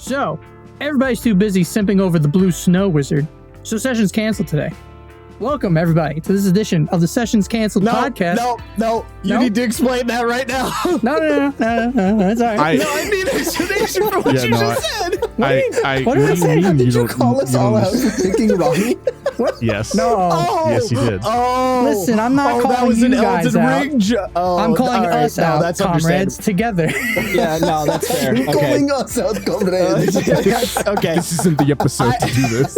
So, everybody's too busy simping over the blue snow wizard, so session's canceled today. Welcome, everybody, to this edition of the Sessions Canceled podcast. No. You need to explain that right now. No. That's all right. I need an explanation for what you just said. What did I say? Did you call us all out for picking Ronnie? What? Yes. No. Yes, you did. Listen, I'm not calling you guys out. I'm calling us out, that's comrades, together. Yeah, no, that's fair. You're calling us out, comrades. Okay. This isn't the episode to do this.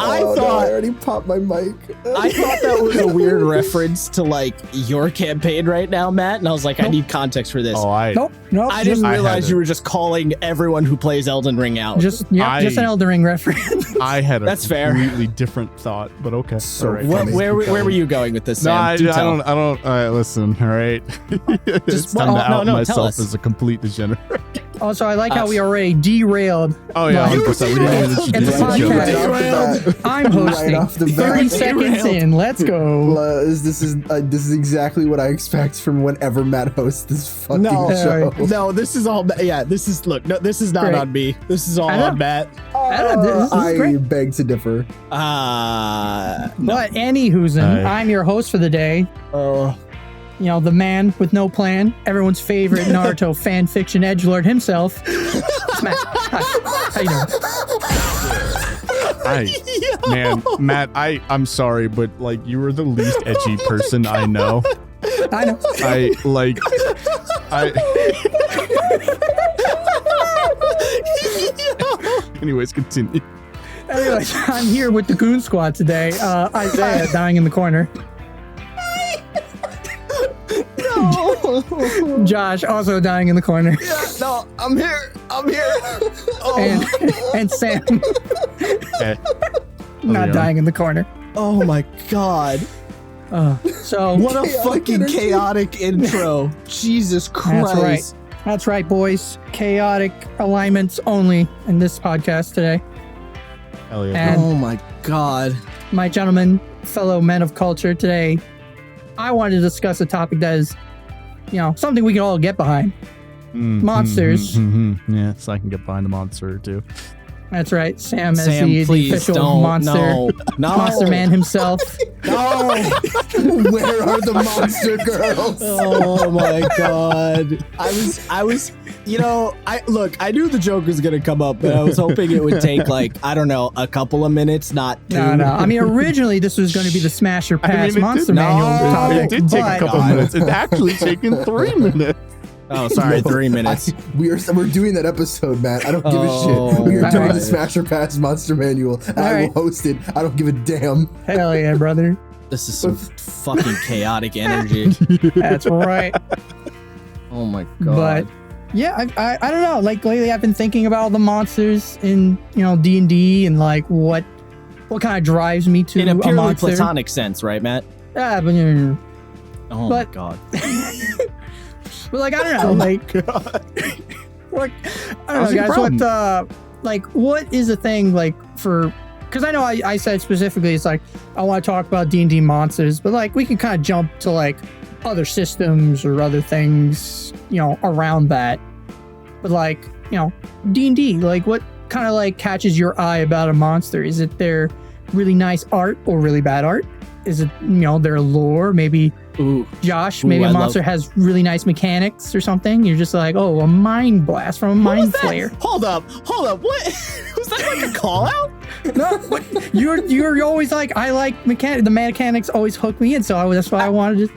I I thought already popped my mic. I thought that was a weird reference to like your campaign right now, Matt, and I was like, I need context for this. Nope. I didn't realize you were just calling everyone who plays Elden Ring out. Just an Elden Ring reference. I had a That's fair. completely different thought, but okay. So all right. funny. Where were you going with this, No, Sam? I Do tell. don't. All right, listen. All right. It's time to out tell myself us. as a complete degenerate. Also, I like how we already derailed. Oh yeah, Like, 100%. We didn't even in the introduce each other. podcast. I'm hosting. Right off the bat. 30 seconds in. Let's go. This is exactly what I expect from whenever Matt hosts this fucking show. No, this is all. Yeah, this is. Look, no, this is not Great. on me. This is all I know. on Matt. This is I great. beg to differ. No. But anywho's I'm your host for the day. You know, the man with no plan, everyone's favorite Naruto fan fiction edgelord himself. It's Matt. Hi. How you doing? Man, Matt, I'm sorry, but like you were the least edgy person I know. I know. Anyways, continue. Anyways, I'm here with the Goon Squad today. Isaiah dying in the corner. Josh also dying in the corner. Yeah, no, I'm here. And Sam Okay. not dying in the corner. Oh my god. So What a Chaotic fucking energy. chaotic intro. Jesus Christ. That's right, boys. Chaotic alignments only in this podcast today. Hell yeah. And Oh my god. my gentlemen, fellow men of culture, today I wanted to discuss a topic that is, you know, something we can all get behind. Monsters. Yes, I can get behind the monster too. That's right. Sam as Sam, the please official don't. monster. No. Monster man himself. No. Where are the monster girls? Oh my god. I was you know, I knew the joke was gonna come up, but I was hoping it would take like, I don't know, a couple of minutes, not two. No. I mean, originally this was going to be the Smash or Pass Monster Manual topic. It did take but a couple minutes. It's actually taken 3 minutes. Oh, sorry, 3 minutes. We're doing that episode, Matt. I don't give a Oh, shit. We are doing right. the Smash or Pass Monster Manual. And I right. will host it. I don't give a damn. Hell yeah, brother. This is some fucking chaotic energy. That's right. Oh my god. But yeah, I don't know. Like lately, I've been thinking about all the monsters in D&D and like what kind of drives me to in a purely monster. platonic sense, right, Matt? Yeah, but Oh But- my god. but like I don't know, like what I don't How's know, your guys. problem? What is a thing like for? Because I know I said specifically, it's like I want to talk about D&D monsters, but like we can kind of jump to like other systems or other things, you know, around that. But like, you know, D&D, like what kind of like catches your eye about a monster? Is it their really nice art or really bad art? Is it, you know, their lore? Maybe Ooh. Josh, Ooh, maybe I a monster love- has really nice mechanics or something. You're just like, oh, a mind blast from a mind flayer. Hold up. What? Was that like a call out? No, but you're always like, I like the mechanics always hook me in, so that's why I wanted to,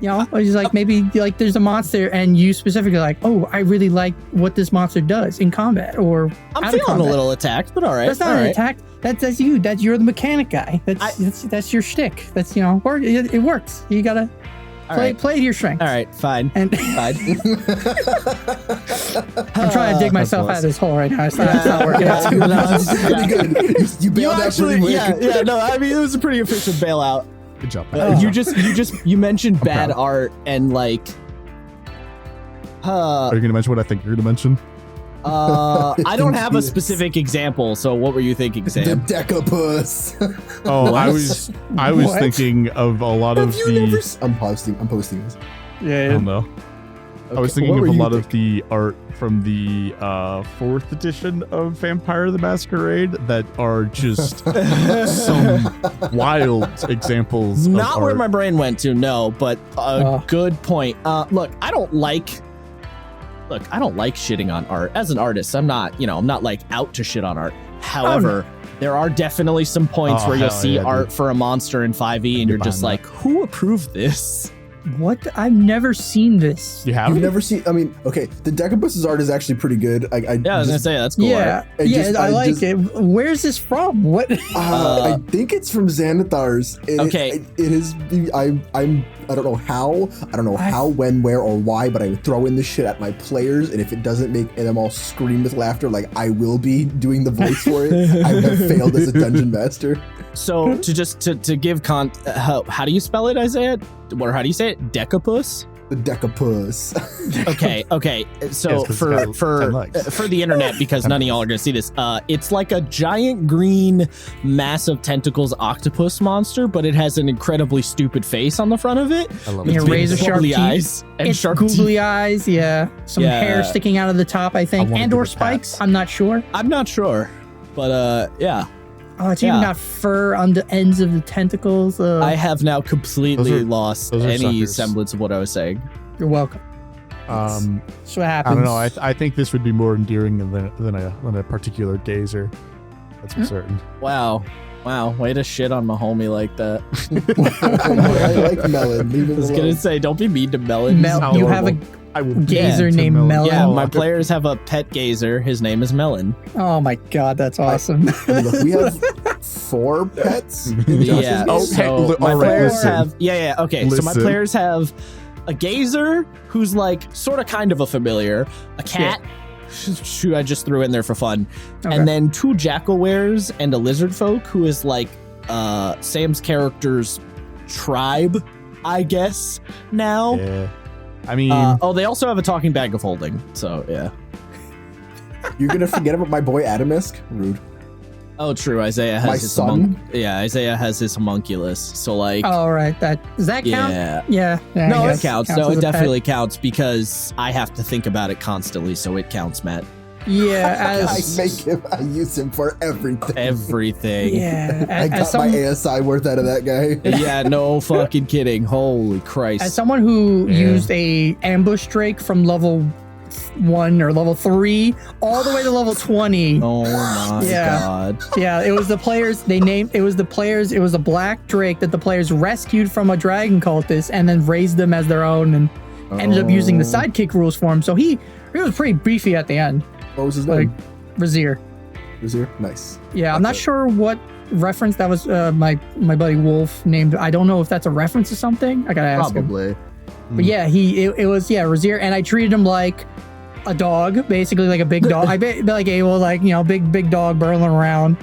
you know, I was just like, maybe like there's a monster and you specifically like, oh, I really like what this monster does in combat or I'm out of feeling a combat. little attacked, but all right. That's not all an right. attack. That's you. You're the mechanic guy. That's your shtick. That's, you know, it works. You gotta All right. play to your strengths. All right, fine. And Fine. I'm trying to dig myself out of this hole right now. It's not working out too This well. is pretty good. You bailed out pretty quick. yeah, no, I mean, it was a pretty efficient bailout. Good job. You mentioned bad proud. art and like, Are you gonna mention what I think you're gonna mention? I don't have a specific example. So what were you thinking, The Sam? Decapus. Oh, I was What? thinking of a lot of Have you never? the. I'm posting this. I don't know. I was thinking of a lot of the art from the 4th edition of Vampire the Masquerade that are just some wild examples. Not of where art. my brain went to, no, but a good point. Look, I don't like shitting on art. As an artist, I'm not like out to shit on art. However, there are definitely some points where you'll see art for a monster in 5e and you're just like, who approved this? What? I've never seen this. You haven't? You've never seen? I mean, okay, the Decapus's art is actually pretty good. I was gonna say that's cool. Yeah, art. I like it. Where's this from? What? I think it's from Xanathar's. Okay. It is. I don't know how. I don't know how, when, where, or why. But I would throw in this shit at my players, and if it doesn't make them all scream with laughter, like I will be doing the voice for it, I have failed as a dungeon master. So to give how do you spell it, Isaiah? Or how do you say it? Decapus? The Decapus. Okay. So for the internet, because none of y'all are gonna see this, it's like a giant green massive tentacles octopus monster, but it has an incredibly stupid face on the front of it. I love Yeah, it. razor sharp teeth. eyes and It's sharp googly teeth. eyes, yeah. Some hair sticking out of the top, I think, I wanna and give or it spikes. pats. I'm not sure. I'm not sure, but yeah. Oh, it's even got fur on the ends of the tentacles. I have now completely lost those are any suckers. semblance of what I was saying. You're welcome. That's what happens. I don't know. I think this would be more endearing than a particular gazer. That's for certain. Wow, way to shit on my homie like that. I like Melon. Leave I it was alone. gonna say, don't be mean to Melon. You have a I will gazer to named Melon. Yeah, Oh, my players have a pet gazer. His name is Melon. Oh my god, that's awesome. And look, we have 4 pets. In Josh's Yeah. game. Oh, So hey, my all right, players listen. have. Yeah. Okay. So my Listen. players have a gazer who's like sort of kind of a familiar, a cat who I just threw in there for fun, Okay. and then 2 jackal wares and a lizard folk who is like Sam's character's tribe, I guess. Now. Yeah. I mean, They also have a talking bag of holding. So yeah. You're gonna forget about my boy Adamisk? Rude. Oh, true. Isaiah has My his son? Isaiah has his homunculus. So like, All right, does that count? yeah. Yeah. I No, it guess counts. as No, a it pet. definitely counts because I have to think about it constantly. So it counts, Matt. Yeah, I use him for everything. Everything. yeah. I got my ASI worth out of that guy. Yeah, no fucking kidding. Holy Christ. As someone who used a ambush drake from level 1 or level 3 all the way to level 20. Oh my Yeah. god. Yeah, it was the players. It was a black drake that the players rescued from a dragon cultist and then raised them as their own and ended up using the sidekick rules for him. So he was pretty beefy at the end. What was his Like name? Razir. Razir? Nice. Yeah, I'm not sure what reference that was. My buddy Wolf named. I don't know if that's a reference to something. I gotta ask him. Probably. But yeah, it was Razir, and I treated him like a dog, basically like a big dog. Big dog burling around.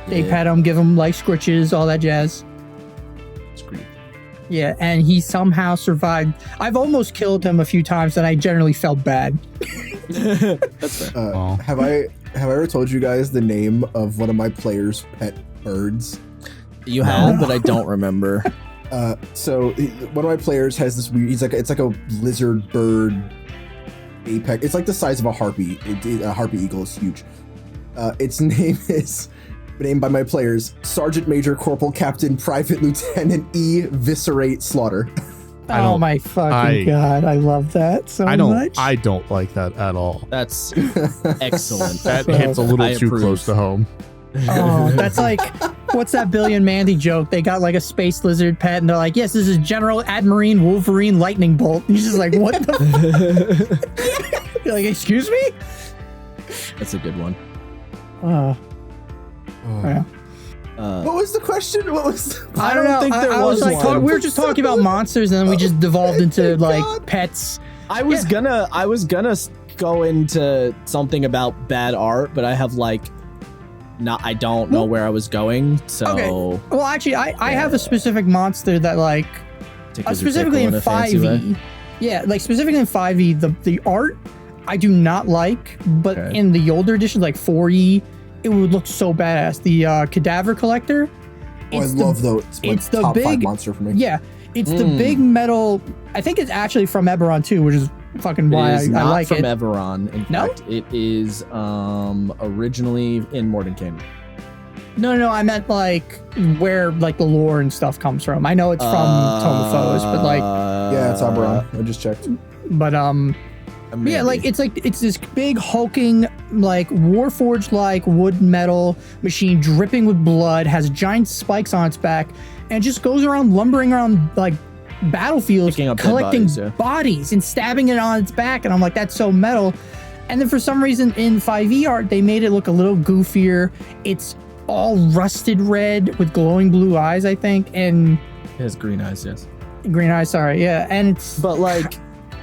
They pet him, give him like scritches, all that jazz. Yeah, and he somehow survived. I've almost killed him a few times, and I generally felt bad. That's fair. Have I ever told you guys the name of one of my players' pet birds? You have, but I don't remember. So one of my players has this weird. It's like a lizard bird apex. It's like the size of a harpy. A harpy eagle is huge. Its name is named by my players Sergeant Major Corporal Captain Private Lieutenant E. Viscerate Slaughter. Oh my fucking god! I love that so much. I don't like that at all. That's excellent. That hits a little I too approve. close to home. Oh, that's like, what's that Billy and Mandy joke? They got like a space lizard pet, and they're like, "Yes, this is General Admarine Wolverine Lightning Bolt." And he's just like, "What the?" You're like, "Excuse me?" That's a good one. Yeah. What was the question? What was? I don't know. think there I was was like, one. we were just talking about monsters, and then we just devolved into like pets. I was gonna go into something about bad art, but I have like, I don't know where I was going. So Okay. Well, actually, I have a specific monster that like, specifically in 5e. Yeah, like specifically in 5e, the art I do not like, but in the older editions, like 4e, it would look so badass. The Cadaver Collector. I love those. It's the top 5 monster for me. Yeah, it's the big metal. I think it's actually from Eberron too, which is fucking why I like it. It is not from Everon. In fact, it is originally in Mordenkainen. No, I meant like where like the lore and stuff comes from. I know it's from Tome of Foes, but like yeah, it's Oberon. I just checked. But yeah, like it's this big hulking like Warforged like wood metal machine dripping with blood, has giant spikes on its back, and just goes around lumbering around like battlefields collecting bodies and stabbing it on its back. And I'm like, that's so metal. And then for some reason in 5e art they made it look a little goofier. It's all rusted red with glowing blue eyes, I think, and it has green eyes. Yes, green eyes. Sorry, yeah, and it's but like.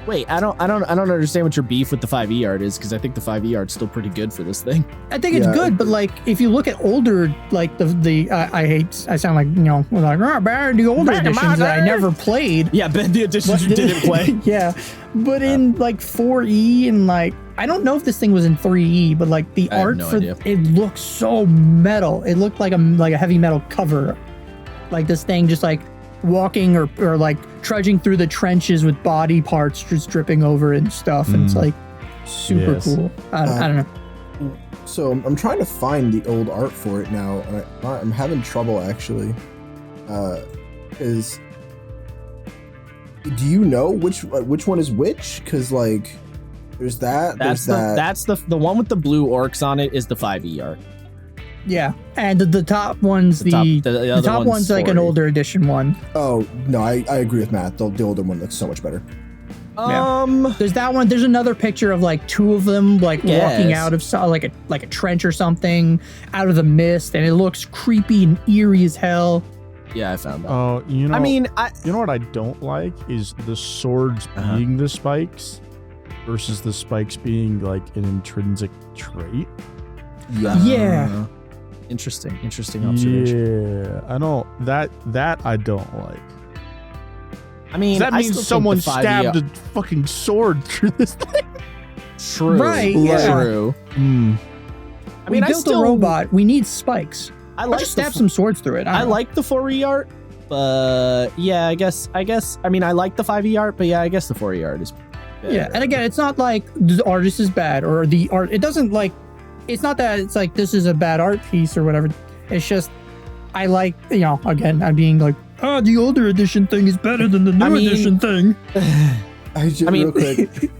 Wait, I don't understand what your beef with the 5e art is, because I think the 5e art's still pretty good for this thing. I think it's good, but like if you look at older, like I sound like, you know, like the older editions that I never played. Yeah, the editions you didn't play. Yeah, but in like 4e and like I don't know if this thing was in 3e, but like the art it looks so metal. It looked like a heavy metal cover, like this thing just like walking or like trudging through the trenches with body parts just dripping over it and stuff. And it's like super cool. I don't know. So I'm trying to find the old art for it now, and I'm having trouble actually. Is do you know which one is which? Because like there's that. That's the one with the blue orcs on it is the 5e art. Yeah, and the top one's the top one's like an older edition one. Oh no, I agree with Matt. The older one looks so much better. There's that one. There's another picture of like two of them like walking out of like a trench or something out of the mist, and it looks creepy and eerie as hell. Yeah, I found that. Oh, you know. I mean, you know what I don't like is the swords being the spikes versus the spikes being like an intrinsic trait. Yeah. Interesting observation. Yeah, I know that I don't like. I mean, that means someone stabbed a fucking sword through this thing. True. Right. Yeah. True. I mean, we built a robot. We need spikes. I like just stab some swords through it. I like the 4e art, but yeah, I guess. I mean, I like the 5e art, but yeah, I guess the 4e art is better. Yeah, and again, it's not like the artist is bad or the art. It doesn't like. It's not that it's like this is a bad art piece or whatever. It's just I like, you know, again, I'm being like, the older edition thing is better than the new edition thing. Real quick,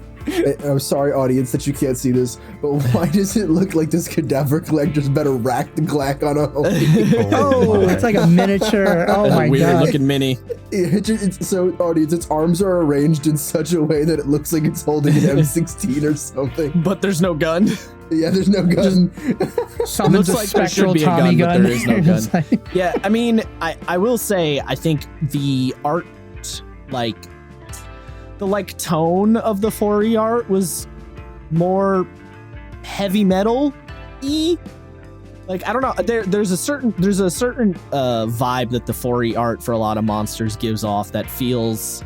I'm sorry, audience, that you can't see this, but why does it look like this cadaver collector's better racked glack on a homie? It's like a miniature. Oh my god, weird looking mini. So, audience, its arms are arranged in such a way that it looks like it's holding an M16 or something. But there's no gun. Yeah, there's no gun. Summons a spectral Tommy gun. There is no gun. Yeah, I mean, I will say, I think the art, like, the like tone of the 4e art was more heavy metal-y. Like, I don't know. There's a certain vibe that the 4e art for a lot of monsters gives off that feels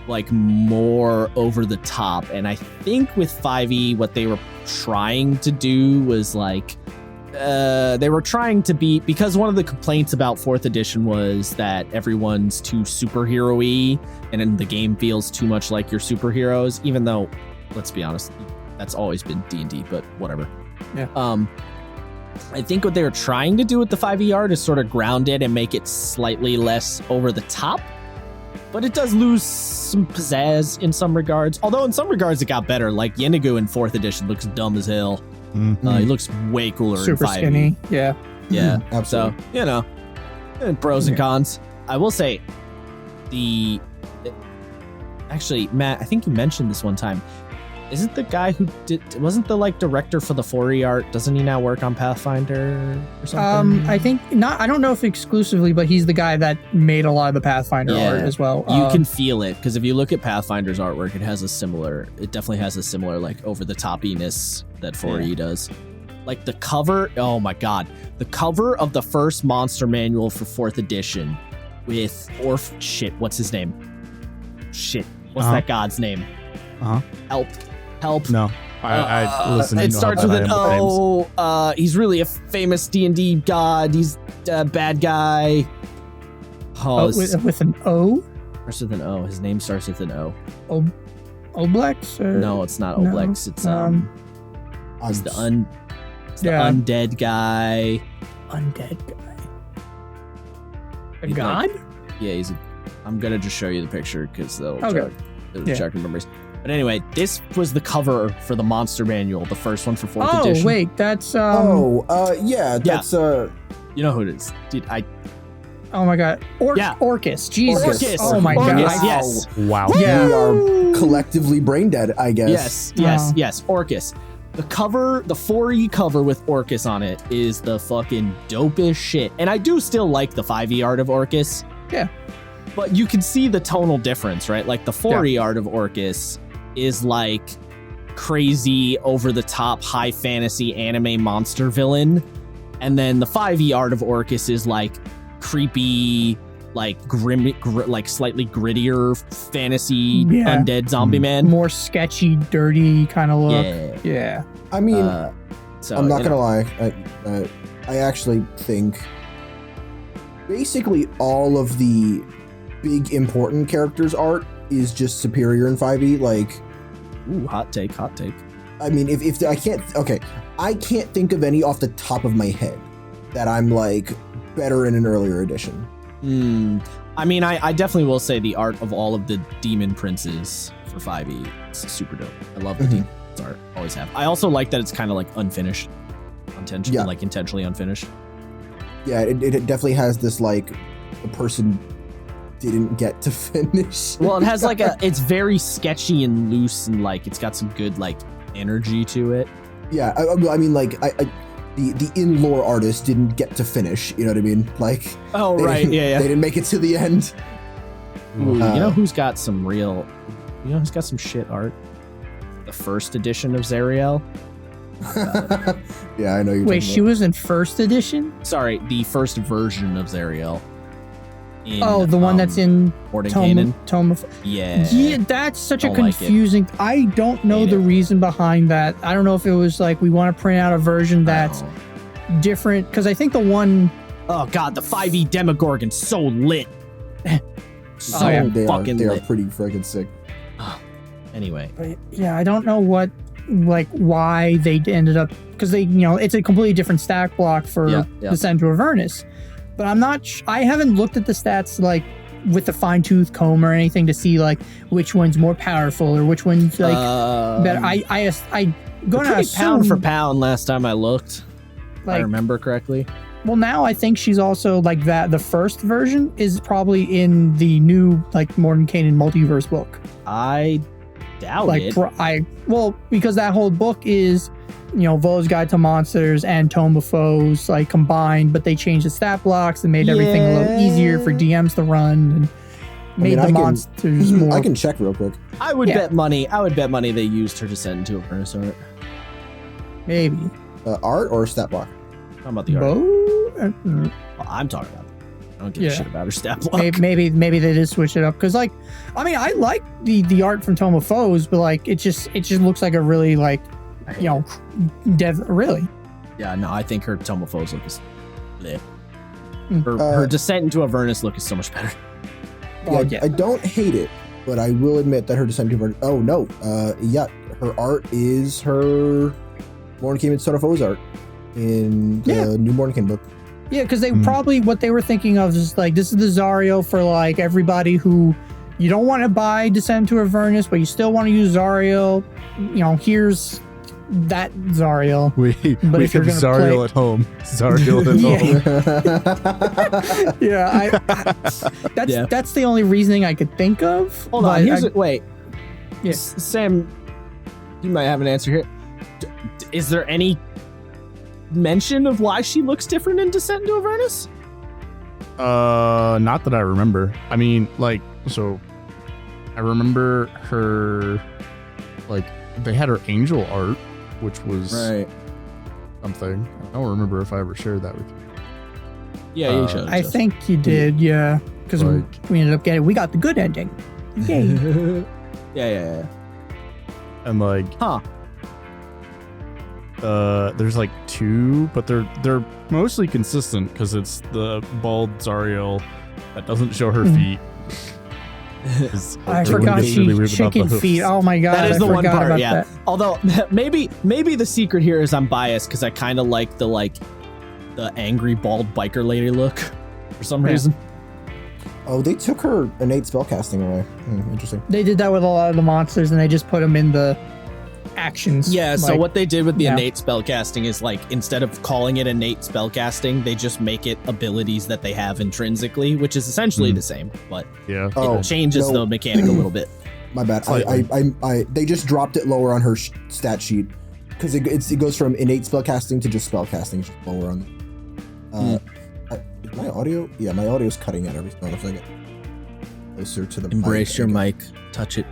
like more over the top. And I think with 5e, what they were trying to do was like they were trying to be, because one of the complaints about 4th edition was that everyone's too superhero-y and then the game feels too much like your superheroes, even though, let's be honest, that's always been D&D, but whatever. Yeah. I think what they were trying to do with the 5e art is sort of ground it and make it slightly less over the top, but it does lose some pizzazz in some regards. Although in some regards it got better. Like Yennegu in 4th edition looks dumb as hell. Mm-hmm. He looks way cooler super in 5e. Skinny. Yeah. Yeah. Absolutely. So, you know, pros and cons. I will say actually, Matt, I think you mentioned this one time. Isn't the guy who wasn't the like director for the 4e art? Doesn't he now work on Pathfinder or something? I think not. I don't know if exclusively, but he's the guy that made a lot of the Pathfinder art as well. You can feel it because if you look at Pathfinder's artwork, it definitely has a similar like over the topiness that 4e does. Like the cover, oh my god, the cover of the first monster manual for 4th edition with what's his name? What's that god's name? Help. No, I listen. It starts with an O. He's really a famous D&D god. He's a bad guy. With an O? Starts with an O. His name starts with an O. Oblex? Or? No, it's not Oblex. It's the undead guy. Undead guy. A He's god? I'm gonna just show you the picture because they'll check your memories. But anyway, this was the cover for the Monster Manual, the first one for 4th edition. Oh wait, that's that's You know who it is, dude? Oh my god, Orcus. Jesus. Orcus. Oh my god. Yes. Wow. Yeah. We are collectively brain dead, I guess. Yes. Orcus. The cover, the 4E cover with Orcus on it is the fucking dopest shit. And I do still like the 5E art of Orcus. Yeah. But you can see the tonal difference, right? Like the 4E art of Orcus is like crazy, over the top, high fantasy anime monster villain. And then the 5E art of Orcus is like creepy, like grim, like slightly grittier fantasy undead zombie man. More sketchy, dirty kind of look. Yeah. I mean, so, I'm not gonna lie. I actually think basically all of the big important characters' art is just superior in 5e. Like, ooh, hot take. I mean, if I can't think of any off the top of my head that I'm like better in an earlier edition. I mean, I definitely will say the art of all of the demon princes for 5e is super dope. I love the demon art, always have. I also like that it's kind of like unfinished, intentionally unfinished. Yeah, it definitely has this like the person didn't get to finish. Well, it has like it's very sketchy and loose, and like it's got some good like energy to it. Yeah, I mean, like the in-lore artist didn't get to finish. You know what I mean? Like, oh right, yeah. They didn't make it to the end. Ooh, you know who's got some shit art? The 1st edition of Zariel. Yeah, I know you're. Wait, she was in 1st edition? Sorry, the first version of Zariel. The one that's in Tome. Yeah, that's such a confusing. I don't know the reason behind that. I don't know if it was like we want to print out a version that's different, because I think the one. Oh god, the 5e Demogorgon's so lit. They are pretty freaking sick. Anyway. Yeah, I don't know why they ended up, because it's a completely different stack block for Descent to Avernus. But I'm not. I haven't looked at the stats like with the fine-tooth comb or anything to see like which one's more powerful or which one's like better. I go to pound for pound last time I looked. If I remember correctly. Well, now I think she's also like that. The first version is probably in the new like Morton Kanan multiverse book. I doubt it. Because that whole book is. Vo's Guide to Monsters and Tome of Foes like combined, but they changed the stat blocks and made everything a little easier for DMs to run and made the monsters more. I can check real quick. I would bet money they used her Descent into Avernus art. Maybe. Art or stat block? How about the art? Well, I'm talking about. I don't give a shit about her stat block. Maybe they did switch it up because I like the art from Tome of Foes, but like it just looks like a really like. Really? Yeah, no, I think her Tome of Foes look is bleh. Her Descent into Avernus look is so much better. I don't hate it, but I will admit that her Descent into Avernus. Oh no, her art is her Morton Kanan Son of Foes art in the new Morton Kanan book. Yeah, because they probably what they were thinking of is like this is the Zariel for like everybody who you don't want to buy Descent into Avernus, but you still want to use Zariel. Here's that Zariel. We have Zariel at home. Zariel at home. That's the only reasoning I could think of. Hold on. Wait. Yes, Sam, you might have an answer here. Is there any mention of why she looks different in Descent into Avernus? Not that I remember. I mean, I remember her, they had her angel art, which was something. I don't remember if I ever shared that with you. Yeah, you showed. I think you did, because we ended up we got the good ending. Yay. Yeah. And there's two, but they're mostly consistent because it's the bald Zariel that doesn't show her feet. I forgot chicken feet. Oh my god, that is the one part. Yeah. That. Although maybe the secret here is I'm biased because I kind of like the angry bald biker lady look for some reason. Oh, they took her innate spellcasting away. Interesting. They did that with a lot of the monsters, and they just put them in the actions. Yeah, so what they did with the innate spellcasting is like instead of calling it innate spellcasting, they just make it abilities that they have intrinsically, which is essentially the same, but it changes the mechanic a little bit. My bad. They just dropped it lower on her stat sheet because it goes from innate spellcasting to just spellcasting, just lower on. My audio? Yeah, my audio's cutting out every time if I get closer to the Embrace mic. your mic. Touch it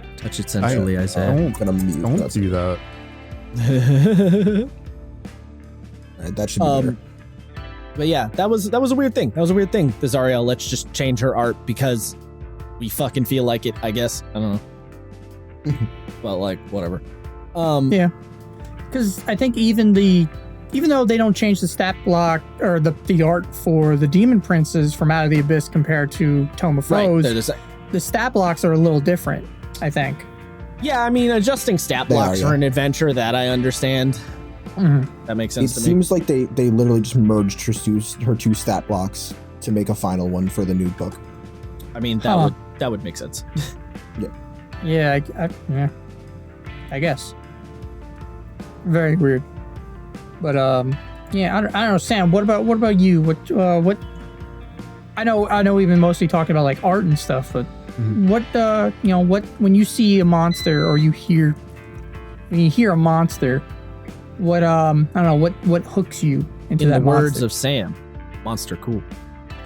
sensually, Isaiah. I'm gonna mute. Don't do that. Right, that should be better. But yeah, that was a weird thing. The Zariel, let's just change her art because we fucking feel like it, I guess. I don't know. Well, like, whatever. Yeah. Because I think even though they don't change the stat block or the art for the Demon Princes from Out of the Abyss compared to Tome of Foes, the stat blocks are a little different, I think. Yeah, I mean, adjusting stat blocks for an adventure, that I understand. Mm-hmm. That makes sense to me. It seems like they literally just merged her two stat blocks to make a final one for the new book. I mean, that would make sense. Yeah, I guess. Very weird. But yeah, I don't know, Sam. What about you? What? I know we've been mostly talking about like art and stuff, but what when you see a monster or when you hear a monster, what I don't know, what hooks you into that monster? In the words of Sam, monster cool.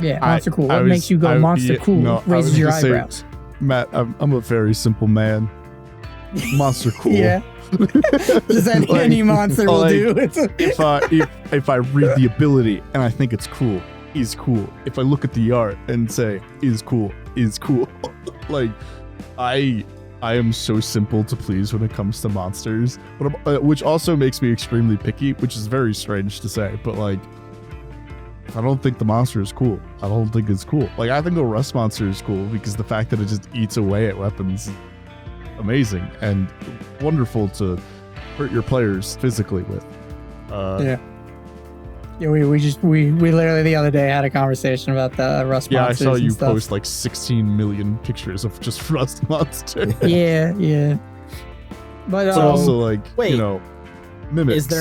Yeah, monster cool. What makes you go monster cool? No, raises your eyebrows. Matt, I'm a very simple man. Monster cool. Yeah. Just any monster will do. if I read the ability and I think it's cool, is cool. If I look at the art and say is cool. Like I am so simple to please when it comes to monsters, which also makes me extremely picky, which is very strange to say, but like if I don't think the monster is cool, I don't think it's cool. Like I think a rust monster is cool because the fact that it just eats away at weapons is amazing and wonderful to hurt your players physically with. We literally the other day had a conversation about the rust monsters. Yeah, I saw you stuff. post like 16 million pictures of just rust monsters. yeah. But also like, mimics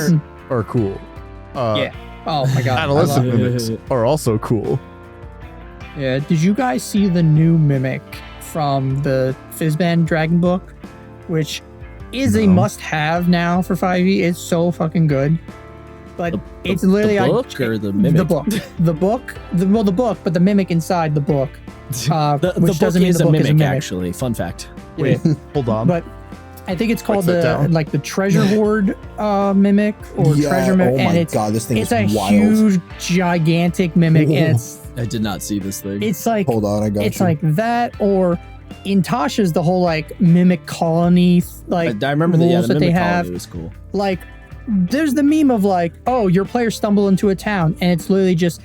are cool. Yeah. Oh my god. Adolescent mimics are also cool. Yeah. Did you guys see the new mimic from the Fizzband Dragon book, which is a must-have now for 5e? It's so fucking good. But it's literally the book or the mimic? The book, but the mimic inside the book. The book doesn't mean is the book a mimic, is a mimic. Actually. Fun fact. Wait, hold on. But I think it's called the Treasure Hoard mimic or Treasure Mimic. Oh my god, this thing is wild. It's a huge, gigantic mimic, and I did not see this thing. It's like hold on, I got it's like that, or in Tasha's the whole like mimic colony I remember the that they have. It was cool. Like there's the meme of like, oh, your players stumble into a town and it's literally just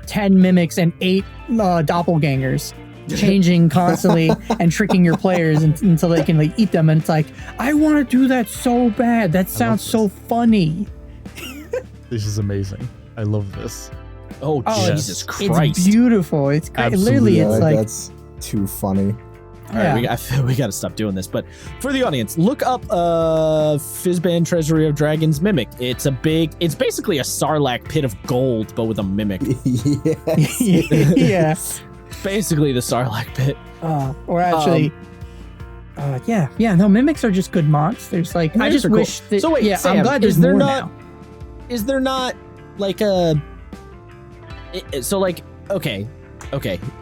10 mimics and 8 doppelgangers changing constantly and tricking your players until they can like eat them. And it's like, I want to do that so bad. That sounds so funny. This is amazing. I love this. Oh Jesus Christ! It's beautiful. It's great. Literally, it's like that's too funny. All right, we got to stop doing this. But for the audience, look up Fizzband Treasury of Dragons Mimic. It's basically a Sarlacc pit of gold, but with a mimic. Yeah. Basically the Sarlacc pit. Or actually, no, mimics are just good monsters. Like I just wish that. So wait, Sam, I'm glad there's more now. Is there not like a? So like, okay.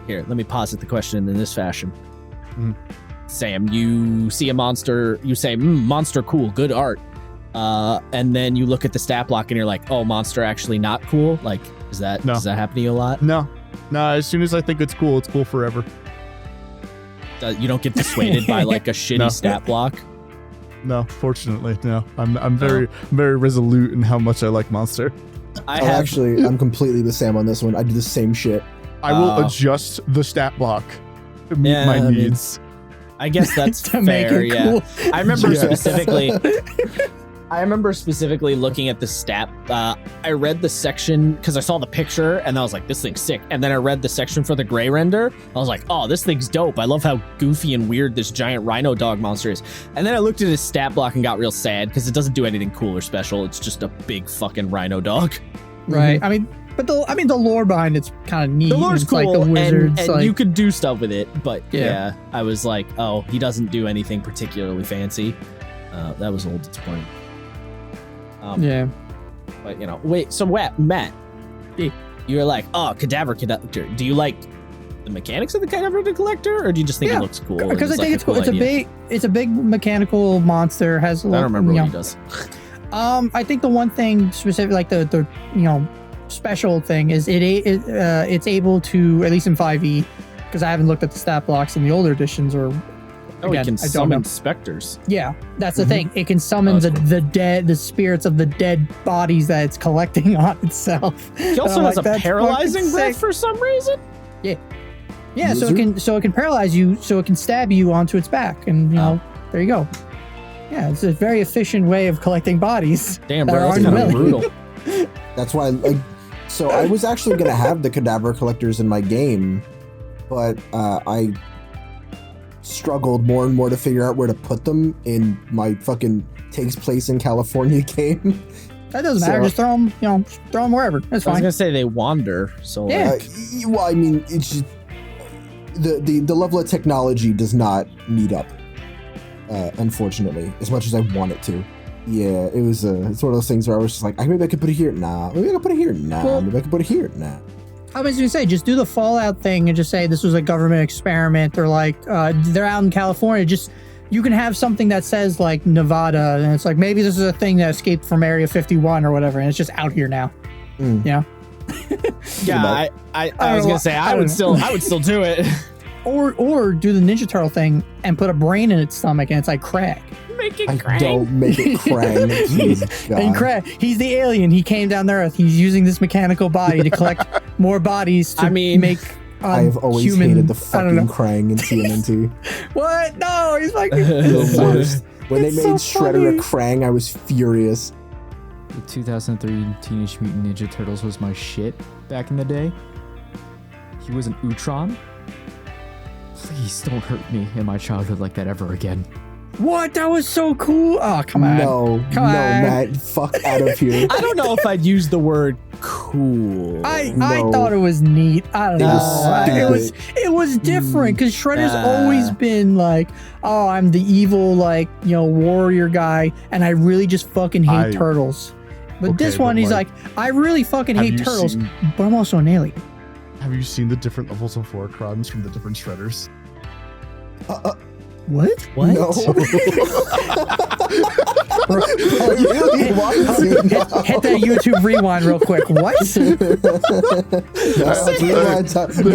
Here, let me posit the question in this fashion. Sam, you see a monster, you say, monster cool, good art. And then you look at the stat block and you're like, oh, monster actually not cool? Like, does that happen to you a lot? No, as soon as I think it's cool forever. You don't get dissuaded by like a shitty stat block? No, fortunately, no. I'm very, very resolute in how much I like monster. I'm completely the Sam on this one. I do the same shit. I will adjust the stat block to meet my needs. I guess that's to make fair. it Yeah, cool. I remember specifically. I remember specifically looking at the stat. I read the section because I saw the picture and I was like, this thing's sick. And then I read the section for the gray render. I was like, oh, this thing's dope. I love how goofy and weird this giant rhino dog monster is. And then I looked at his stat block and got real sad because it doesn't do anything cool or special. It's just a big fucking rhino dog. Right. I mean, but the lore behind it's kind of neat. The lore's it's cool, like the wizards, and like, you could do stuff with it. But Yeah. yeah, I was like, oh, he doesn't do anything particularly fancy. That was a little disappointing. yeah. But, you know, wait, so Matt, Yeah. you're like, oh, cadaver collector. Do you like the mechanics of the cadaver collector, or do you just think it looks cool? Because I think it's cool. It's idea? a big mechanical monster. Has a I lot, don't remember what he does. I think the one thing specific, like the special thing is it's able to, at least in 5e, because I haven't looked at the stat blocks in the older editions, or Oh, again, he can I don't summon know. specters. Yeah, that's the thing. It can summon Oh, that's the spirits of the dead bodies that it's collecting on itself. He also And I'm has like, a that's paralyzing fucking breath sick. for some reason. Yeah, so it can paralyze you, so it can stab you onto its back, and there you go. Yeah, it's a very efficient way of collecting bodies. Damn, that bro, that's aren't kind of willing. brutal. That's why, so I was actually gonna have the cadaver collectors in my game, but I struggled more and more to figure out where to put them in my fucking takes place in California game. That doesn't matter. Just throw them wherever. That's I was fine. gonna say they wander. So Yeah. Well, I mean, it's just the level of technology does not meet up, unfortunately, as much as I want it to. Yeah, it's one of those things where I was just like, maybe I could put it here. Nah, maybe I could put it here. Nah, Well, maybe I could put it here. Nah. I was gonna say, just do the Fallout thing and just say this was a government experiment, or like they're out in California. Just you can have something that says like Nevada, and it's like maybe this is a thing that escaped from Area 51 or whatever, and it's just out here now. Mm. Yeah. yeah, I was gonna say I would still do it. Or do the Ninja Turtle thing and put a brain in its stomach, and it's like Craig. Make it I crank. don't make it Krang. Jeez, God. And Craig, he's the alien. He came down to Earth. He's using this mechanical body to collect more bodies to make. I've always human, hated the I don't know. fucking Krang in TMNT. What? No, he's fucking. The worst. When they It's made so Shredder funny. a Krang, I was furious. The 2003 Teenage Mutant Ninja Turtles was my shit back in the day. He was an Utron. Please don't hurt me in my childhood like that ever again. What? That was so cool. Oh, come on. No, Come on. Matt, fuck out of here. I don't know if I'd use the word cool. I No. thought it was neat. I don't know. Stupid. It was different because Shredder's Nah. always been like, oh, I'm the evil warrior guy, and I really just fucking hate turtles. But Okay, this one, but, he's like, I really fucking have hate you turtles, seen- but I'm also an alien. Have you seen the different levels of war crimes from the different shredders? What? What? No. Bro, Really? Why is it not? hit that YouTube rewind real quick. What? No,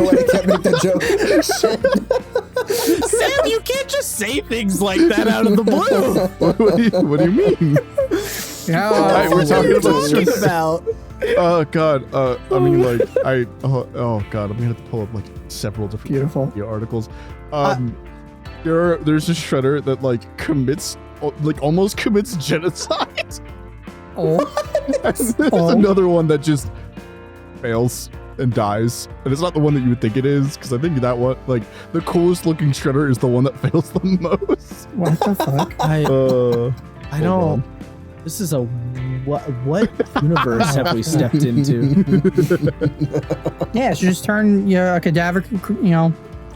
I can't make that joke. Shit. Sam, you can't just say things like that out of the blue. What do you mean? Yeah, Alright, we're What are talking you about talking shredders. about? Oh god. I mean, oh god. I'm gonna have to pull up like several different Beautiful. media articles. There's a shredder that commits, almost commits genocide. Oh, And there's Oh. another one that just fails and dies, and it's not the one that you would think it is, because I think that one, the coolest looking shredder, is the one that fails the most. what the fuck? I Hold don't. on. This is a what universe have we stepped into? Yeah, so just turn a cadaver,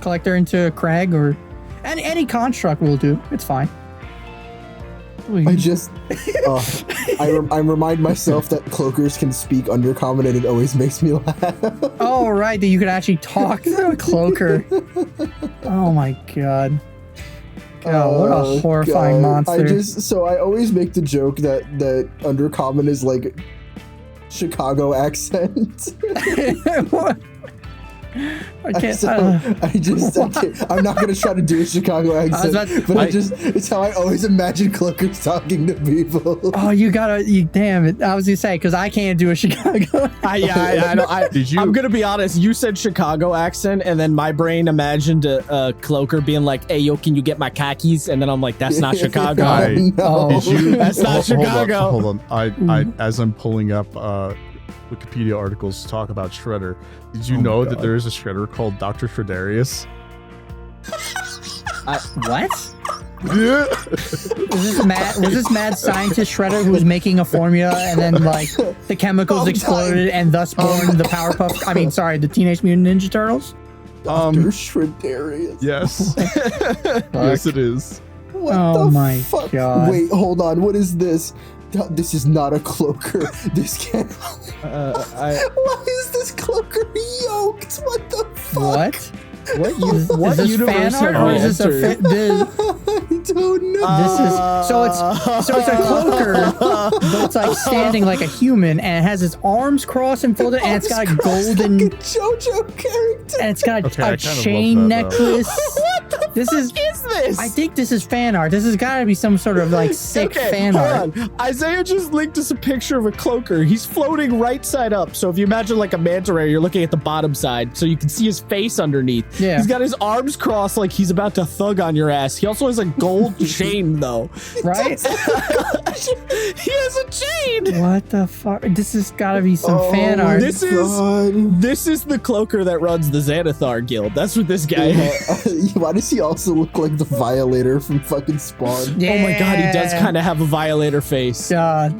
collector into a Krag, or any construct will do. It's fine. I just, I remind myself that cloakers can speak undercommon, and it always makes me laugh. Oh, right, that you could actually talk to a cloaker. Oh my god. God, what a horrifying monster. So I always make the joke that undercommon is like Chicago accent. What? I can't. I'm not gonna try to do a Chicago accent, it's how I always imagine cloakers talking to people. Oh, damn it! I was gonna say because I can't do a Chicago. I'm gonna be honest. You said Chicago accent, and then my brain imagined a cloaker being like, "Hey, yo, can you get my khakis?" And then I'm like, "That's not Chicago. That's not Chicago." Hold on. As I'm pulling up Wikipedia articles to talk about Shredder, did you know that there is a Shredder called Dr. Shreddarius? What? Was this mad scientist Shredder who was making a formula and then like the chemicals exploded and thus born the the Teenage Mutant Ninja Turtles? Dr. Shreddarius. Yes. Yes, it is. What the fuck? God. Wait, hold on. What is this? This is not a cloaker. This can't. Why is this cloaker yoked? What the fuck? What is this fan art or is this a I don't know. This is so it's a cloaker, but it's like standing like a human, and it has its arms crossed and folded, and it's got a golden like a JoJo character, and it's got a chain necklace. What the fuck is this? I think this is fan art. This has got to be some sort of like sick fan art. Isaiah just linked us a picture of a cloaker. He's floating right side up. So if you imagine like a manta ray, you're looking at the bottom side, so you can see his face underneath. Yeah. He's got his arms crossed like he's about to thug on your ass. He also has a gold chain though. Right? He has a chain. What the fuck? This has got to be some fan art. This is the cloaker that runs the Xanathar Guild. That's what this guy is. Why does he also look like the Violator from fucking Spawn? Yeah. Oh my god, he does kind of have a Violator face. God,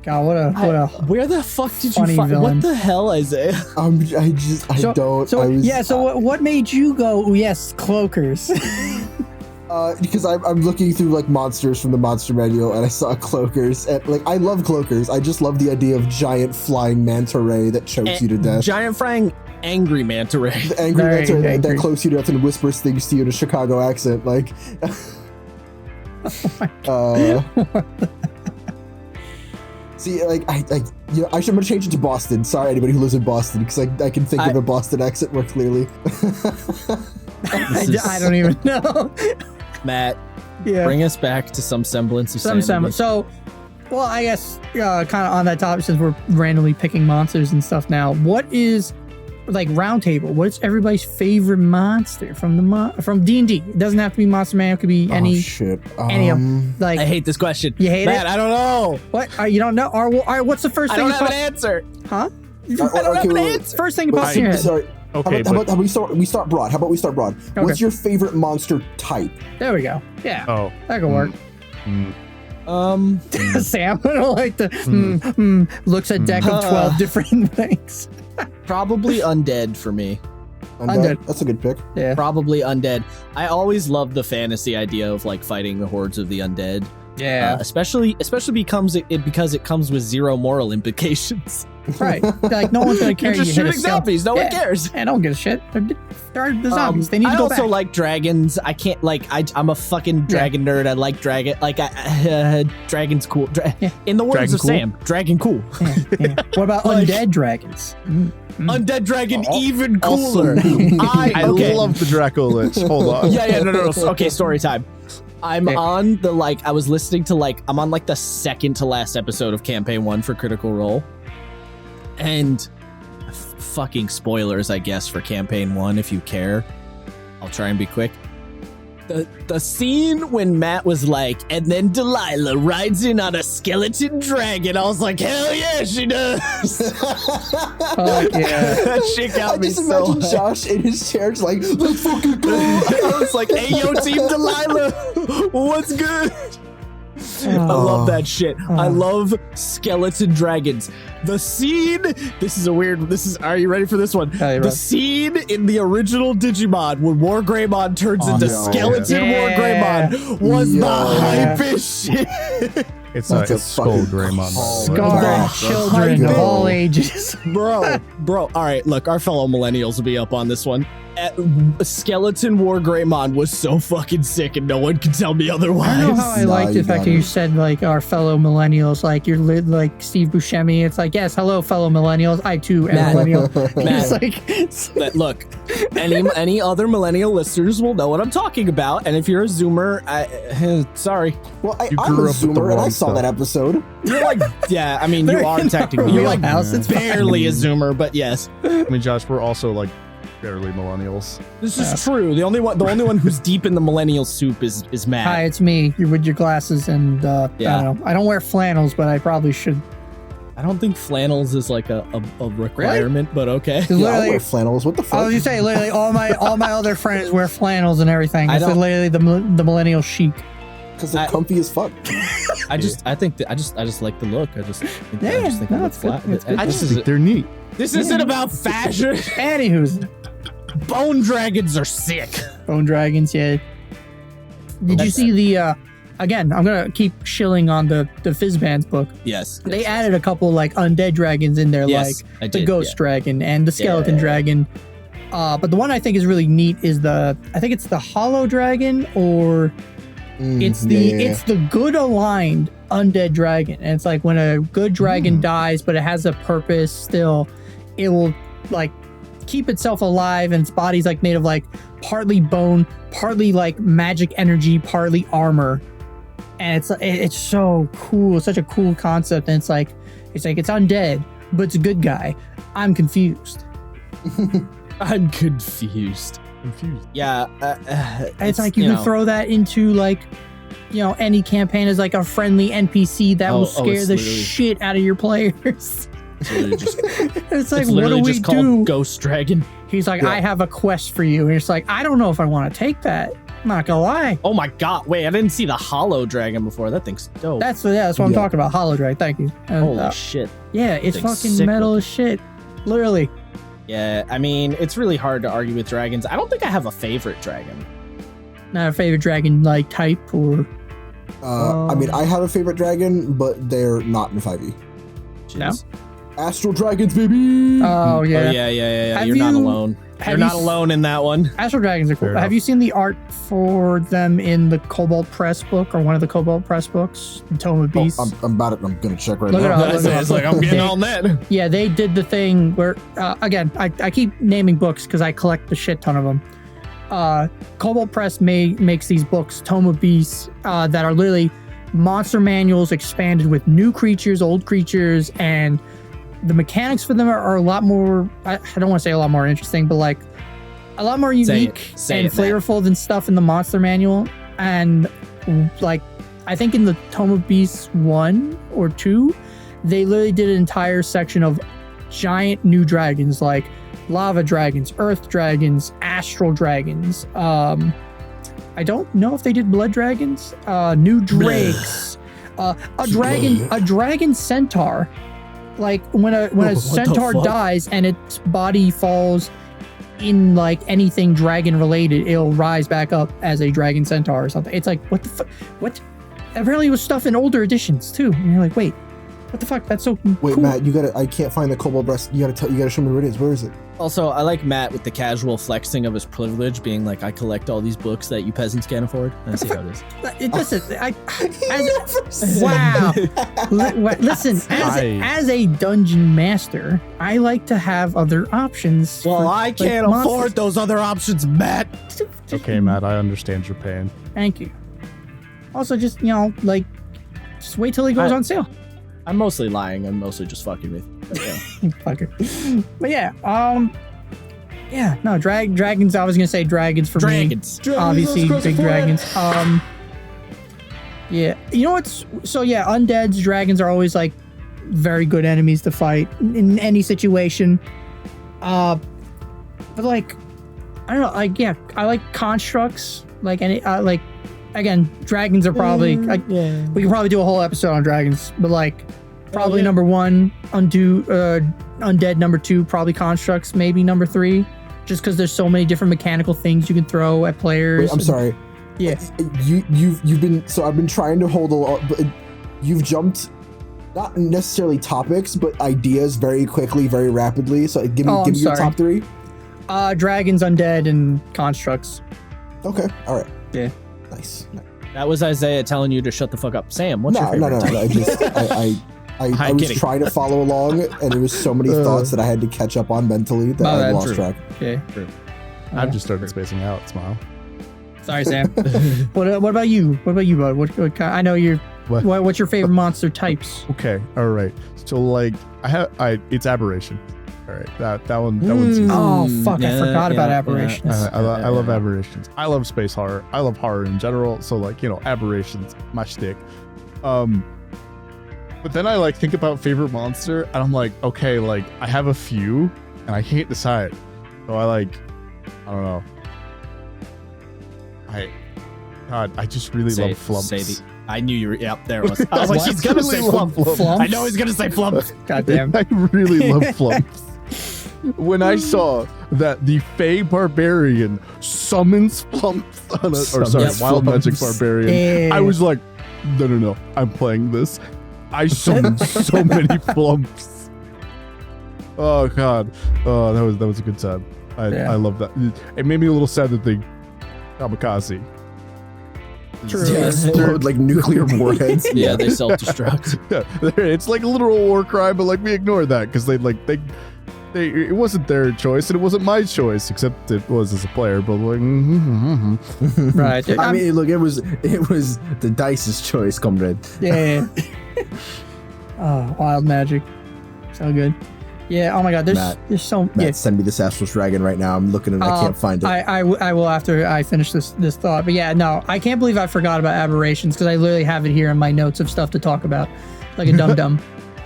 what a where the fuck did you find? Villain. What the hell, Isaiah? So what made you go? Yes, cloakers. Because I'm looking through like monsters from the monster manual, and I saw cloakers, and like I love cloakers. I just love the idea of giant flying manta ray that chokes you to death. Giant flying angry manta ray. The angry manta ray that cloaks you to death and whispers things to you in a Chicago accent, like. See, like I'm gonna change it to Boston. Sorry, anybody who lives in Boston, because I can think of a Boston accent more clearly. I don't even know. Matt, bring us back to some semblance of sanity. So, well, I guess kind of on that topic, since we're randomly picking monsters and stuff now, what is like round table? What's everybody's favorite monster from D&D? It doesn't have to be Monster Man. It could be any. Oh shit! Any of like. I hate this question. You hate Matt, it? I don't know. What? You don't know? All right, what's the first thing? I don't have an answer. Huh? I don't have an answer. First thing about your head. Sorry. Okay, how about we start broad? How about we start broad? Okay. What's your favorite monster type? There we go. Yeah. Oh, that could work. Sam, I don't like the looks at deck of 12 different things. Probably undead for me. Undead. That's a good pick. Yeah. Probably undead. I always love the fantasy idea of like fighting the hordes of the undead. Yeah. Especially because it comes with zero moral implications. Right. Like no one's gonna care. You're just shooting zombies. No one cares. I don't give a shit. They're the zombies. They need to go back. I also like dragons. I can't I'm a fucking dragon nerd. I like dragon. Like dragon's cool. In the words of Sam, dragon cool. Yeah. What about undead dragons? Undead dragon even cooler. I love the Draco Lich. Hold on. No. Okay, story time. I'm on the I was listening to I'm on the second to last episode of Campaign 1 for Critical Role. And fucking spoilers, I guess, for Campaign 1 if you care. I'll try and be quick. The scene when Matt was like, and then Delilah rides in on a skeleton dragon, I was like, hell yeah, she does. Oh, yeah. That shit got me so imagine Josh in his chair just like, let's fucking go. I was like, hey, yo, Team Delilah, what's good? I love that shit. I love skeleton dragons. The scene, are you ready for this one? The scene in the original Digimon when War Greymon turns into skeleton War Greymon was the hypest shit. It's Skull Greymon. Scarred children of all ages. Bro. All right, look, our fellow millennials will be up on this one. Skeleton War Greymon was so fucking sick, and no one can tell me otherwise. I don't know how I like the fact that you said like our fellow millennials, like you're like Steve Buscemi. It's like, yes, hello, fellow millennials. I too am a millennial. It's like, look, any other millennial listeners will know what I'm talking about, and if you're a Zoomer, sorry. Well, I'm a Zoomer, and I saw that episode. You're like, yeah, I mean, you are technically, you're like barely a Zoomer, but yes. I mean, Josh, we're also like barely millennials. This is true. The only one who's deep in the millennial soup is Matt. Hi, it's me. You're with your glasses and I don't know. I don't wear flannels, but I probably should. I don't think flannels is like a requirement, but okay. Yeah, I wear flannels. What the fuck? I was just saying, literally, all my other friends wear flannels and everything. It's literally the millennial chic. Because they're comfy as fuck. I just like the look. I just think it looks flat. I just think they're neat. This isn't about fashion. Anywho. Bone dragons are sick. Bone dragons, yeah. Did you see the, again, I'm going to keep shilling on the Fizzbands book. Yes. They added a couple like undead dragons in there, like the ghost dragon and the skeleton dragon. But the one I think is really neat is I think it's the hollow dragon, or it's the good aligned undead dragon. And it's like when a good dragon dies, but it has a purpose still, it will like keep itself alive, and its body's like made of like partly bone, partly like magic energy, partly armor. And it's so cool. It's such a cool concept. And it's it's undead, but it's a good guy. I'm confused. I'm confused. Yeah. It's like you can throw that into like, any campaign as like a friendly NPC that will scare the shit out of your players. It's like, what do we do? Ghost dragon. He's like, I have a quest for you. And it's like, I don't know if I want to take that. I'm not gonna lie. Oh my god! Wait, I didn't see the hollow dragon before. That thing's dope. That's what I'm talking about. Hollow dragon. Thank you. Holy shit! Yeah, it's fucking metal as shit. Literally. Yeah, I mean, it's really hard to argue with dragons. I don't think I have a favorite dragon. Not a favorite dragon like type or. I mean, I have a favorite dragon, but they're not in 5e. No. Astral dragons, baby. Oh yeah. Oh, yeah. You're not alone. You're not alone in that one. Astral dragons are cool. Have you seen the art for them in the Cobalt Press book, or one of the Cobalt Press books, Tome of Beasts? I'm about it. I'm gonna check right now. It's like I'm getting on that. Yeah, they did the thing where, again, I keep naming books because I collect a shit ton of them. Cobalt Press makes these books, Tome of Beasts, that are literally monster manuals expanded with new creatures, old creatures, and the mechanics for them are a lot more, I don't want to say a lot more interesting, but like a lot more unique and flavorful than stuff in the monster manual. And like, I think in the Tome of Beasts 1 or 2, they literally did an entire section of giant new dragons, like lava dragons, earth dragons, astral dragons. I don't know if they did blood dragons, new drakes, a dragon centaur. Like when a centaur dies and its body falls in like anything dragon related, it'll rise back up as a dragon centaur or something. It's like, what the fuck? What? Apparently it was stuff in older editions too. And you're like, wait, what the fuck? That's so Wait, cool. Matt, I can't find the Cobalt Breast. You gotta show me where it is. Where is it? Also, I like Matt with the casual flexing of his privilege, being like, I collect all these books that you peasants can't afford. I see how it is. Wow. Listen, as a dungeon master, I like to have other options. Well, I can't afford those other options, Matt. Okay, Matt, I understand your pain. Thank you. Also, just, just wait till he goes on sale. I'm mostly lying. I'm mostly just fucking with you. Fucker. But yeah, dragons. I was gonna say dragons for me. Obviously, big dragons. Yeah, you know what's undeads, dragons are always like very good enemies to fight in any situation. But like, I don't know, like I like constructs. Like any again, dragons are probably we can probably do a whole episode on dragons, but like probably number 1, undead, number 2, probably constructs, maybe number 3, just because there's so many different mechanical things you can throw at players. Wait, I'm sorry. Yeah. You've been, so I've been trying to hold a lot, but you've jumped not necessarily topics, but ideas very quickly, very rapidly. So give me your top 3. Dragons, undead, and constructs. Okay, all right. Yeah. Nice. That was Isaiah telling you to shut the fuck up. Sam, what's your favorite type? I was trying to follow along, and there was so many thoughts that I had to catch up on mentally that I lost track. Okay. I've just started spacing out. Smile. Sorry, Sam. What about you? What about you, bud? What kind? I know you're. What's your favorite monster types? Okay. All right. So like, it's aberration. All right. That one's easy. Oh fuck! I forgot about aberrations. I love aberrations. I love space horror. I love horror in general. So like, aberrations, my shtick. But then I like think about favorite monster, and I'm like, okay, like I have a few, and I can't decide. So I don't know. I just really love flumps. I knew you were. Yep, there it was. I was like, he's gonna say flump. I know he's gonna say flump. Goddamn. I really love flumps. When I saw that the Fey Barbarian summons flumps on Wild Magic Barbarian, I was like, no, I'm playing this. I summoned so many flumps. Oh god. Oh, that was a good time. I love that. It made me a little sad that they kamikaze. True. Yeah, explode like nuclear warheads. Yeah, they self-destruct. It's like a literal war crime, but like we ignored that because they it wasn't their choice and it wasn't my choice, except it was as a player. But like, right. I mean, look, it was the dice's choice, comrade. Yeah. Oh, wild magic, so good. Yeah. Oh my god. There's so. Matt, send me this Astral Dragon right now. I'm looking and I can't find it. I will after I finish this thought. But yeah, no, I can't believe I forgot about aberrations because I literally have it here in my notes of stuff to talk about, like a dum-dum,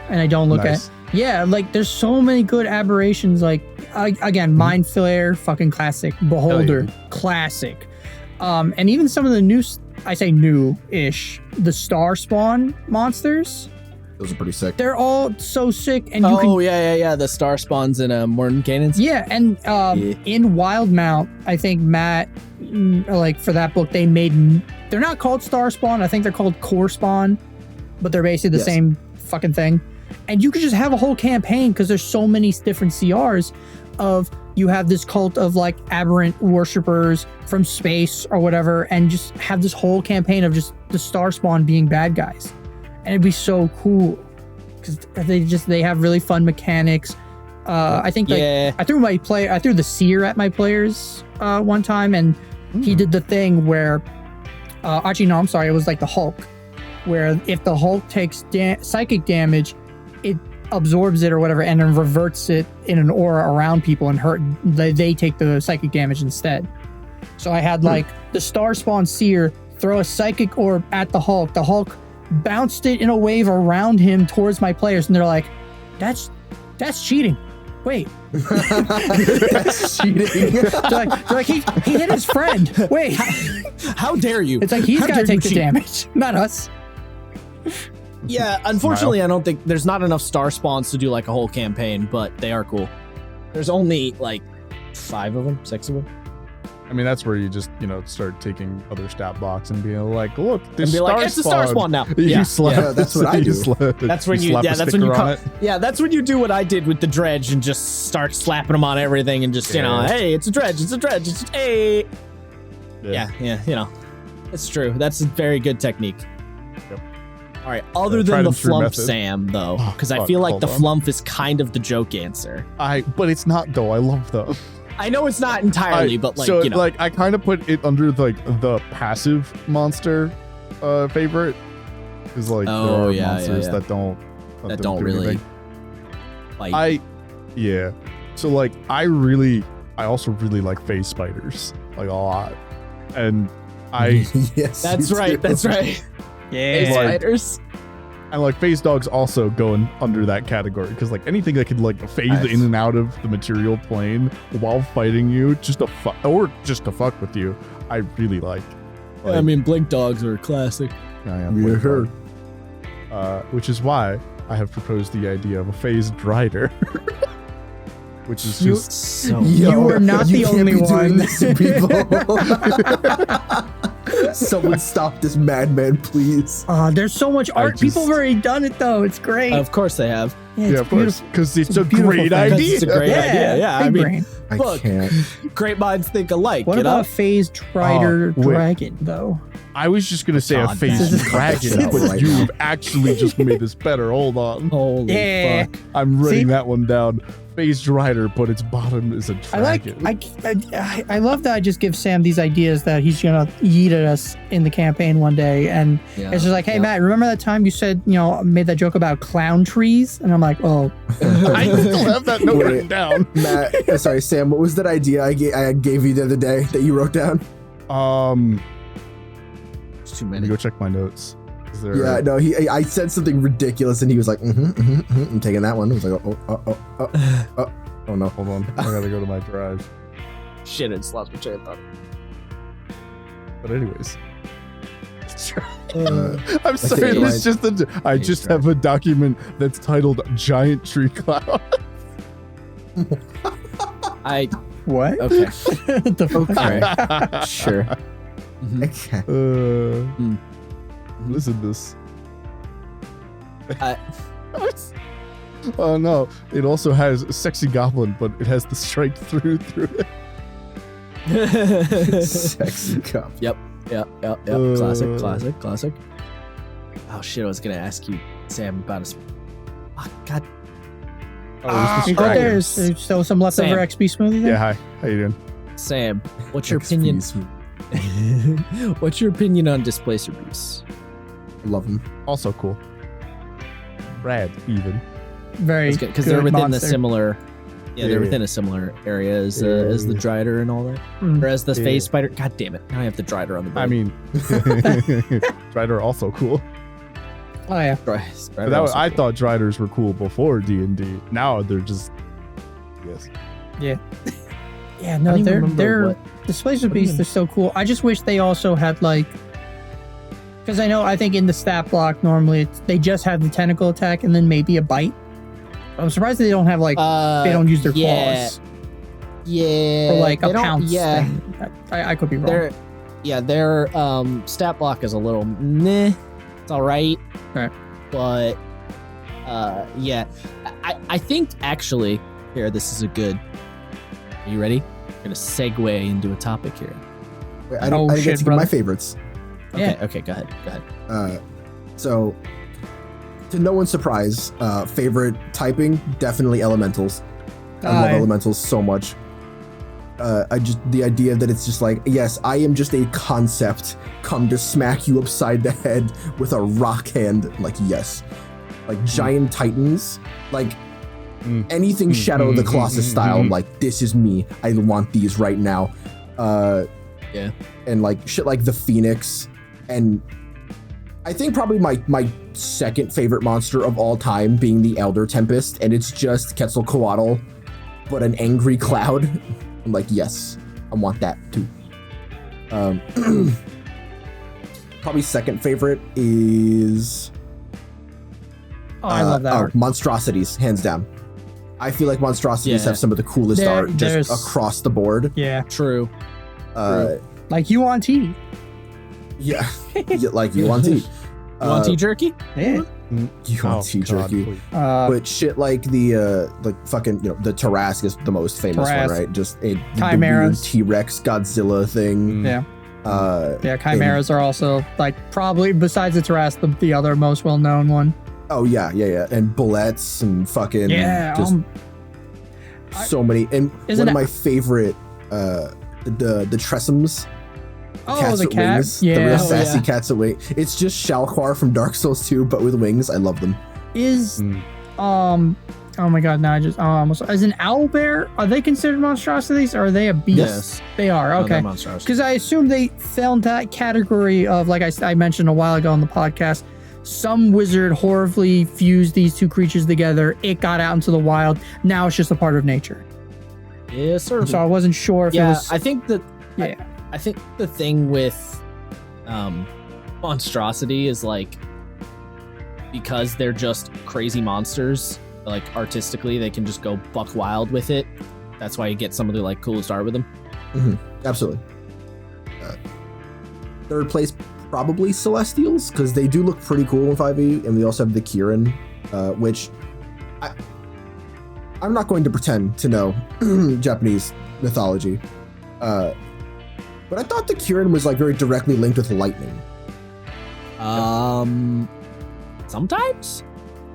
and I don't look at. Yeah, like there's so many good aberrations. Like again, Mind Flayer, fucking classic. Beholder, classic. And even some of the new-ish, the Star Spawn monsters. Those are pretty sick. They're all so sick, and yeah. The Star Spawns in Morton Cannons. Yeah, and in Wildmount, I think Matt, like for that book, they're not called Star Spawn. I think they're called Core Spawn, but they're basically the same fucking thing. And you could just have a whole campaign because there's so many different CRs of you have this cult of like aberrant worshippers from space or whatever, and just have this whole campaign of just the Star Spawn being bad guys. And it'd be so cool because they have really fun mechanics. I think I threw the Seer at my players one time, and he did the thing where it was like the Hulk, where if the Hulk takes psychic damage, it absorbs it or whatever and then reverts it in an aura around people and they take the psychic damage instead. So I had like the Star Spawn Seer throw a psychic orb at the Hulk. The Hulk bounced it in a wave around him towards my players, and they're like, that's cheating. Wait. That's cheating. they're like he hit his friend. Wait. How dare you? It's like he's got to take the damage, not us. Yeah, unfortunately, I don't think there's not enough Star Spawns to do like a whole campaign, but they are cool. There's only like 5 of them, 6 of them. I mean, that's where you just, start taking other stat blocks and being like, look, this and be like, it's a Star Spawn now. That's what I do. That's when you do what I did with the dredge and just start slapping them on everything and just, hey, it's a dredge, hey. Yeah, it's true. That's a very good technique. Yep. All right, other than the flump, Sam, though, because I feel like the flump is kind of the joke answer. But it's not, though. I love them. I know it's not entirely, but like, like I kind of put it under like the passive monster favorite, because like there are monsters that don't really like. So like I also really like phase spiders like a lot, and yes, that's right. Yeah, phase spiders. And like phase dogs also go under that category because like anything that could like phase in and out of the material plane while fighting you just to fuck with you, I really like. I mean, blink dogs are classic. Which is why I have proposed the idea of a phased rider, which is you are not the only one. Someone stop this madman, please. There's so much art. People have already done it though. It's great. Of course they have. Yeah, of course, because it's a beautiful great thing. idea. It's a great idea. Yeah, I big mean, brain. I look, can't. great minds think alike. What you about know? a phased rider wait. dragon though? I was just gonna say a God, phased man. dragon, Right but now. you've actually just made this better. Hold on. Holy Yeah. fuck. I'm writing See? that one down. Phased rider, but its bottom is a dragon. I love that I just give Sam these ideas that he's gonna yeet at us in the campaign one day, and Yeah. it's just like, hey Yeah. Matt, remember that time you said made that joke about clown trees? And I'm like, oh, I still have that note Wait. written down. Matt, sorry, Sam, what was that idea I gave you the other day that you wrote down? It's too Let many. me go check my notes. Is there Yeah, no, I said something ridiculous and he was like, I'm taking that one. I was like, oh no. Hold on. I gotta go to my drive. Shit, it's lost my train of thought. But anyways. Uh, I'm sorry, think it's just I just have a document that's titled Giant Tree Cloud. what? Okay. What the fuck? Okay. Sure. Mhm. Okay. Listen to this. I- Oh no! It also has a sexy goblin, but it has the strike through it. Sexy cup. Yep. Classic. Oh shit! I was gonna ask you, Sam, about a. Oh, God. Oh, You got there? Is still some leftover Sam. XP smoothie there? Yeah, hi. How you doing? Sam, what's your opinion? What's your opinion on Displacer Beasts? Love him. Also cool. Rad, even. Very Because good they're within monster. the similar. Yeah, they're Yeah. within a similar area as the Drider and all that, Mm. or as the Yeah. Phase Spider. God damn it! Now I have the Drider on the brain. I mean, Drider also cool. Oh yeah. Drider But also I cool. thought Driders were cool before D&D. Now they're just yes. Yeah, I no, don't even they're remember what- Displacer what do you Beasts. They're so cool. I just wish they also had like, because I think in the stat block normally they just have the tentacle attack and then maybe a bite. I'm surprised they don't have like they don't use their claws Yeah, or like a they don't- pounce Yeah, thing. I could be wrong. their stat block is a little meh. It's all right. Right. But yeah, I think actually here this is a good. Are you ready? I'm gonna segue into a topic here. Wait, I didn't shit, get to give brother. my favorites. Okay, Yeah. okay, go ahead. So, to no one's surprise, favorite typing, definitely elementals. I love yeah. elementals so much. The idea that it's just like, yes, I am just a concept come to smack you upside the head with a rock hand. Like, yes. Like giant titans, like anything Shadow of the Colossus style. I'm like, this is me. I want these right now. Yeah. And like shit like the Phoenix. And I think probably my second favorite monster of all time being the Elder Tempest. And it's just Quetzalcoatl, but an angry cloud. I'm like, yes, I want that too. Probably second favorite is I love that art. Monstrosities, hands down. I feel like Monstrosities Yeah. have some of the coolest There- art there's- just across the board. Yeah, True. like you on tea. Yeah, like you want tea. You want tea jerky? Yeah. You want tea jerky. But shit like the fucking the Tarrasque is the most famous Tarrasque. one, right? Just the Chimeras. weird T-Rex Godzilla thing. Yeah. Yeah, Chimeras are also like probably besides the Tarrasque the other most well known one. Oh yeah, and bullets and fucking just so many. And Isn't one of it- my favorite the Tressums. Oh, Cats the with cat. wings. Yeah. The real Oh, sassy yeah. cats with wings. It's just Shalquar from Dark Souls 2, but with wings. I love them. Is oh my god, now I just almost is an owlbear, are they considered monstrosities or are they a beast? Yes. They are, No, okay. they're monstrosities. Because I assume they fell into that category of, like I mentioned a while ago on the podcast, some wizard horribly fused these two creatures together. It got out into the wild. Now it's just a part of nature. Yes, sir. So I wasn't sure if it Yeah, was. I think that. Yeah. I think the thing with monstrosity is like because they're just crazy monsters. Like artistically, they can just go buck wild with it. That's why you get some of the like coolest art with them. Absolutely. Third place, probably Celestials, because they do look pretty cool in 5e, and we also have the Kirin, which I'm not going to pretend to know Japanese mythology, but I thought the Kirin was like very directly linked with lightning. Sometimes.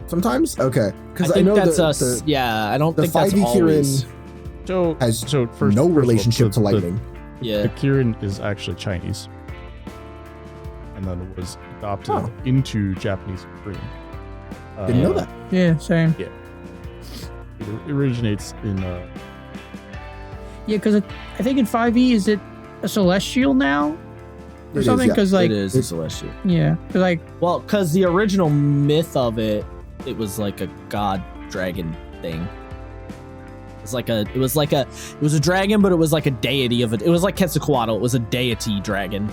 Sometimes, okay, because I think know that's the I don't the think that's 5e always. Kirin has first no of all, relationship to lightning. The Kirin is actually Chinese, and then it was adopted into Japanese Korean. Didn't know that. Yeah, same. Yeah, it originates in. Yeah, because I think in 5e is it a celestial now or something? Because it is a celestial. Yeah, like because the original myth of it was like a god dragon thing. It was a dragon, but it was like a deity of it. It was like Quetzalcoatl. It was a deity dragon.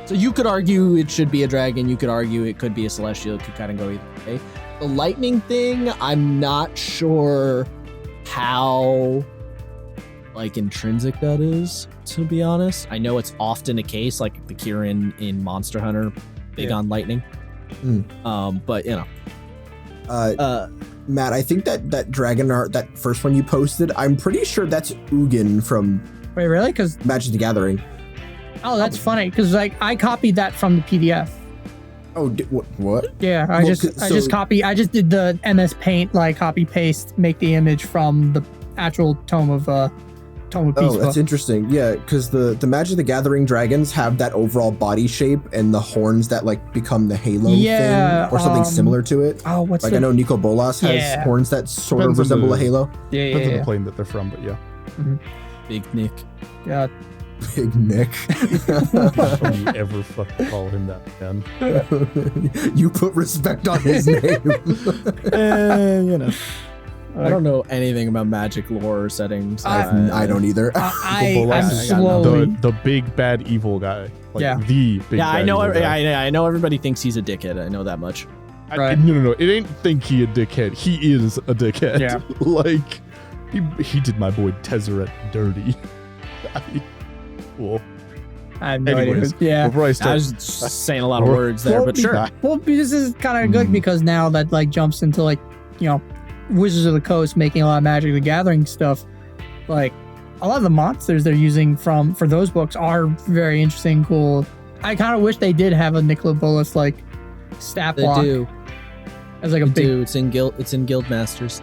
So you could argue it should be a dragon. You could argue it could be a celestial. It could kind of go either way. The lightning thing, I'm not sure how like intrinsic that is, to be honest. I know it's often a case, like the Kirin in Monster Hunter, big on lightning. But you know. Matt, I think that dragon art, that first one you posted, I'm pretty sure that's Ugin from. Wait, really? Because Magic the Gathering. Oh, that's funny because like I copied that from the PDF. Oh, what? Yeah, I just did the MS Paint like copy paste, make the image from the actual Tome of Peace. Oh, that's interesting. Yeah, because the Magic the Gathering dragons have that overall body shape and the horns that like become the halo thing or something similar to it. Oh, what's like I know Nico Bolas has horns that sort of resemble a halo. Depends on the plane that they're from, but yeah. Mm-hmm. Big Nick. Yeah. Big Nick. Don't you ever fucking call him that again. You put respect on his name. You know. I don't know anything about Magic lore or settings. I don't either. I'm slowly the big bad evil guy. Like the big bad I know. evil guy. I know everybody thinks he's a dickhead. I know that much. No. It ain't think he a dickhead. He is a dickhead. Yeah. Like he did my boy Tezzeret dirty. Cool. I have no Anyways, idea. Yeah. Before I start, I was just saying a lot of words there, but sure. Well, this is kind of good because now that like jumps into like, you know, Wizards of the Coast making a lot of Magic the Gathering stuff. Like a lot of the monsters they're using for those books are very interesting, cool. I kind of wish they did have a Nicola Bolas like stat block. They do. As like a big. It's in Guild Masters.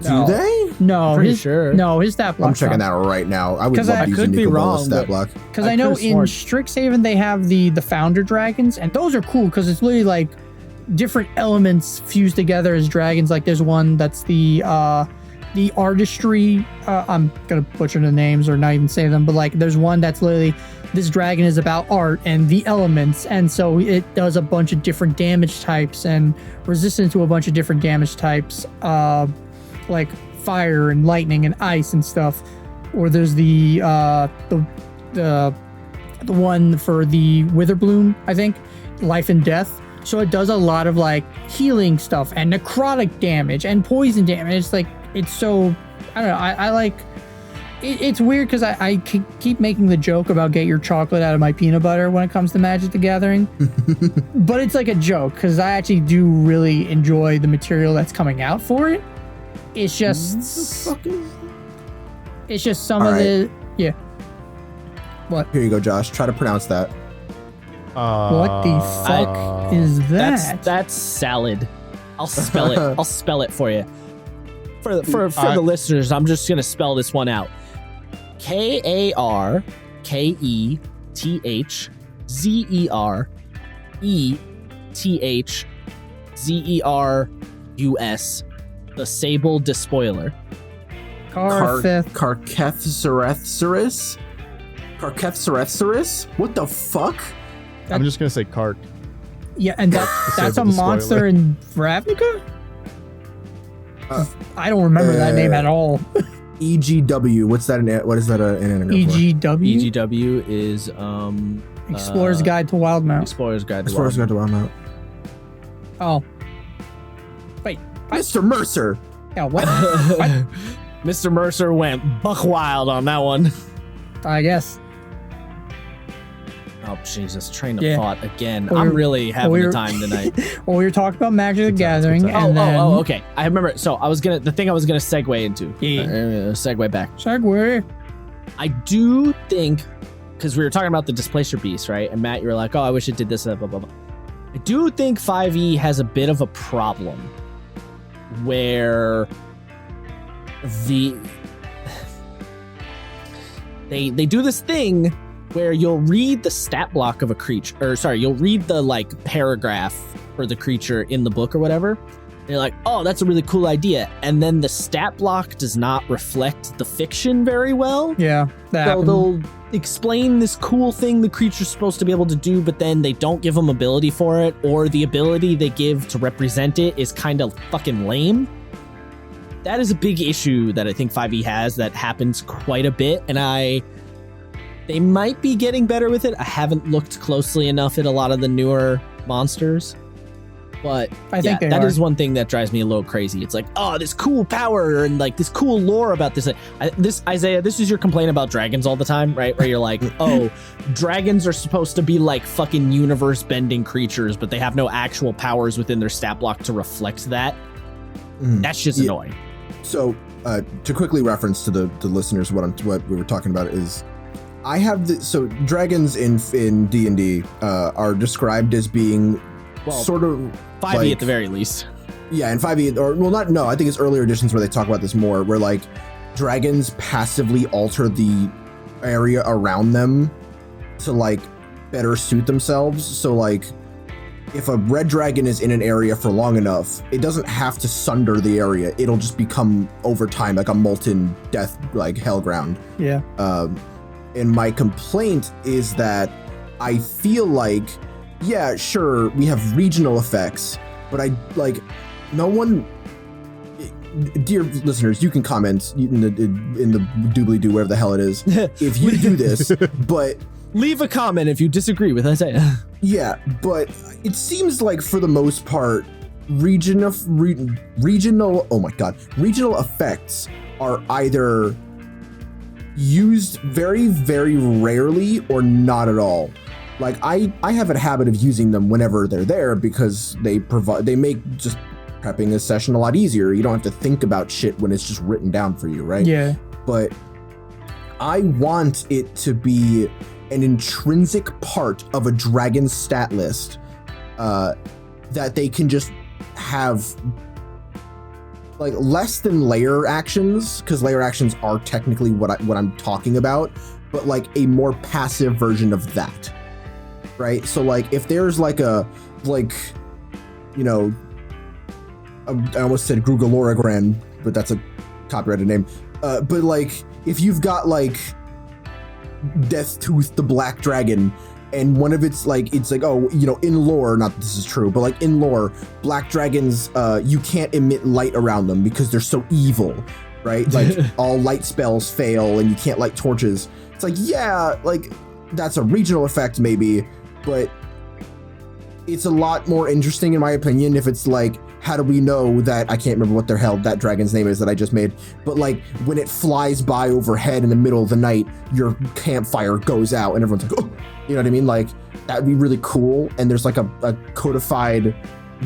Do they? No, Pretty sure. No, his stat block. I'm checking that right now. I would love I to use could be Nico wrong, Bolas stat block. Because I know in Strixhaven they have the Founder Dragons, and those are cool because it's literally like different elements fused together as dragons. Like there's one that's the artistry. I'm gonna butcher the names or not even say them, but like there's one that's literally this dragon is about art and the elements, and so it does a bunch of different damage types and resistance to a bunch of different damage types, like fire and lightning and ice and stuff. Or there's the one for the Witherbloom, I think, life and death. So it does a lot of like healing stuff and necrotic damage and poison damage. It's like, it's so, I don't know. I like, it's weird because I keep making the joke about get your chocolate out of my peanut butter when it comes to Magic the Gathering. But it's like a joke because I actually do really enjoy the material that's coming out for it. It's just some of the, yeah. What? Here you go, Josh. Try to pronounce that. What the fuck is that? That's salad. I'll spell it. I'll spell it for you. For the listeners, I'm just gonna spell this one out. KARKETHZERETHZERUS. The Sable Despoiler. Karkethserethcerus? What the fuck? I'm just gonna say Kark. Yeah, and that's a monster in Ravnica? I don't remember that name at all. EGW. What is that an anagram EGW? EGW is Explorer's Guide to Wildmount. Explorer's Guide to Wildmount. Oh. Wait. Mr. Mercer. Yeah, what? Mr. Mercer went buck wild on that one. I guess. Oh, Jesus. Train of thought again. Well, I'm really having a time tonight. Well, we were talking about Magic the Gathering. And Okay. I remember. So the thing I was going to segue into. Yeah. Segue back. Segue. I do think, because we were talking about the Displacer Beast, right? And Matt, you were like, oh, I wish it did this, blah, blah, blah. I do think 5e has a bit of a problem where they do this thing where you'll read the stat block of a creature, or sorry, you'll read the like paragraph for the creature in the book or whatever. And you're like, oh, that's a really cool idea. And then the stat block does not reflect the fiction very well. Yeah. So they'll explain this cool thing the creature's supposed to be able to do, but then they don't give them ability for it, or the ability they give to represent it is kind of fucking lame. That is a big issue that I think 5e has that happens quite a bit, and they might be getting better with it. I haven't looked closely enough at a lot of the newer monsters, but I think that is one thing that drives me a little crazy. It's like, oh, this cool power and like this cool lore about this. Isaiah, this is your complaint about dragons all the time, right? Where you're like, oh, dragons are supposed to be like fucking universe-bending creatures, but they have no actual powers within their stat block to reflect that. That's just annoying. So, to quickly reference to the listeners, what we were talking about is, I have so dragons in D&D are described as being sort of 5e like, at the very least. Yeah, in 5e, I think it's earlier editions where they talk about this more, where like dragons passively alter the area around them to like better suit themselves. So like, if a red dragon is in an area for long enough, it doesn't have to sunder the area. It'll just become over time like a molten death, like hell ground. Yeah. And my complaint is that I feel like, yeah, sure, we have regional effects, but I like no one. Dear listeners, you can comment in the doobly doo, wherever the hell it is, if you do this, but. Leave a comment if you disagree with Isaiah. Yeah, but it seems like for the most part, regional effects are either used very, very rarely or not at all. Like I have a habit of using them whenever they're there because they make just prepping a session a lot easier. You don't have to think about shit when it's just written down for you, right? Yeah. But I want it to be an intrinsic part of a dragon's stat list that they can just have like less than layer actions, because layer actions are technically what I'm talking about, but like a more passive version of that, right? So like if there's like I almost said Grugaloragran, but that's a copyrighted name. But like if you've got like Death-Tooth the Black Dragon, and one of it's like, in lore, not that this is true, but like in lore, black dragons, you can't emit light around them because they're so evil, right? Like all light spells fail and you can't light torches. It's like, yeah, like that's a regional effect maybe, but it's a lot more interesting in my opinion if it's like, how do we know that, I can't remember what the hell that dragon's name is that I just made, but like when it flies by overhead in the middle of the night, your campfire goes out and everyone's like, oh, you know what I mean? Like that'd be really cool. And there's like a codified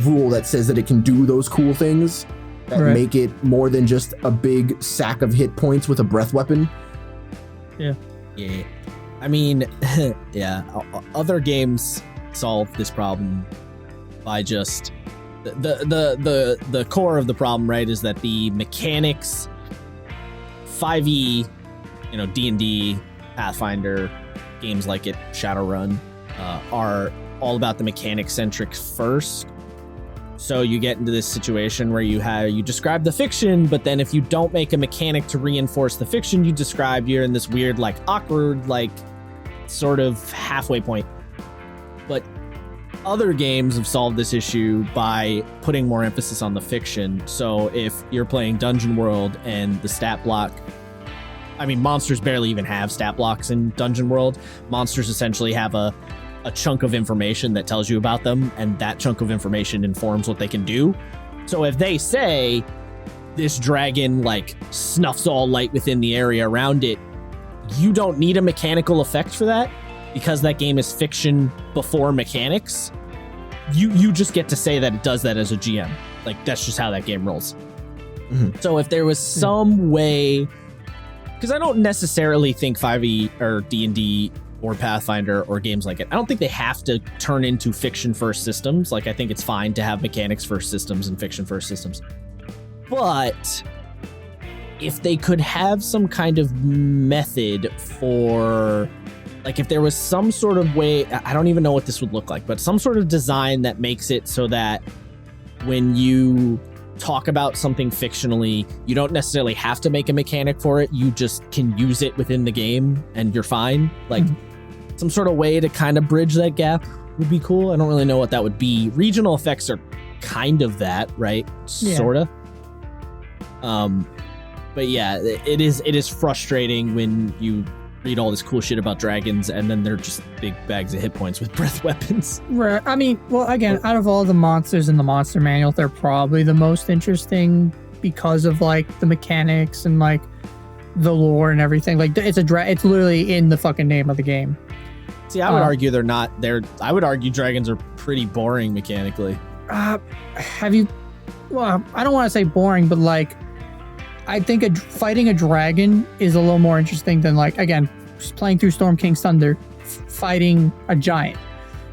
rule that says that it can do those cool things that make it more than just a big sack of hit points with a breath weapon. Yeah. I mean, yeah, other games solve this problem by just the core of the problem, right, is that the mechanics, 5e, D&D, Pathfinder, games like it, Shadowrun, are all about the mechanic centric first. So you get into this situation where you describe the fiction, but then if you don't make a mechanic to reinforce the fiction you describe, you're in this weird, like awkward, like sort of halfway point. But other games have solved this issue by putting more emphasis on the fiction. So if you're playing Dungeon World and the stat block, I mean, monsters barely even have stat blocks in Dungeon World. Monsters essentially have a chunk of information that tells you about them, and that chunk of information informs what they can do. So if they say this dragon like snuffs all light within the area around it, you don't need a mechanical effect for that. because that game is fiction before mechanics, you just get to say that it does that as a GM. Like, that's just how that game rolls. Mm-hmm. So if there was some way, because I don't necessarily think 5e or D&D or Pathfinder or games like it, I don't think they have to turn into fiction first systems. Like, I think it's fine to have mechanics first systems and fiction first systems. But if they could have some kind of method for, like, if there was some sort of way, I don't even know what this would look like, but some sort of design that makes it so that when you talk about something fictionally, you don't necessarily have to make a mechanic for it. You just can use it within the game and you're fine. Like, some sort of way to kind of bridge that gap would be cool. I don't really know what that would be. Regional effects are kind of that, right? Yeah. Sort of. But yeah, it is frustrating when you read all this cool shit about dragons and then they're just big bags of hit points with breath weapons. Right. I mean, well, again, out of all the monsters in the monster manual, they're probably the most interesting because of like the mechanics and like the lore and everything. Like, it's it's literally in the fucking name of the game. See, I would argue they're not. I would argue dragons are pretty boring mechanically. Have you? Well, I don't want to say boring, but like, I think fighting a dragon is a little more interesting than, like, again, just playing through Storm King's Thunder, fighting a giant.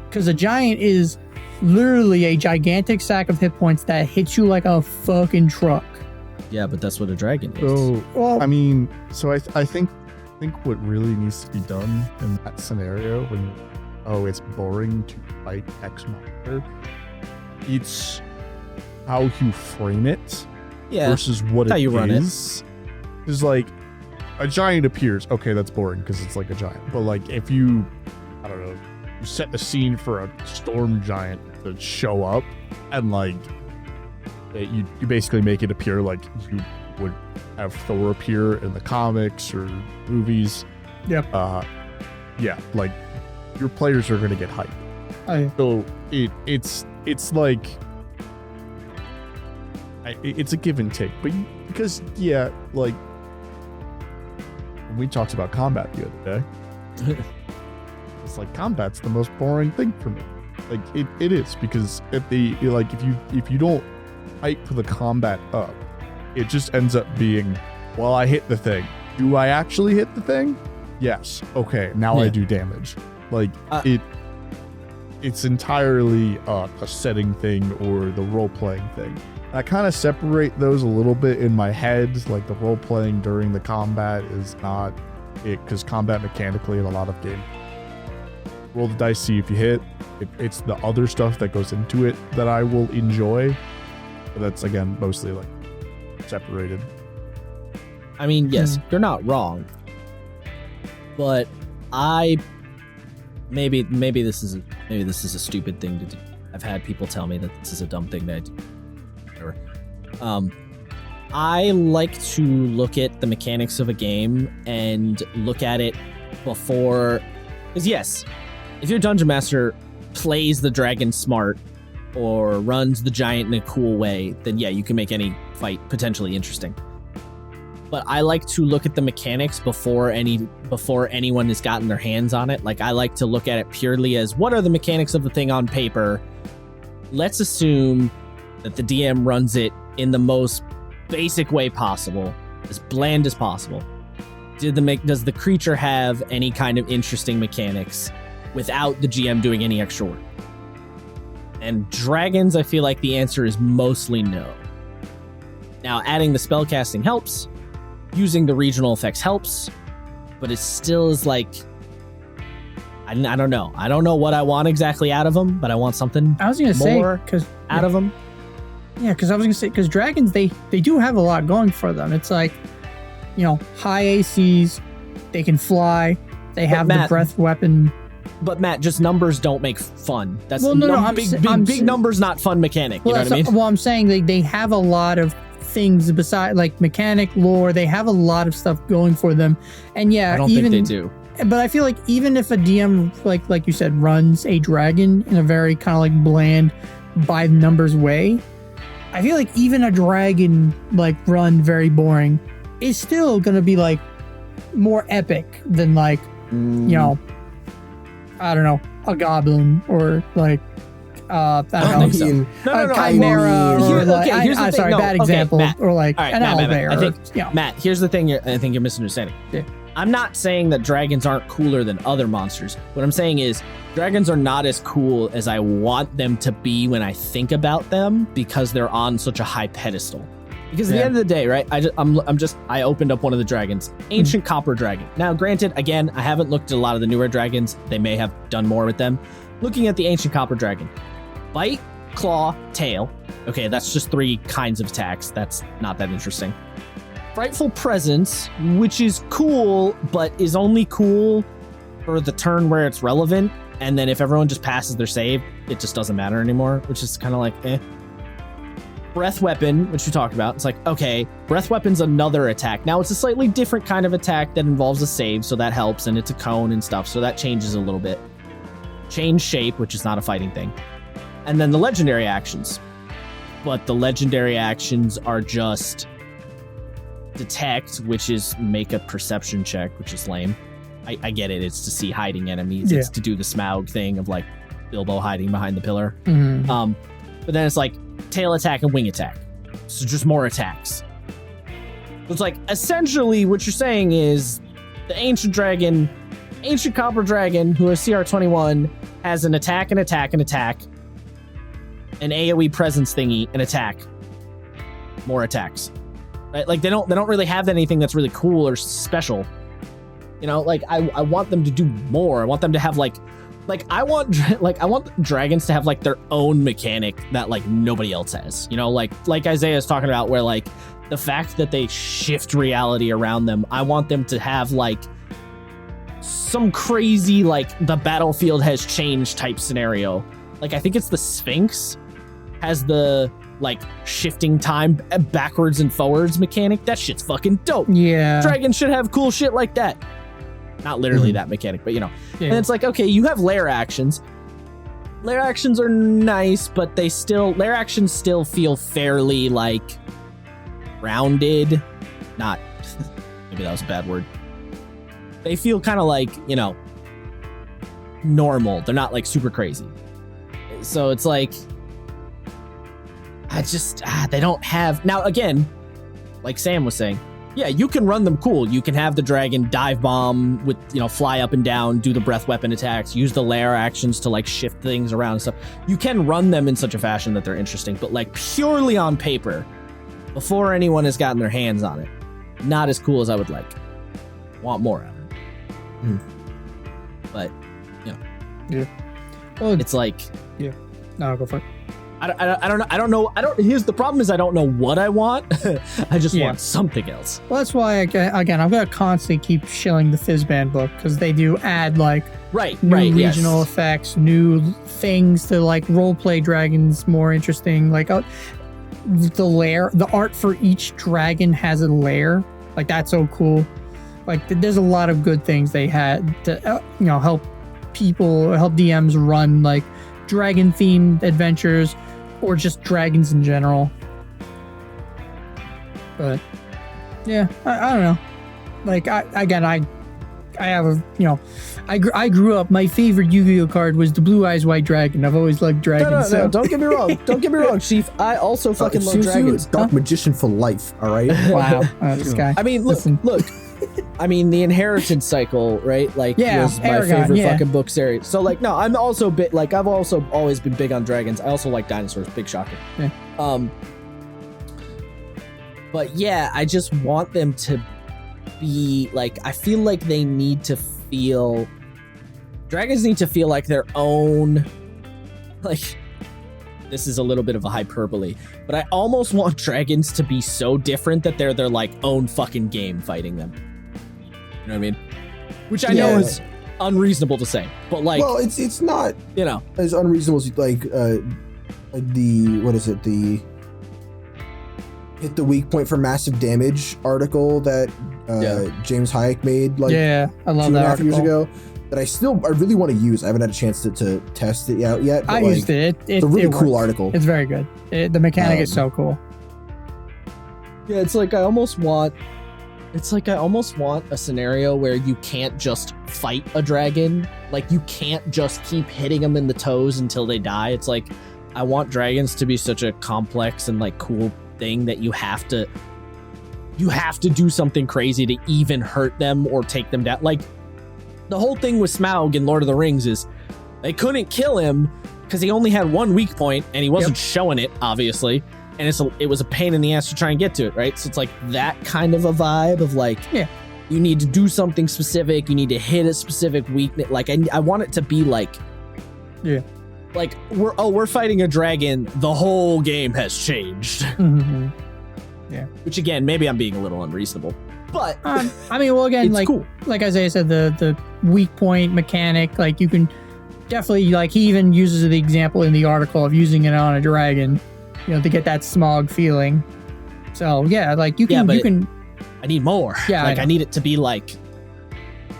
Because a giant is literally a gigantic sack of hit points that hits you like a fucking truck. Yeah, but that's what a dragon is. So, Well, I mean, so I think what really needs to be done in that scenario when, it's boring to fight X monster, it's how you frame it. Yeah, versus what how it you run is. Is like a giant appears. Okay, that's boring because it's like a giant. But like if you, I don't know, you set the scene for a storm giant to show up, and like you basically make it appear like you would have Thor appear in the comics or movies. Yep. Yeah, like your players are gonna get hyped. So it's like. It's a give and take, but because like we talked about combat the other day, it's like combat's the most boring thing for me. Like it is, because if you don't hype the combat up, it just ends up being, well, I hit the thing. Do I actually hit the thing? Yes. Okay, now I do damage. Like it's entirely a setting thing or the role playing thing. I kind of separate those a little bit in my head. Like, the role playing during the combat is not it, because combat mechanically in a lot of games, roll the dice, see if you hit. It's the other stuff that goes into it that I will enjoy. But that's, again, mostly like separated. I mean, yes, you're not wrong, but maybe this is a stupid thing to do. I've had people tell me that this is a dumb thing that I do. I like to look at the mechanics of a game and look at it before, because yes, if your dungeon master plays the dragon smart or runs the giant in a cool way, then yeah, you can make any fight potentially interesting. But I like to look at the mechanics before anyone has gotten their hands on it. Like, I like to look at it purely as, what are the mechanics of the thing on paper? Let's assume that the DM runs it in the most basic way possible, as bland as possible. Does the creature have any kind of interesting mechanics without the GM doing any extra work? And dragons, I feel like the answer is mostly no. Now, adding the spellcasting helps, using the regional effects helps, but it still is like, I don't know. I don't know what I want exactly out of them, but I want something I was gonna more say, because out of them. Yeah, because I was gonna say, because dragons, they do have a lot going for them. It's like, high ACs, they can fly, they have the breath weapon. But Matt, just numbers don't make fun. That's big numbers, not fun mechanic. You know what I mean? Well, I'm saying they have a lot of things besides, like, mechanic, lore. They have a lot of stuff going for them, and yeah, I don't think they do. But I feel like even if a DM, like you said, runs a dragon in a very kind of like bland, by the numbers way, I feel like even a dragon like run very boring is still gonna be like more epic than like I don't know, a goblin or like I don't know, No, chimera or like here's the thing. sorry, bad example, Matt. or like All right, an owlbear. I think Matt, here's the thing. I think you're misunderstanding. Yeah. I'm not saying that dragons aren't cooler than other monsters. What I'm saying is dragons are not as cool as I want them to be when I think about them because they're on such a high pedestal. Because at the end of the day, right? I opened up one of the dragons, ancient copper dragon. Now, granted, again, I haven't looked at a lot of the newer dragons. They may have done more with them. Looking at the ancient copper dragon, bite, claw, tail. Okay, that's just 3 kinds of attacks. That's not that interesting. Frightful presence, which is cool, but is only cool for the turn where it's relevant. And then if everyone just passes their save, it just doesn't matter anymore, which is kind of like, eh. Breath weapon, which we talked about. It's like, okay, breath weapon's another attack. Now it's a slightly different kind of attack that involves a save, so that helps, and it's a cone and stuff, so that changes a little bit. Change shape, which is not a fighting thing. And then the legendary actions. But the legendary actions are just detect, which is make a perception check, which is lame. I get it. It's to see hiding enemies. Yeah. It's to do the Smaug thing of like Bilbo hiding behind the pillar. Mm-hmm. But then it's like tail attack and wing attack. So just more attacks. So it's like essentially what you're saying is the ancient copper dragon who has CR21 has an attack, an AoE presence thingy, an attack, more attacks. Right? Like they don't really have anything that's really cool or special. You know, like I want them to do more. I want them to have like I want dragons to have like their own mechanic that like nobody else has. You know, like Isaiah's talking about, where like the fact that they shift reality around them. I want them to have like some crazy like the battlefield has changed type scenario. Like I think it's the Sphinx has the like shifting time backwards and forwards mechanic. That shit's fucking dope. Yeah. Dragons should have cool shit like that. Not literally that mechanic, but you know. Yeah. And it's like, okay, you have lair actions. Lair actions are nice, but lair actions still feel fairly like rounded. Not, maybe that was a bad word. They feel kind of like, you know, normal. They're not like super crazy. So it's like, they don't have, now again, like Sam was saying, yeah, you can run them cool. You can have the dragon dive bomb with, you know, fly up and down, do the breath weapon attacks, use the lair actions to like shift things around and stuff. You can run them in such a fashion that they're interesting, but like purely on paper, before anyone has gotten their hands on it, not as cool as I would like. Want more of it. But, you know. Yeah. Well, it's like, yeah. No, go for it. I don't know. Here's the problem is I don't know what I want. I just want something else. Well, that's why, again, I'm going to constantly keep shilling the Fizzband book, because they do add like new regional effects, new things to like roleplay dragons more interesting. Like the art for each dragon has a lair. Like that's so cool. Like there's a lot of good things they had to help DMs run like dragon themed adventures or just dragons in general. But yeah, I don't know. Like I have a, I grew up, my favorite Yu-Gi-Oh card was the Blue Eyes White Dragon. I've always liked dragons. No, don't get me wrong. Don't get me wrong, Chief. I also fucking love dragons. Dark magician for life, all right? Wow. This guy. I mean, look. I mean, the inheritance cycle, right? Like, was my favorite fucking book series. So, like, no, I'm also a bit, like, I've also always been big on dragons. I also like dinosaurs. Big shocker. Yeah. But yeah, I just want them to be, like, I feel like they need to feel, dragons need to feel like their own, like, this is a little bit of a hyperbole, but I almost want dragons to be so different that they're their, like, own fucking game fighting them. You know what I mean? Which I know is unreasonable to say, but like, well, it's not, you know, as unreasonable as like the, what is it, the hit the weak point for massive damage article that James Hayek made like I love 2.5 years ago, that I really want to use. I haven't had a chance to test it out yet. But I used it. It's a really cool article. It's very good. The mechanic is so cool. Yeah, it's like I almost want It's like I almost want a scenario where you can't just fight a dragon. Like you can't just keep hitting them in the toes until they die. It's like I want dragons to be such a complex and like cool thing that you have to do something crazy to even hurt them or take them down. Like the whole thing with Smaug in Lord of the Rings is they couldn't kill him because he only had one weak point and he wasn't showing it, obviously. And it was a pain in the ass to try and get to it, right? So it's like that kind of a vibe of like, you need to do something specific. You need to hit a specific weakness. Like I want it to be like, like we're fighting a dragon. The whole game has changed. Mm-hmm. Yeah. Which again, maybe I'm being a little unreasonable, but I mean, well, again, it's like cool. Like Isaiah said, the weak point mechanic, like you can definitely, like he even uses the example in the article of using it on a dragon, you know, to get that Smaug feeling. So yeah, like you can. I need more. Yeah, like I need it to be like.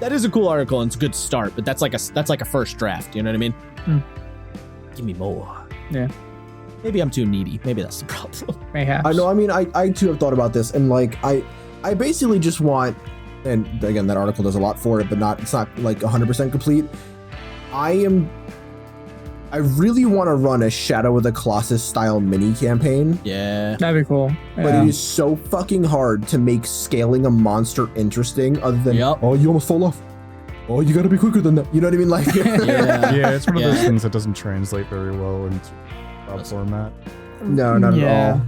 That is a cool article and it's a good start, but that's like a first draft. You know what I mean? Give me more. Yeah. Maybe I'm too needy. Maybe that's the problem. Mayhaps. I know. I mean, I too have thought about this, and like I basically just want, and again, that article does a lot for it, but it's not like 100% complete. I really want to run a Shadow of the Colossus style mini campaign. Yeah. That'd be cool. But it is so fucking hard to make scaling a monster interesting other than, oh, you almost fall off. Oh, you gotta be quicker than that. You know what I mean? Like, yeah, it's one of those things that doesn't translate very well into format. No, not at all.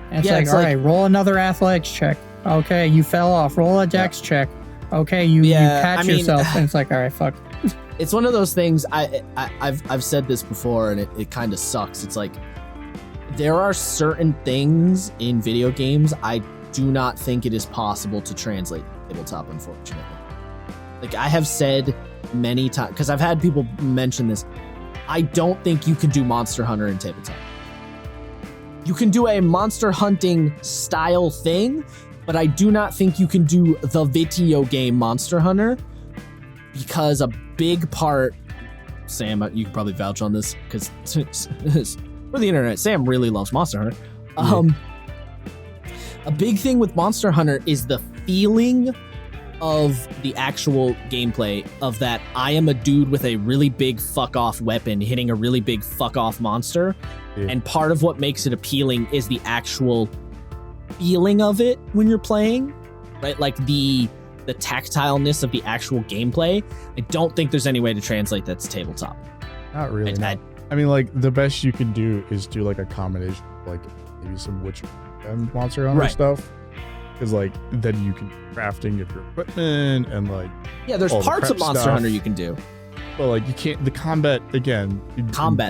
And it's all right, roll another athletics check. Okay, you fell off. Roll a dex check. Okay, you catch yourself. And it's like, all right, fuck. It's one of those things. I've said this before, and it kind of sucks. It's like there are certain things in video games I do not think it is possible to translate tabletop, unfortunately. Like I have said many times, because I've had people mention this, I don't think you can do Monster Hunter in tabletop. You can do a monster hunting style thing, but I do not think you can do the video game Monster Hunter, because a big part, Sam, you can probably vouch on this because for the internet, Sam really loves Monster Hunter. A big thing with Monster Hunter is the feeling of the actual gameplay of that I am a dude with a really big fuck off weapon hitting a really big fuck off monster. And part of what makes it appealing is the actual feeling of it when you're playing, right? Like the tactileness of the actual gameplay. I don't think there's any way to translate that to tabletop. Not really. I mean, like the best you can do is do like a combination of like maybe some Witcher and Monster Hunter stuff. Because like then you can crafting of your equipment and like there's parts of Monster Hunter you can do, but like you can't. The combat again.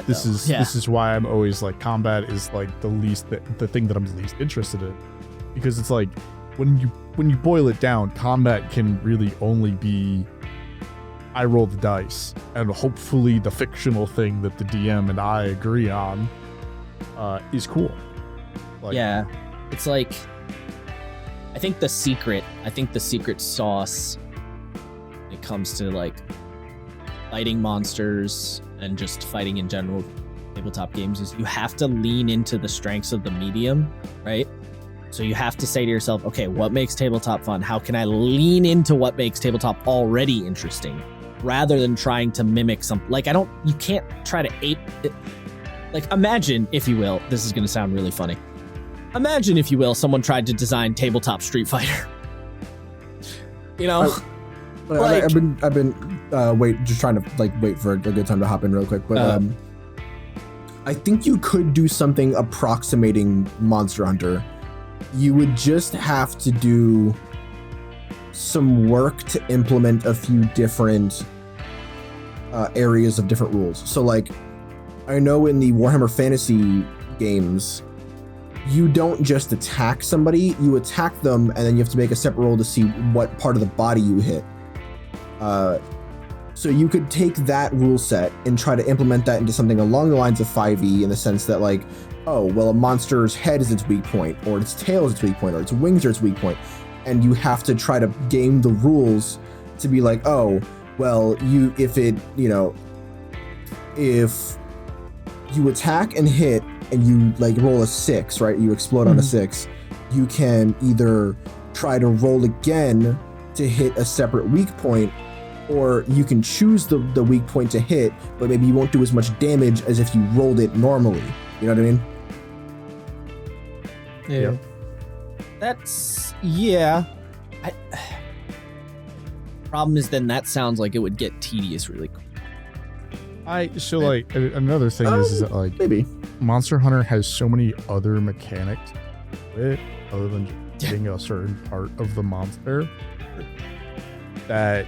This is why I'm always like combat is like the thing that I'm least interested in, because it's like when you boil it down, combat can really only be I roll the dice and hopefully the fictional thing that the DM and I agree on is cool. Like, it's like. I think the secret sauce when it comes to like fighting monsters and just fighting in general tabletop games is you have to lean into the strengths of the medium, right? So you have to say to yourself, okay, what makes tabletop fun? How can I lean into what makes tabletop already interesting rather than trying to mimic something? Like you can't try to ape it. Like imagine, if you will, this is going to sound really funny. Imagine, if you will, someone tried to design tabletop Street Fighter. You know, I've been just trying to wait for a good time to hop in real quick. But I think you could do something approximating Monster Hunter. You would just have to do some work to implement a few different areas of different rules. So, like, I know in the Warhammer Fantasy games, you don't just attack somebody, you attack them, and then you have to make a separate roll to see what part of the body you hit. So you could take that rule set and try to implement that into something along the lines of 5e in the sense that, like, oh, well, a monster's head is its weak point, or its tail is its weak point, or its wings are its weak point. And you have to try to game the rules to be like, oh, well, if you attack and hit, and you like roll a 6, right? You explode on a 6. You can either try to roll again to hit a separate weak point, or you can choose the weak point to hit, but maybe you won't do as much damage as if you rolled it normally. You know what I mean? Yeah. That's problem is then that sounds like it would get tedious really quick. Another thing is that like Maybe. Monster Hunter has so many other mechanics to it other than just getting a certain part of the monster that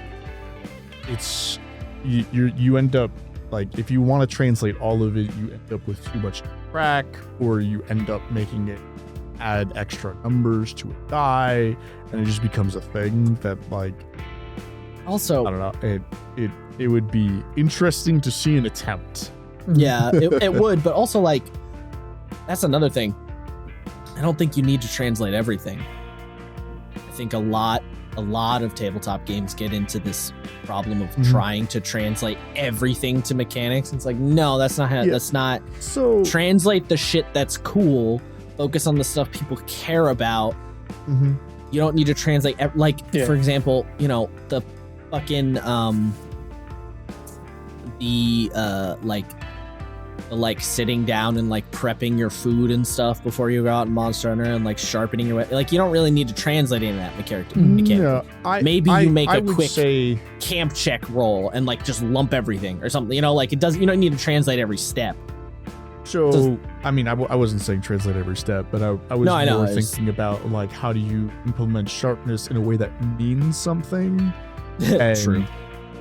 it's you end up like, if you want to translate all of it, you end up with too much track, or you end up making it add extra numbers to a die, and it just becomes a thing that like, Also, I don't know, it would be interesting to see an attempt. yeah, it would, but also like, that's another thing. I don't think you need to translate everything. I think a lot of tabletop games get into this problem of trying to translate everything to mechanics. It's like, no, that's not how. That's not. So translate the shit that's cool. Focus on the stuff people care about. You don't need to translate. For example, the fucking the sitting down and like prepping your food and stuff before you go out in Monster Hunter and like sharpening your you don't really need to translate any of that mechanic. Maybe you make a quick camp check roll and like just lump everything or something. It doesn't. You don't need to translate every step. So I mean, I wasn't saying translate every step, but I was more thinking about like, how do you implement sharpness in a way that means something? And True.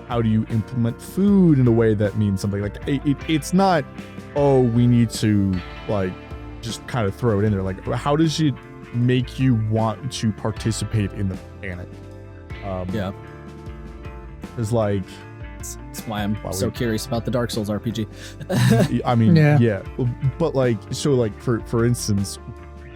How do you implement food in a way that means something? Like it's not, oh, we need to like just kind of throw it in there. Like, how does it make you want to participate in the mechanic? It's like, that's why I'm so curious about the Dark Souls RPG. I mean, yeah. But like, so like for instance,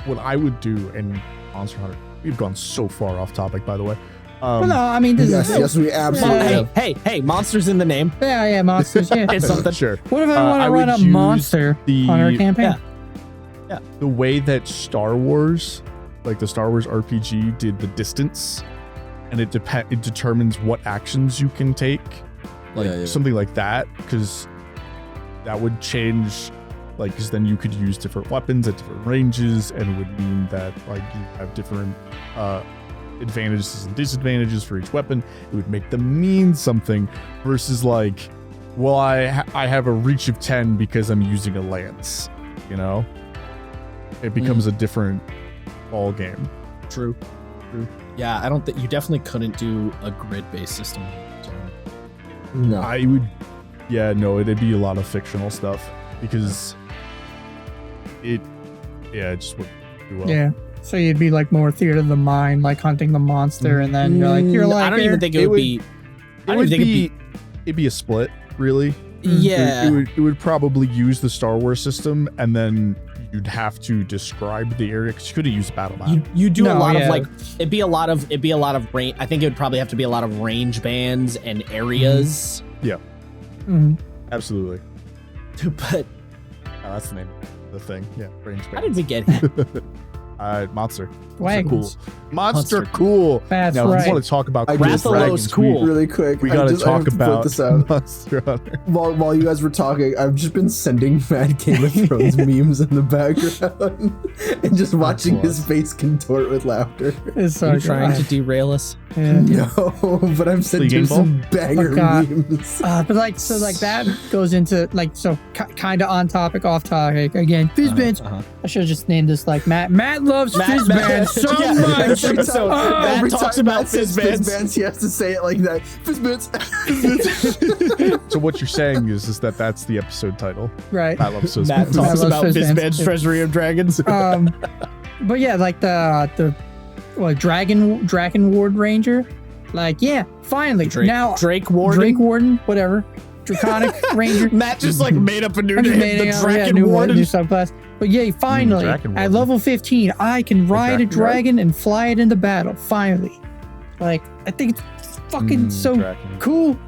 what I would do in Monster Hunter, we've gone so far off topic, by the way. Well, no, I mean, yes, we absolutely have. Hey, monsters in the name. Yeah, monsters. Yeah, it's something. Sure. What if I want to run a Monster Hunter campaign? Yeah. The way that Star Wars, like the Star Wars RPG, did the distance, and it determines what actions you can take, something like that, because that would change. Like, because then you could use different weapons at different ranges, and it would mean that like you have different advantages and disadvantages for each weapon. It would make them mean something, versus like, well, I have a reach of 10 because I'm using a lance. It becomes a different ball game. True. Yeah, I don't think you definitely couldn't do a grid-based system. No, I would. Yeah, no, it'd be a lot of fictional stuff because it just wouldn't do well. Yeah. So you'd be like more theater of the mind, like hunting the monster, and then you're like, I don't even think it would be. It'd be a split, really. Yeah, it would probably use the Star Wars system, and then you'd have to describe the area, because you couldn't use battle map. You do a lot of like, it'd be a lot of range. I think it would probably have to be a lot of range bands and areas. Yeah, absolutely. But that's the name of the thing. Yeah, range bands. How did we get here? Monster. Wagons. Monster cool. That's now, right. if you want to talk about Rathalos cool. Really quick. We got to talk about this out. Monster Hunter. While you guys were talking, I've just been sending mad Game of Thrones memes in the background and just watching his face contort with laughter. It's so trying to derail us. Yeah. No, but I'm sending some banger memes. But like, so like that goes into like, so kind of on topic, off topic again. Fizzbands. I should have just named this like Matt. Matt loves Fizzbands so much. Every Matt talks time about Matt says Fizzbands, he has to say it like that. Fizzbands. So what you're saying is that that's the episode title, right? Matt loves Fizzbands. Matt talks about Fizzbands Treasury of Dragons. But yeah, like the Dragon Ward Ranger, like finally Drake Warden, whatever, Draconic Ranger. Matt just like made up a new name, the Dragon Warden. New subclass. But finally at level 15, I can ride a dragon and fly it into battle. Finally, like I think it's fucking cool.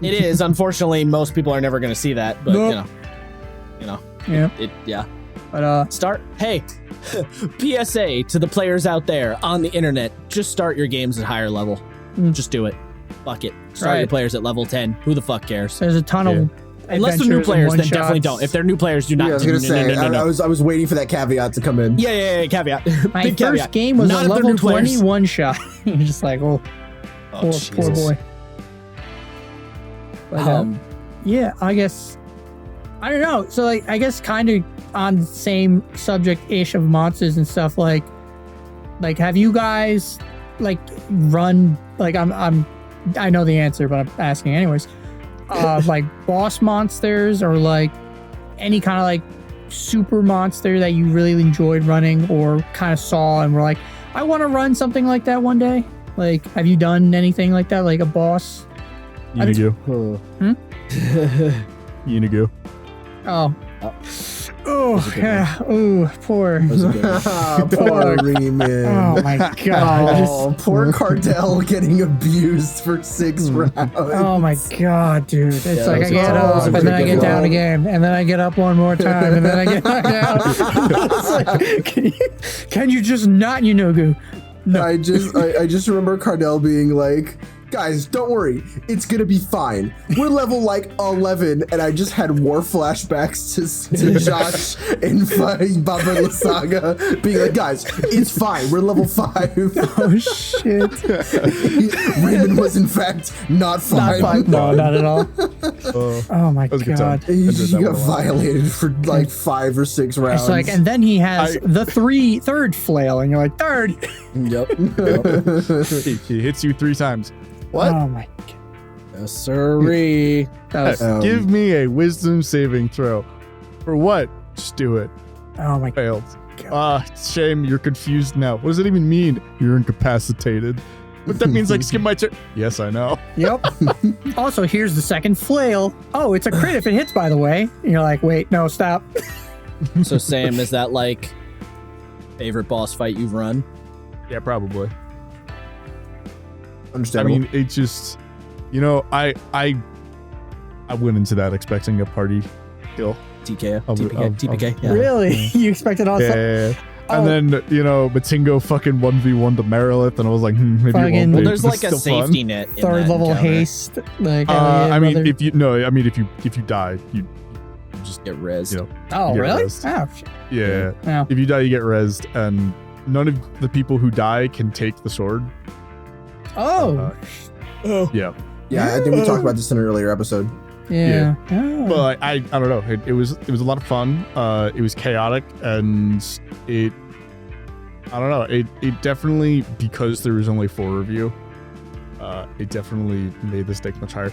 It is. Unfortunately, most people are never going to see that, but nope. Yeah. But Hey, PSA to the players out there on the internet, just start your games at higher level. Just do it. Fuck it. Start your players at level 10. Who the fuck cares? there's a ton of Unless they're new players, then definitely don't. If they're new players, do not. Yeah, I was gonna say. No. I was waiting for that caveat to come in. Yeah. Caveat. My Big first caveat. game was Not a if they're level new players. 20 one-shot. You're just like, poor boy. But, yeah, I guess, I don't know. So like, I guess kind of on the same subject-ish of monsters and stuff. Like, have you guys like run? Like, I know the answer, but I'm asking anyways. Like boss monsters or like any kind of like super monster that you really enjoyed running or kind of saw and were like, I want to run something like that one day. Like, have you done anything like that? Like a boss? Unigo. Unigo. Oh, yeah. Oh, poor. Poor Riemann. Oh my god. Oh, poor Cardell getting abused for 6 rounds. Oh my god, dude. It's Yeah, like I get up and then I get down again and then I get up one more time and then I get back down. It's like, can you just not Yunogu? No. I just remember Cardell being like, guys, don't worry, it's gonna be fine. We're level like 11, and I just had war flashbacks to Josh and Baba Lasaga being like, guys, it's fine. We're level 5. Oh shit. Raymond was in fact not fine. Not fine. No, not at all. Oh my god. He got violated for like 5 or 6 rounds. It's like, and then he has the third flail, and you're like, third. Yep. He hits you 3 times. What? Oh my god. Yes, sirree. Give me a wisdom saving throw. For what? Just do it. Oh my Failed. Shame, you're confused now. What does it even mean? You're incapacitated. But that means like skip my turn. Yes, I know. Yep. Also, here's the second flail. Oh, it's a crit if it hits, by the way. And you're like, wait, no, stop. So Sam, is that like favorite boss fight you've run? Yeah, probably. Understandable. I mean, it just, I went into that expecting a party kill. TPK. Yeah. Really? You expected all Yeah. And then, Matingo fucking 1v1 to Merilith, and I was like, maybe it won't be. Well, there's but like it's a still safety fun. net. In third that level encounter. haste. Like, if you die, you just Get rezzed. oh, you get really? rezzed. Oh, shit. Yeah. Yeah. If you die, you get rezzed, and none of the people who die can take the sword. Oh. Yeah. Yeah, I think we talked about this in an earlier episode. Yeah. Oh. Well, I don't know. It was a lot of fun. It was chaotic, and I don't know. It definitely, because there was only 4 of you, it definitely made the stakes much higher.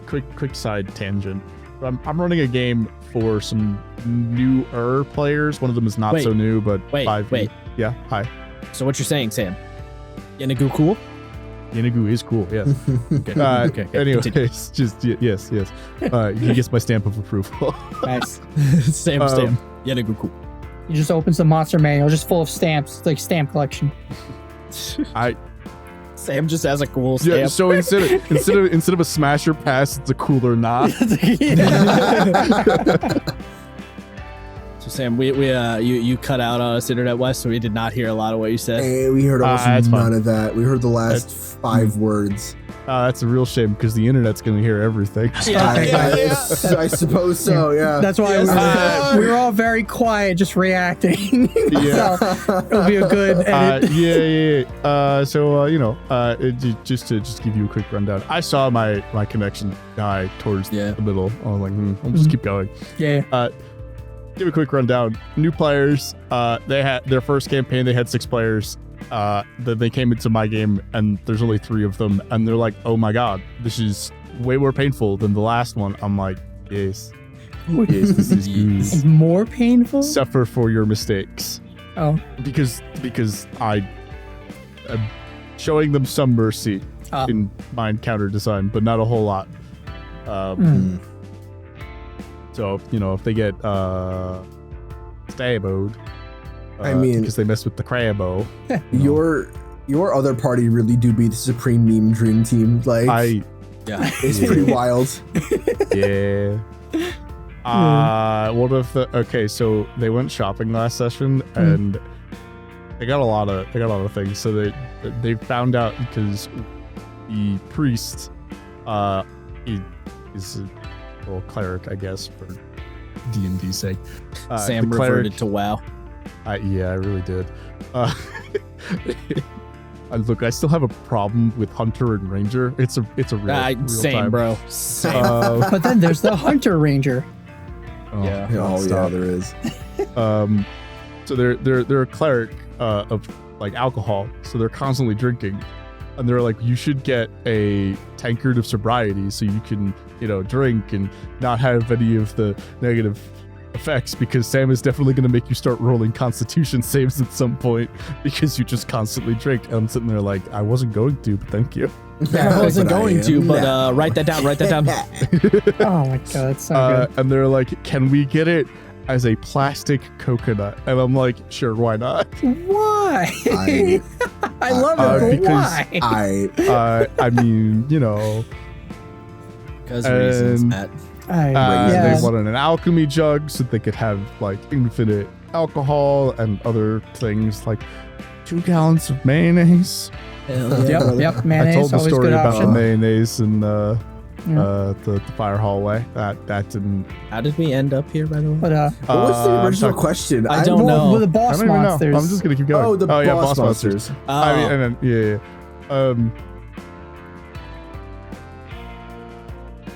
Quick side tangent. I'm running a game for some newer players. One of them is not so new, but Wait. Yeah, hi. So what you're saying, Sam? Yenagu cool? Yenagu is cool, yes. Okay. Anyways, Continue. just yes. He gets my stamp of approval. Nice. Sam. Yenagu cool. You just open some monster manual just full of stamps. It's like stamp collection. Sam just has a cool stamp. Yeah, so instead of a smasher pass, it's a cooler knot. So Sam, you cut out on us Internet West, so we did not hear a lot of what you said. Hey, we heard almost that's none fine. of that. We heard the last 5 words. That's a real shame because the internet's going to hear everything. I suppose so, yeah. That's why we were all very quiet, just reacting. Yeah. So it'll be a good edit. Just to give you a quick rundown, I saw my connection die towards the middle. I was like, I'll just keep going. Yeah. Give a quick rundown. New players. They had their first campaign. They had 6 players. That they came into my game, and there's only 3 of them, and they're like, "Oh my god, this is way more painful than the last one." I'm like, "Yes, this is good. More painful? Suffer for your mistakes." Oh, because I am showing them some mercy in my encounter design, but not a whole lot. So if they get staboed, I mean, because they messed with the crabbo. Your other party really do be the supreme meme dream team. Like, Yeah, it's pretty wild. Yeah. Okay, so they went shopping last session and they got a lot of things. So they found out because the priest, he is a little cleric, I guess, for D&D's sake. Sam reverted to WoW. Yeah, I really did. Look, I still have a problem with Hunter and Ranger. It's a real same time. bro. Same. But then there's the Hunter Ranger. Yeah, there is. So they're a cleric of like alcohol, so they're constantly drinking, and they're like, you should get a tankard of sobriety so you can drink and not have any of the negative effects, because Sam is definitely going to make you start rolling constitution saves at some point because you just constantly drink. And I'm sitting there like, I wasn't going to, but thank you. I wasn't going to, but write that down. Oh my god, that's so good. And they're like, can we get it as a plastic coconut? And I'm like, sure, why not? Why? I love it, but why? I mean, because reasons, Matt. They wanted an alchemy jug so they could have like infinite alcohol and other things, like 2 gallons of mayonnaise. Yep, mayonnaise. I told the always story good about option. the mayonnaise in the fire hallway. That didn't. How did we end up here, by the way? But what was the original question? I don't know. With the boss I don't even know. monsters. I'm just gonna keep going. Oh, the boss monsters. I mean, and then,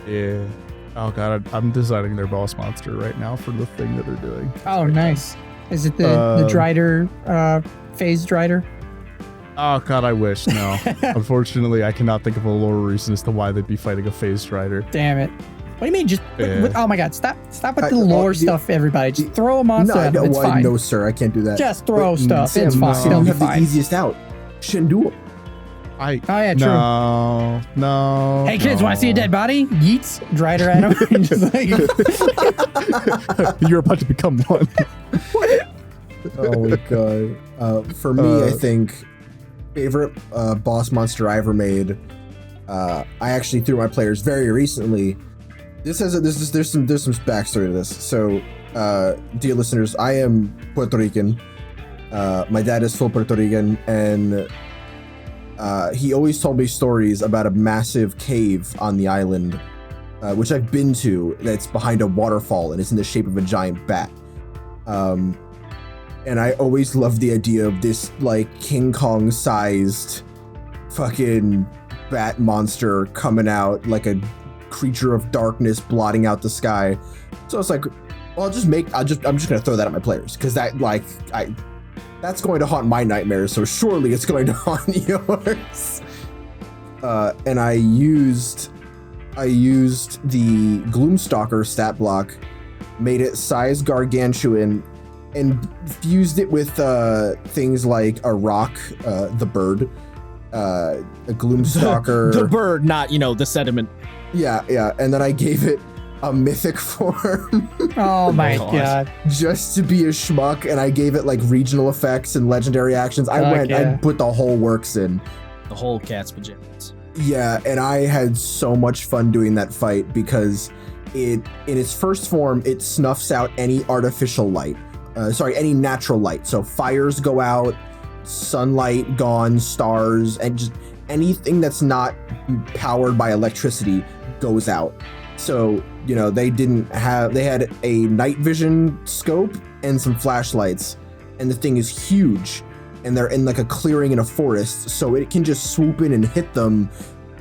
yeah. Oh god, I'm designing their boss monster right now for the thing that they're doing. Oh, nice. Is it the Drider, phased Drider? Oh god, I wish. No. Unfortunately, I cannot think of a lore reason as to why they'd be fighting a phased rider. Damn it. What do you mean? Just Yeah. oh my god, stop with the lore stuff, everybody. Just throw a monster at him. It's fine. No, sir, I can't do that. Just throw stuff. Sam, It's fine. Sam, It'll you be have the fine. easiest out. Shouldn't do it. Oh yeah, true. No. Hey kids, want to see a dead body? Yeets, Drider at him. And just like, You're about to become one. Oh my god. For me, I think favorite boss monster I ever made. I actually threw my players very recently. There's some backstory to this. So, dear listeners, I am Puerto Rican. My dad is full Puerto Rican, and he always told me stories about a massive cave on the island, which I've been to. That's behind a waterfall and it's in the shape of a giant bat. And I always loved the idea of this like King Kong sized fucking bat monster coming out like a creature of darkness blotting out the sky. So it's like, well, I'm just gonna throw that at my players, because that that's going to haunt my nightmares, so surely it's going to haunt yours. And I used the Gloomstalker stat block, made it size gargantuan, and fused it with things like a rock, the bird, a Gloomstalker. The bird, not, the sediment. Yeah. And then I gave it a mythic form. oh my god. Just to be a schmuck, and I gave it like regional effects and legendary actions. I put the whole works in. The whole cat's pajamas. Yeah, and I had so much fun doing that fight because in its first form, it snuffs out any artificial light. Any natural light. So fires go out, sunlight gone, stars, and just anything that's not powered by electricity goes out. So, they had a night vision scope and some flashlights, and the thing is huge, and they're in like a clearing in a forest, so it can just swoop in and hit them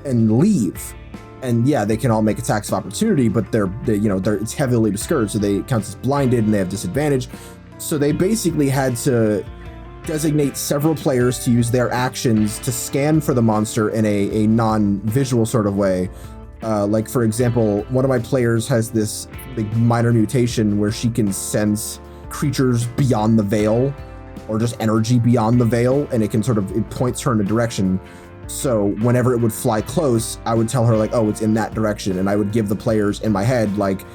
and leave. And yeah, they can all make attacks of opportunity, but it's heavily obscured, so they count as blinded and they have disadvantage. So they basically had to designate several players to use their actions to scan for the monster in a non-visual sort of way. Like, for example, one of my players has this big minor mutation where she can sense creatures beyond the veil, or just energy beyond the veil, and it points her in a direction. So whenever it would fly close, I would tell her like, oh, it's in that direction, and I would give the players in my head like,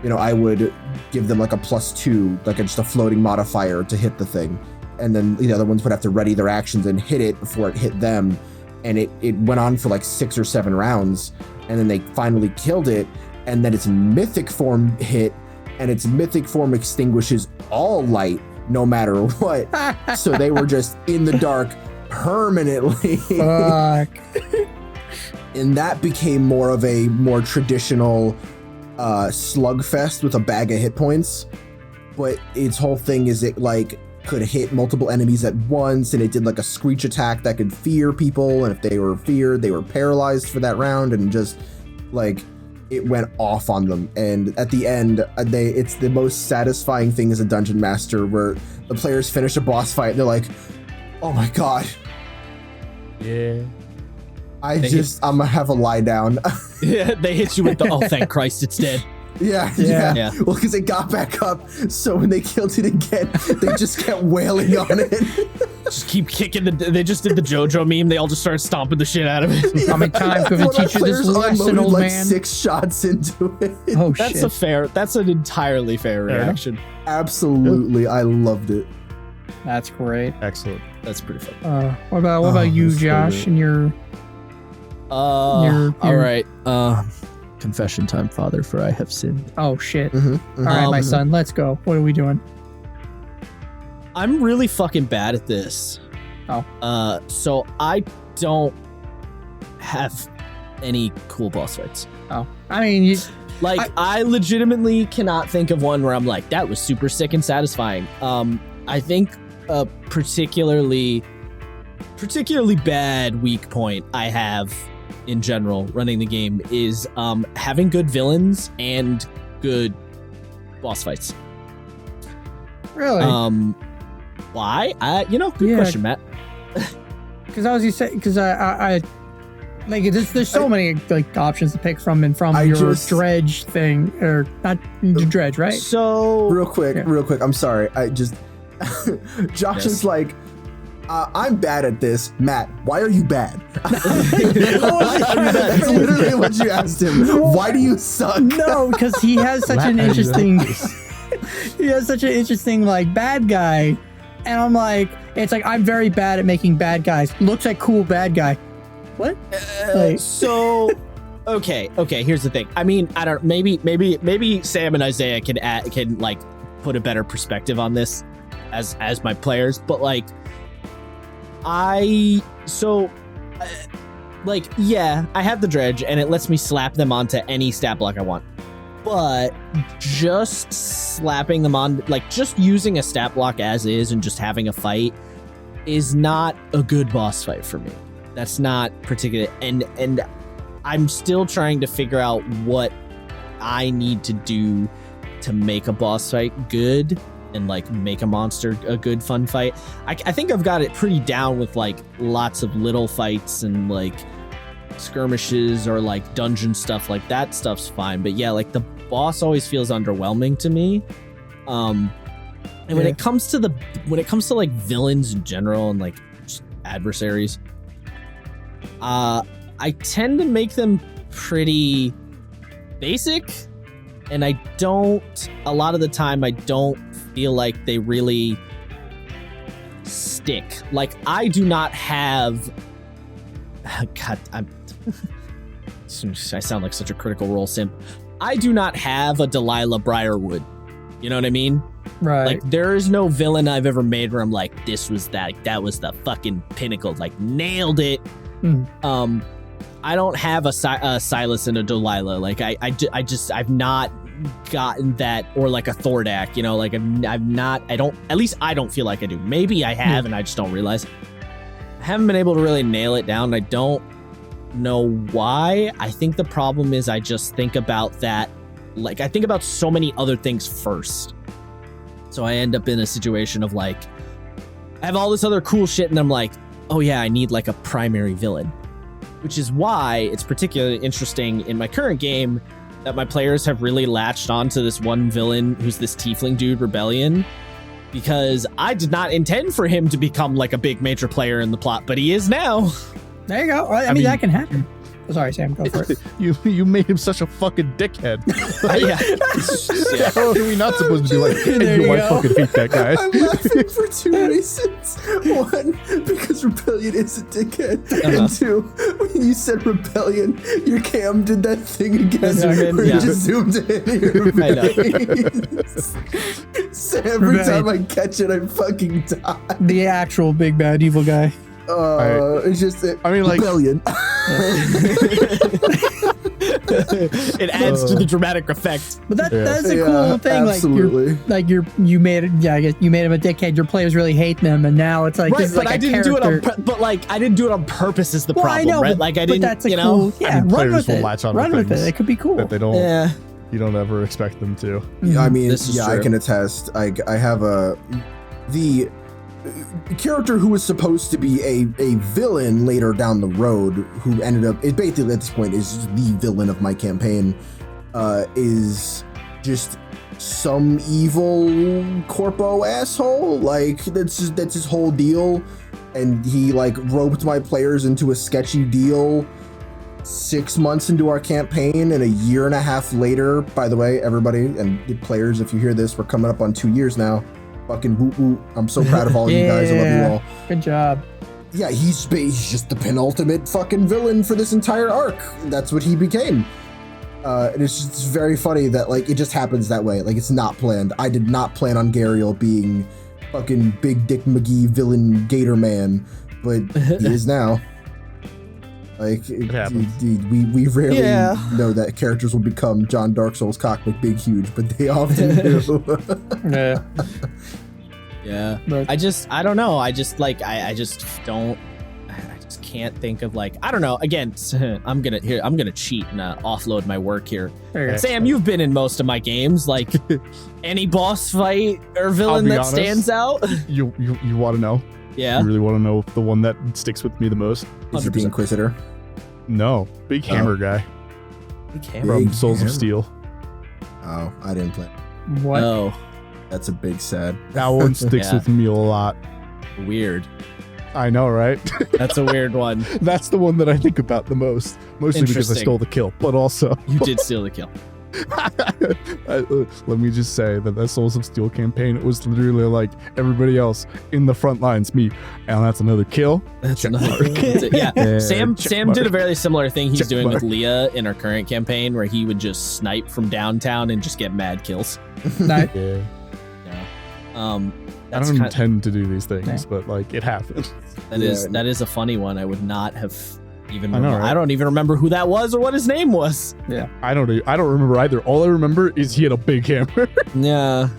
I would give them like a +2, like just a floating modifier to hit the thing, and then the other ones would have to ready their actions and hit it before it hit them. And it went on for like 6 or 7 rounds, and then they finally killed it, and then its mythic form hit, and its mythic form extinguishes all light no matter what. So they were just in the dark permanently. Fuck. And that became more of a more traditional slugfest with a bag of hit points. But its whole thing is it like could hit multiple enemies at once, and it did like a screech attack that could fear people, and if they were feared, they were paralyzed for that round, and just like it went off on them. And at the end, it's the most satisfying thing as a dungeon master, where the players finish a boss fight and they're like, oh my god, Yeah. I'm gonna have a lie down. Yeah, they hit you with the, oh, thank Christ, it's dead. Yeah. Well, because it got back up, so when they killed it again, they just kept wailing on it. Just keep kicking they just did the JoJo meme. They all just started stomping the shit out of it. How many times could we teach you this lesson, old man? 6 shots into it. Oh, That's an entirely fair reaction. Absolutely, I loved it. That's great. Excellent. That's pretty fun. What about you, Josh, and your all right. Confession time, Father, for I have sinned. Oh shit. All right, my son, let's go. What are we doing? I'm really fucking bad at this. Oh. So I don't have any cool boss fights. Oh. I mean, I legitimately cannot think of one where I'm like, that was super sick and satisfying. I think a particularly bad weak point I have in general running the game is having good villains and good boss fights. Really? Why? Good question, Matt. Because I was gonna say, because I like there's so many like options to pick from and from your dredge thing, or not dredge, right? So real quick, I'm sorry. Josh is like, I'm bad at this. Matt, why are you bad? That's literally what you asked him. Why do you suck? No, because he has such an interesting like bad guy. And I'm like, it's like, I'm very bad at making bad guys. Looks like cool bad guy. What? Okay, here's the thing. I mean, I don't, maybe Sam and Isaiah can like put a better perspective on this as my players, but like, I have the dredge and it lets me slap them onto any stat block I want. But just slapping them on, like just using a stat block as is and just having a fight is not a good boss fight for me. That's not particular, and I'm still trying to figure out what I need to do to make a boss fight good and like make a monster a good fun fight. I think I've got it pretty down with like lots of little fights and like skirmishes or like dungeon stuff. Like that stuff's fine, but yeah, like the boss always feels underwhelming to me. And when it comes to like villains in general and like just adversaries, I tend to make them pretty basic, and a lot of the time I don't feel like they really stick. Like I do not have God, I sound like such a Critical Role simp. I do not have a Delilah Briarwood. You know what I mean? Right. Like there is no villain I've ever made where I'm like, this was that was the fucking pinnacle. Like nailed it. I don't have a Silas and a Delilah. Like I've not gotten that, or like a Thordak. You know, like at least I don't feel like I do. Maybe I have and I just don't realize. I haven't been able to really nail it down. I don't know why. I think the problem is I just think about that. Like I think about so many other things first. So I end up in a situation of like, I have all this other cool shit and I'm like, oh yeah, I need like a primary villain. Which is why it's particularly interesting in my current game that my players have really latched onto this one villain who's this tiefling dude, Rebellion, because I did not intend for him to become like a big major player in the plot, but he is now. There you go. I mean, that can happen. Sorry, Sam, go for it. You made him such a fucking dickhead. Yeah. How are we not supposed to be like, There hey, you I go. fucking hate that guy? I'm laughing for two reasons. One, because Rebellion is a dickhead. And two, when you said Rebellion, your cam did that thing again Zoom in, where yeah. you just zoomed in your I know. face. So every Rebellion. time I catch it, I fucking die. The actual big bad evil guy. It's just, I mean, like, Rebellion. It adds to the dramatic effect. But Yeah. that's a Yeah, cool thing. absolutely. You made it. Yeah, I guess you made him a dickhead. Your players really hate them, and now it's like Right, this is but like I a didn't do it character. on but like I didn't do it on purpose is the Well, problem, I know, right? but, Like I but didn't, that's a you know. cool. Yeah, mean, run players with will it. latch on to Run with things it. It could be cool. that they don't, Yeah. you don't ever expect them to. Yeah, I mean, This is yeah, I true. can attest. I have the character who was supposed to be a villain later down the road, who ended up, it basically at this point is the villain of my campaign, is just some evil corpo asshole. Like that's his whole deal, and he like roped my players into a sketchy deal 6 months into our campaign, and a year and a half later, by the way, everybody and the players, if you hear this, we're coming up on 2 years now. Fucking woot woot. I'm so proud of all you guys. I love you all. Good job. Yeah, he's just the penultimate fucking villain for this entire arc. That's what he became. And it's just very funny that like it just happens that way. Like it's not planned. I did not plan on Gariel being fucking Big Dick McGee villain Gator Man, but he is now. Like happens. we rarely know that characters will become John Dark Souls Cock McBig Huge, but they often do. Yeah. Yeah. But- I don't know. I just can't think of like, I don't know. Again, I'm gonna cheat and offload my work here. There you go. Sam, you've been in most of my games. Like any boss fight or villain be that honest. stands out. You want to know? Yeah. You really want to know the one that sticks with me the most? Is it the 100%. Inquisitor? No, Big Hammer guy from Big Souls Hammer. of Steel. Oh, I didn't play. What? Oh, That's a big sad. That one sticks Yeah. with me a lot. weird. I know, right? That's a weird one. That's the one that I think about the most. Mostly because I Interesting. stole the kill, but also You did steal the kill. let me just say that Souls of Steel campaign, it was literally like everybody else in the front lines, me, and that's another kill. That's Check another. mark. Yeah. Yeah, Sam check mark. did a very similar thing he's Check doing with mark. Leah in our current campaign, where he would just snipe from downtown and just get mad kills. Nice. Yeah. Yeah. I That's don't kind intend to do these things, Yeah. but like it happens. that is a funny one. I would not have even. I know, right? I don't even remember who that was or what his name was. I don't remember either. All I remember is he had a big hammer. Yeah.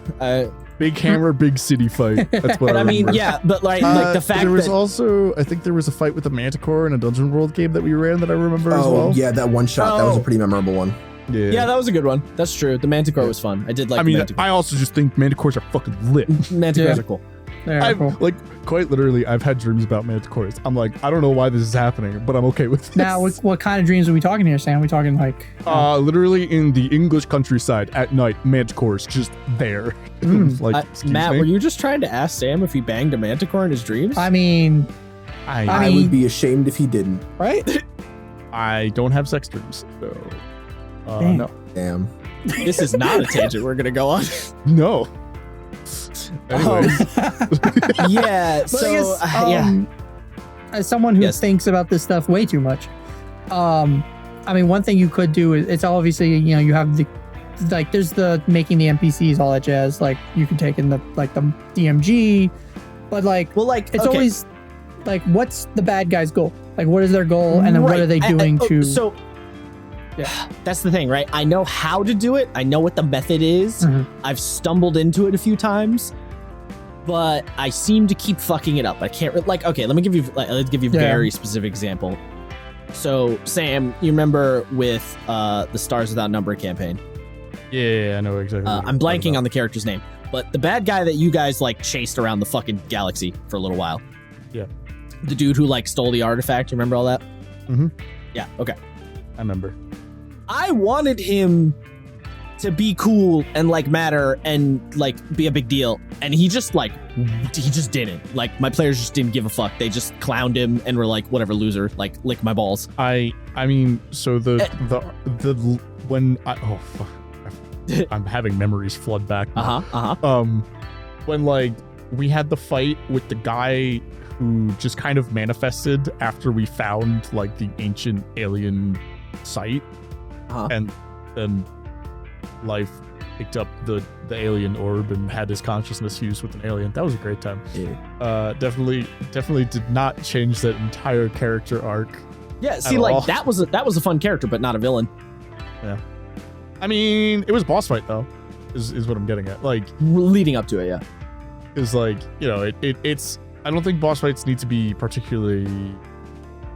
Big hammer, big city fight. That's what But I I mean, remember. yeah. But like the fact there was that also, I think there was a fight with the Manticore in a Dungeon World game that we ran that I remember as well. Yeah, that one shot. That was a pretty memorable one. yeah, that was a good one. That's true. The Manticore was fun. I did like. I mean, the Manticore. I also just think Manticores are fucking lit. Manticores Yeah. are cool. There, I've cool. like quite literally, I've had dreams about Manticores. I'm like, I don't know why this is happening, but I'm okay with this. Now, what kind of dreams are we talking here, Sam? Are we talking like? Literally in the English countryside at night, Manticores just there. Like, excuse Matt, me? were you just trying to ask Sam if he banged a Manticore in his dreams? I mean, I I mean- would be ashamed if he didn't. right? I don't have sex dreams, so Dang. no, Damn. This is not a tangent we're gonna go on. no. Anyway, Yeah. But I guess, yeah. as someone who Yes. thinks about this stuff way too much, I mean, one thing you could do is it's obviously, you know, you have the like there's the making the NPCs, all that jazz. Like you can take in the DMG, but like Well, like it's okay. always like what's the bad guy's goal? Like what is their goal, and then what Right. are they doing to? So that's the thing, right? I know how to do it. I know what the method is. Mhm. I've stumbled into it a few times, but I seem to keep fucking it up. I can't like. Okay, let me give you a Yeah. very specific example. So Sam, you remember with the Stars Without Number campaign? yeah, I know exactly. what I'm you're blanking talking on the character's name, but the bad guy that you guys like chased around the fucking galaxy for a little while. Yeah. The dude who like stole the artifact. You remember all that? Mhm. Yeah. Okay. about. I remember. I wanted him to be cool and like matter and like be a big deal, and he just didn't. Like my players just didn't give a fuck. They just clowned him and were like, whatever, loser, like lick my balls. I mean, so the when I fuck. I'm having memories flood back. When like we had the fight with the guy who just kind of manifested after we found like the ancient alien site, and then life picked up the alien orb and had his consciousness fused with an alien. That was a great time. Yeah. Definitely did not change that entire character arc. Yeah, see, like all. that was a fun character, but not a villain. Yeah. I mean, it was a boss fight though, is what I'm getting at. Like leading up to it, yeah. Because like, you know, it's I don't think boss fights need to be particularly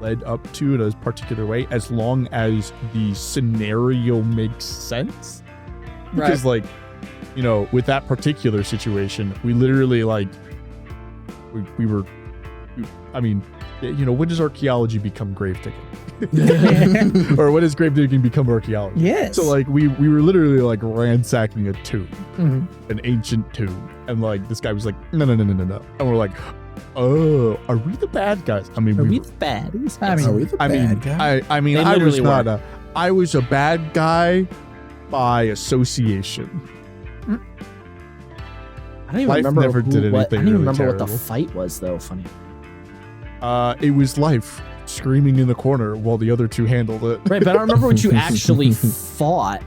led up to in a particular way, as long as the scenario makes sense. Because like, you know, with that particular situation, we literally like we were, I mean, you know, when does archaeology become grave digging? Or when does grave digging become archaeology? Yes. So like we were literally like ransacking a tomb, an ancient tomb, and like this guy was like, no, and we're like, oh, are we the bad guys? I mean, are we the bad guys? Are we the bad guys? I mean, I was not I was a bad guy by association. I don't even Life remember never did anything. I don't even really remember terrible. what the fight was though. Funny. It was Life screaming in the corner while the other two handled it. Right, but I don't remember what you actually fought.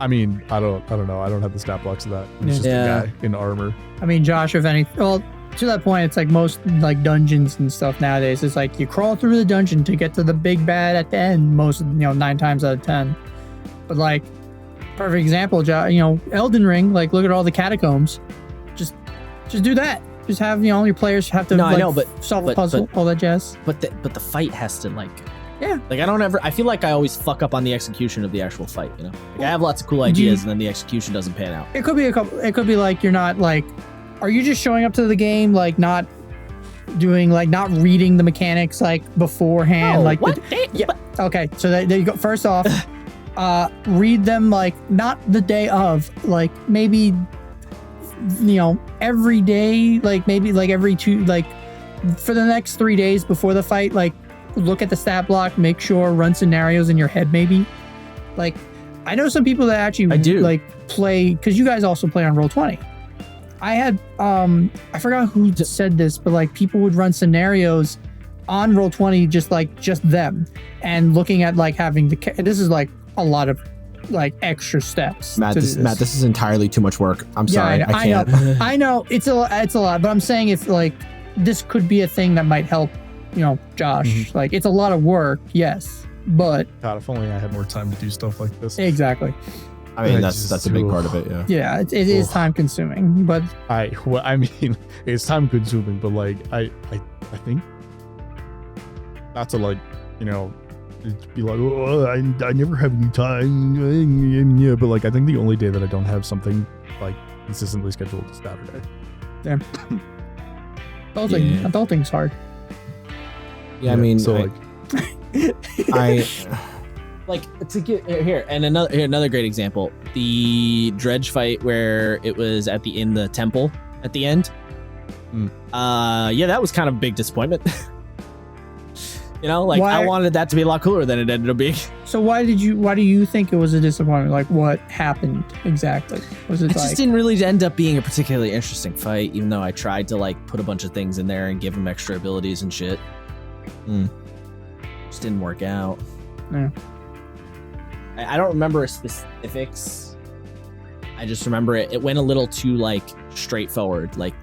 I mean, I don't know. I don't have the stat blocks of that. It's just a guy in armor. I mean, Josh, if any, well, to that point, it's like most like dungeons and stuff nowadays. It's like you crawl through the dungeon to get to the big bad at the end. Most, 9 times out of 10. But like, perfect example, Elden Ring. Like, look at all the catacombs. Just do that. Just have your players have to solve a puzzle, all that jazz. But the fight has to like I feel like I always fuck up on the execution of the actual fight. Like I have lots of cool ideas and then the execution doesn't pan out. It could be it could be like you're not like, are you just showing up to the game like not doing like not reading the mechanics like beforehand? Okay, so there you go. First off, read them like not the day of, like maybe every day, like maybe like every 2, like for the next 3 days before the fight, like look at the stat block, make sure, run scenarios in your head maybe. Like I know some people that actually like play, because you guys also play on Roll20. I had I forgot who said this, but like people would run scenarios on Roll20 just them, and looking at like having this is like a lot of like extra steps. Matt, this is entirely too much work. I'm sorry. I can't. I know it's a lot, but I'm saying if like this could be a thing that might help, Josh. Like it's a lot of work, yes, but God, if only I had more time to do stuff like this. Exactly. I mean, that's a big part of it. Yeah. Yeah, it is time consuming, but I mean, it's time consuming, but like I think not to like be like, oh, I never have any time. Yeah, but like I think the only day that I don't have something like consistently scheduled is Saturday. Damn. Adulting's hard. Yeah, I mean, so I like to get here, and another great example: the dredge fight where it was in the temple at the end. That was kind of a big disappointment. I wanted that to be a lot cooler than it ended up being. So why do you think it was a disappointment? Like what happened exactly? Was it just didn't really end up being a particularly interesting fight, even though I tried to like put a bunch of things in there and give him extra abilities and shit. Just didn't work out. Yeah. I don't remember specifics. I just remember it went a little too like straightforward. Like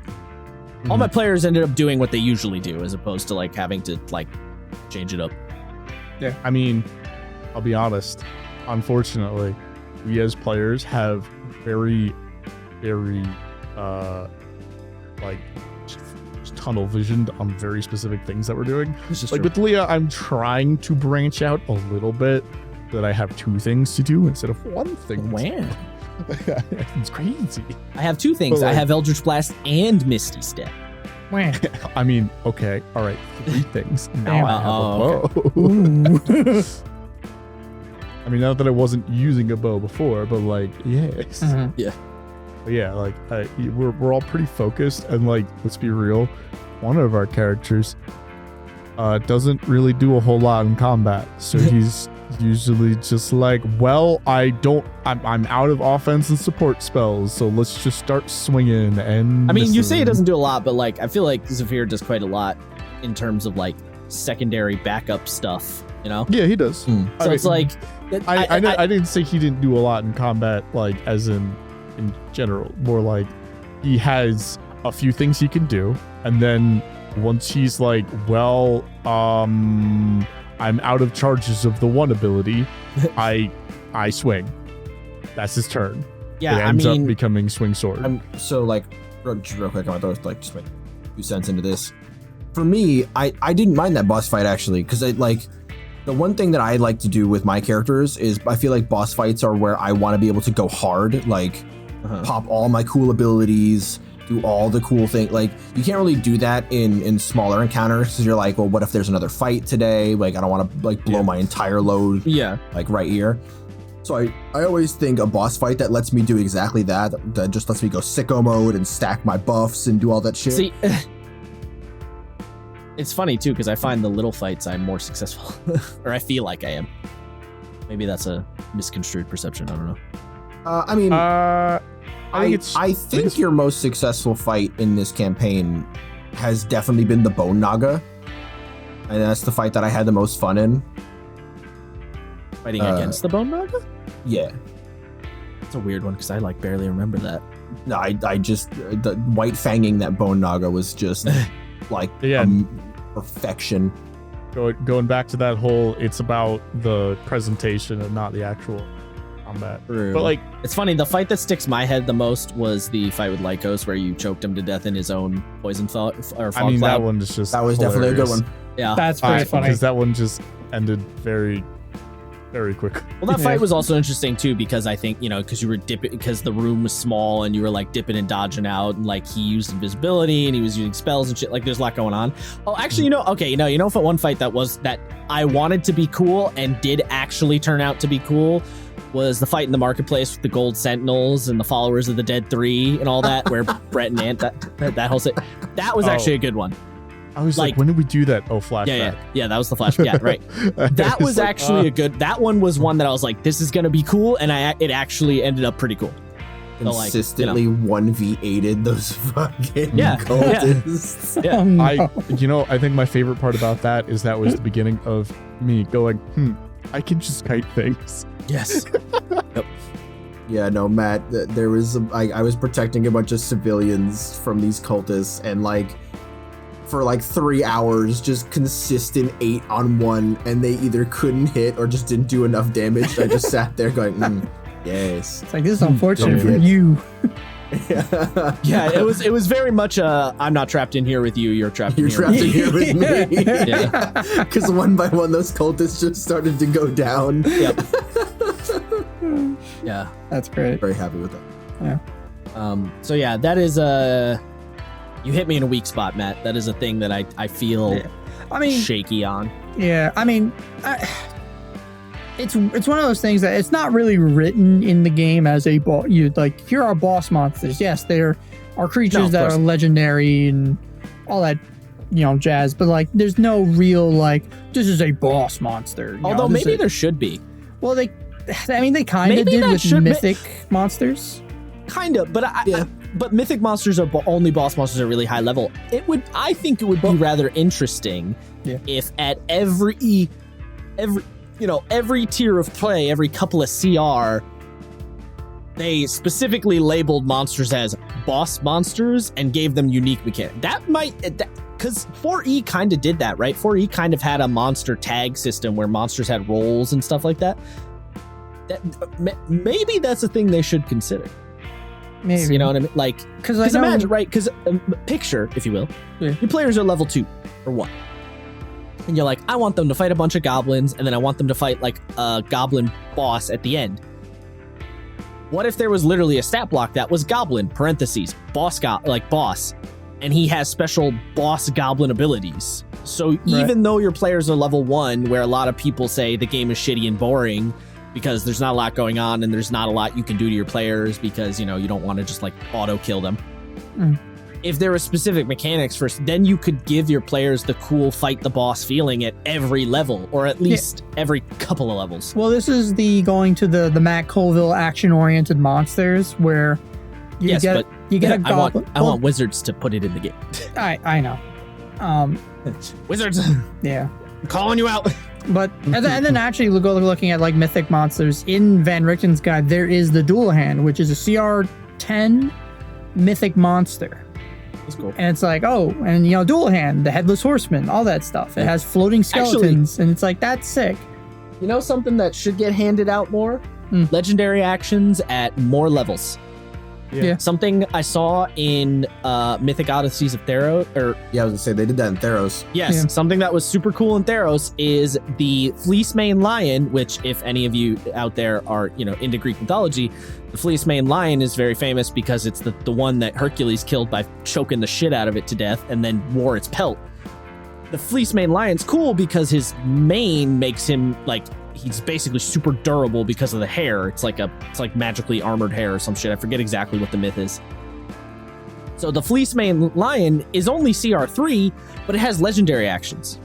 all my players ended up doing what they usually do, as opposed to like having to like change it up. Yeah, I mean, I'll be honest. Unfortunately, we as players have very, very like just tunnel visioned on very specific things that we're doing. Like with Leah, I'm trying to branch out a little bit, so that I have 2 things to do instead of 1 thing. Wow. It's crazy. I have 2 things. I have Eldritch Blast and Misty Step. I mean, okay, all right, 3 things. Now I have a bow. I mean, not that I wasn't using a bow before, but like, yes. Mhm. Yeah. But yeah, like we're all pretty focused, and like, let's be real, one of our characters doesn't really do a whole lot in combat, so he's usually just like, well, I'm out of offense and support spells, so let's just start swinging. And I mean, you say he doesn't do a lot, but like, I feel like Zafir does quite a lot in terms of like secondary backup stuff, you know? Yeah, he does. So it's like, I didn't say he didn't do a lot in combat, like as in general. More like he has a few things he can do, and then once he's like, well, I'm out of charges of the one ability, I swing. That's his turn. yeah, It I ends mean, up becoming swing sword. So like, real quick, I want to like just make 2 cents into this. For me, I didn't mind that boss fight actually, because I like the one thing that I like to do with my characters is I feel like boss fights are where I want to be able to go hard, like pop all my cool abilities, do all the cool things. Like you can't really do that in smaller encounters because you're like, well, what if there's another fight today? Like I don't want to like blow my entire load like right here. So I always think a boss fight that lets me do exactly that just lets me go sicko mode and stack my buffs and do all that shit. see, it's funny too, because I find the little fights I'm more successful, or I feel like I am. Maybe that's a misconstrued perception. I don't know. I mean, I think your most successful fight in this campaign has definitely been the Bone Naga, and that's the fight that I had the most fun in. Fighting against the Bone Naga? Yeah. It's a weird one because I like barely remember that. No, I just the white fanging that Bone Naga was just like perfection. Going back to that whole, it's about the presentation and not the actual combat. True. But like, it's funny, the fight that sticks my head the most was the fight with Lycos where you choked him to death in his own poison thought or fog I mean, cloud. that one is just That was definitely a good one. Yeah. That's pretty funny. Because that one just ended very, very quick. Well, that fight was also interesting too because I think, you know, because you were dipping, because the room was small and you were like dipping and dodging out, and like he used invisibility and he was using spells and shit. Like there's a lot going on. Oh, actually, you know, for one fight that I wanted to be cool and did actually turn out to be cool was the fight in the marketplace with the gold sentinels and the followers of the dead 3 and all that, where Brett and Ant, that whole set, that was actually a good one. I was like, when did we do that? Oh, flashback. Yeah, that was the flashback. Yeah, right. That was like, actually a good. That one was one that I was like, this is gonna be cool, and it actually ended up pretty cool. Consistently 1v8'd those fucking cultists. Yeah. Oh, no. I think my favorite part about that is that was the beginning of me going, I can just kite things. Yes. Yep. Yeah, no, Matt, there was I was protecting a bunch of civilians from these cultists, and like for like 3 hours, just consistent 8-on-1, and they either couldn't hit or just didn't do enough damage. I just sat there going, yes. It's like, this is unfortunate for you. Yeah, it was very much I'm not trapped in here with you, you're trapped in here with me. Yeah. Because one by one those cultists just started to go down. Yep. Yeah. That's great. Very happy with that. Yeah. So yeah, that is you hit me in a weak spot, Matt. That is a thing that I feel shaky on. Yeah, I mean, it's one of those things that it's not really written in the game as a boss. You like, here are boss monsters. Yes, there are creatures that are legendary and all that, jazz. But like, there's no real like, this is a boss monster. Although maybe there should be. Well, they kind of did with mythic monsters. Kind of, but but mythic monsters are only boss monsters at really high level. I think it would be rather interesting if at every tier of play, every couple of CR, they specifically labeled monsters as boss monsters and gave them unique mechanics. Because 4E kind of did that, right? 4E kind of had a monster tag system where monsters had roles and stuff like that. Maybe that's a thing they should consider. Maybe. You know what I mean? Like, because imagine, right? Because picture, if you will, your players are level 2 or 1. And you're like, I want them to fight a bunch of goblins, and then I want them to fight like a goblin boss at the end. What if there was literally a stat block that was goblin, boss, and he has special boss goblin abilities. So even though your players are level 1, where a lot of people say the game is shitty and boring, because there's not a lot going on and there's not a lot you can do to your players because, you don't want to just like auto kill them. If there were specific mechanics first, then you could give your players the cool fight the boss feeling at every level, or at least every couple of levels. Well, this is going to the Matt Colville action-oriented monsters where you get a goblin. I want wizards to put it in the game. I know. Wizards. Yeah. I'm calling you out. But and then actually looking at like mythic monsters in Van Richten's guide, there is the Dual Hand, which is a CR10 mythic monster. That's cool. And it's like, Dual Hand, the Headless Horseman, all that stuff. It has floating skeletons, and it's like, that's sick. You know something that should get handed out more? Legendary actions at more levels. Yeah. Something I saw in Mythic Odysseys of Theros, I was gonna say they did that in Theros. Yes, Yeah. something that was super cool in Theros is the Fleece Mane Lion, which if any of you out there are, into Greek mythology, the Fleece Mane Lion is very famous because it's the one that Hercules killed by choking the shit out of it to death and then wore its pelt. The Fleece Mane Lion's cool because his mane makes him like, he's basically super durable because of the hair. It's like magically armored hair or some shit. I forget exactly what the myth is. So the Fleece Mane Lion is only CR3, but it has legendary actions.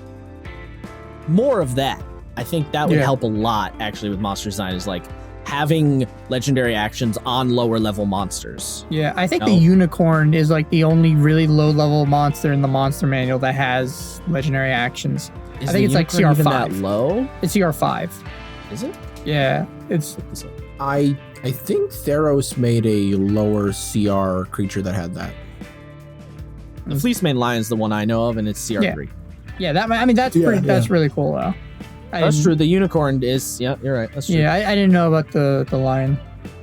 More of that. I think that would help a lot actually with monster design, is like having legendary actions on lower level monsters. Yeah, I think the unicorn is like the only really low level monster in the monster manual that has legendary actions. I think it's like CR5. Even that low? It's CR5. Is it? Yeah, it's. I think Theros made a lower CR creature that had that. The Fleece Mane Lion's the one I know of, and it's CR3. Yeah, that's really cool though. That's true. The unicorn is, you're right. That's true. Yeah, I didn't know about the lion.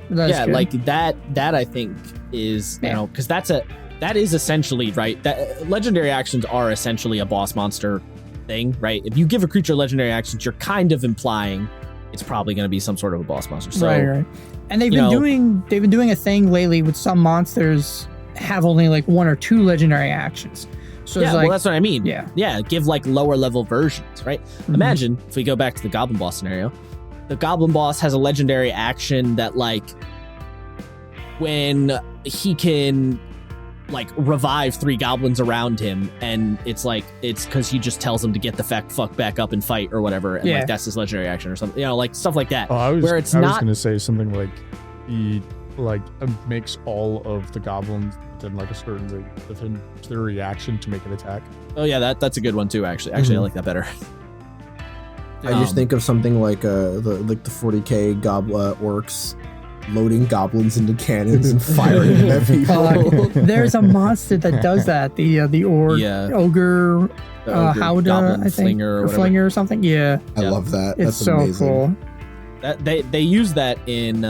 That's good. like that I think is, because that is essentially, right? That legendary actions are essentially a boss monster thing, right? If you give a creature legendary actions, you're kind of implying it's probably going to be some sort of a boss monster. So, right. And they've been doing a thing lately with some monsters have only like one or two legendary actions. So yeah, well, that's what I mean. Yeah. Give like lower level versions, right? Mm-hmm. Imagine if we go back to the Goblin Boss scenario, the Goblin Boss has a legendary action that like when he can like revive 3 goblins around him, and it's because he just tells them to get the fuck back up and fight or whatever, and like that's his legendary action or something, like stuff like that. I was gonna say something like he makes all of the goblins within like a certain within their reaction to make an attack. Oh yeah, that's a good one too. Actually, I like that better. I just think of something like the 40k orcs loading goblins into cannons and firing them at people. There's a monster that does that. The ogre, Howda, I think, Flinger or something. Yeah, I love that. It's That's amazing. So cool. That they use that in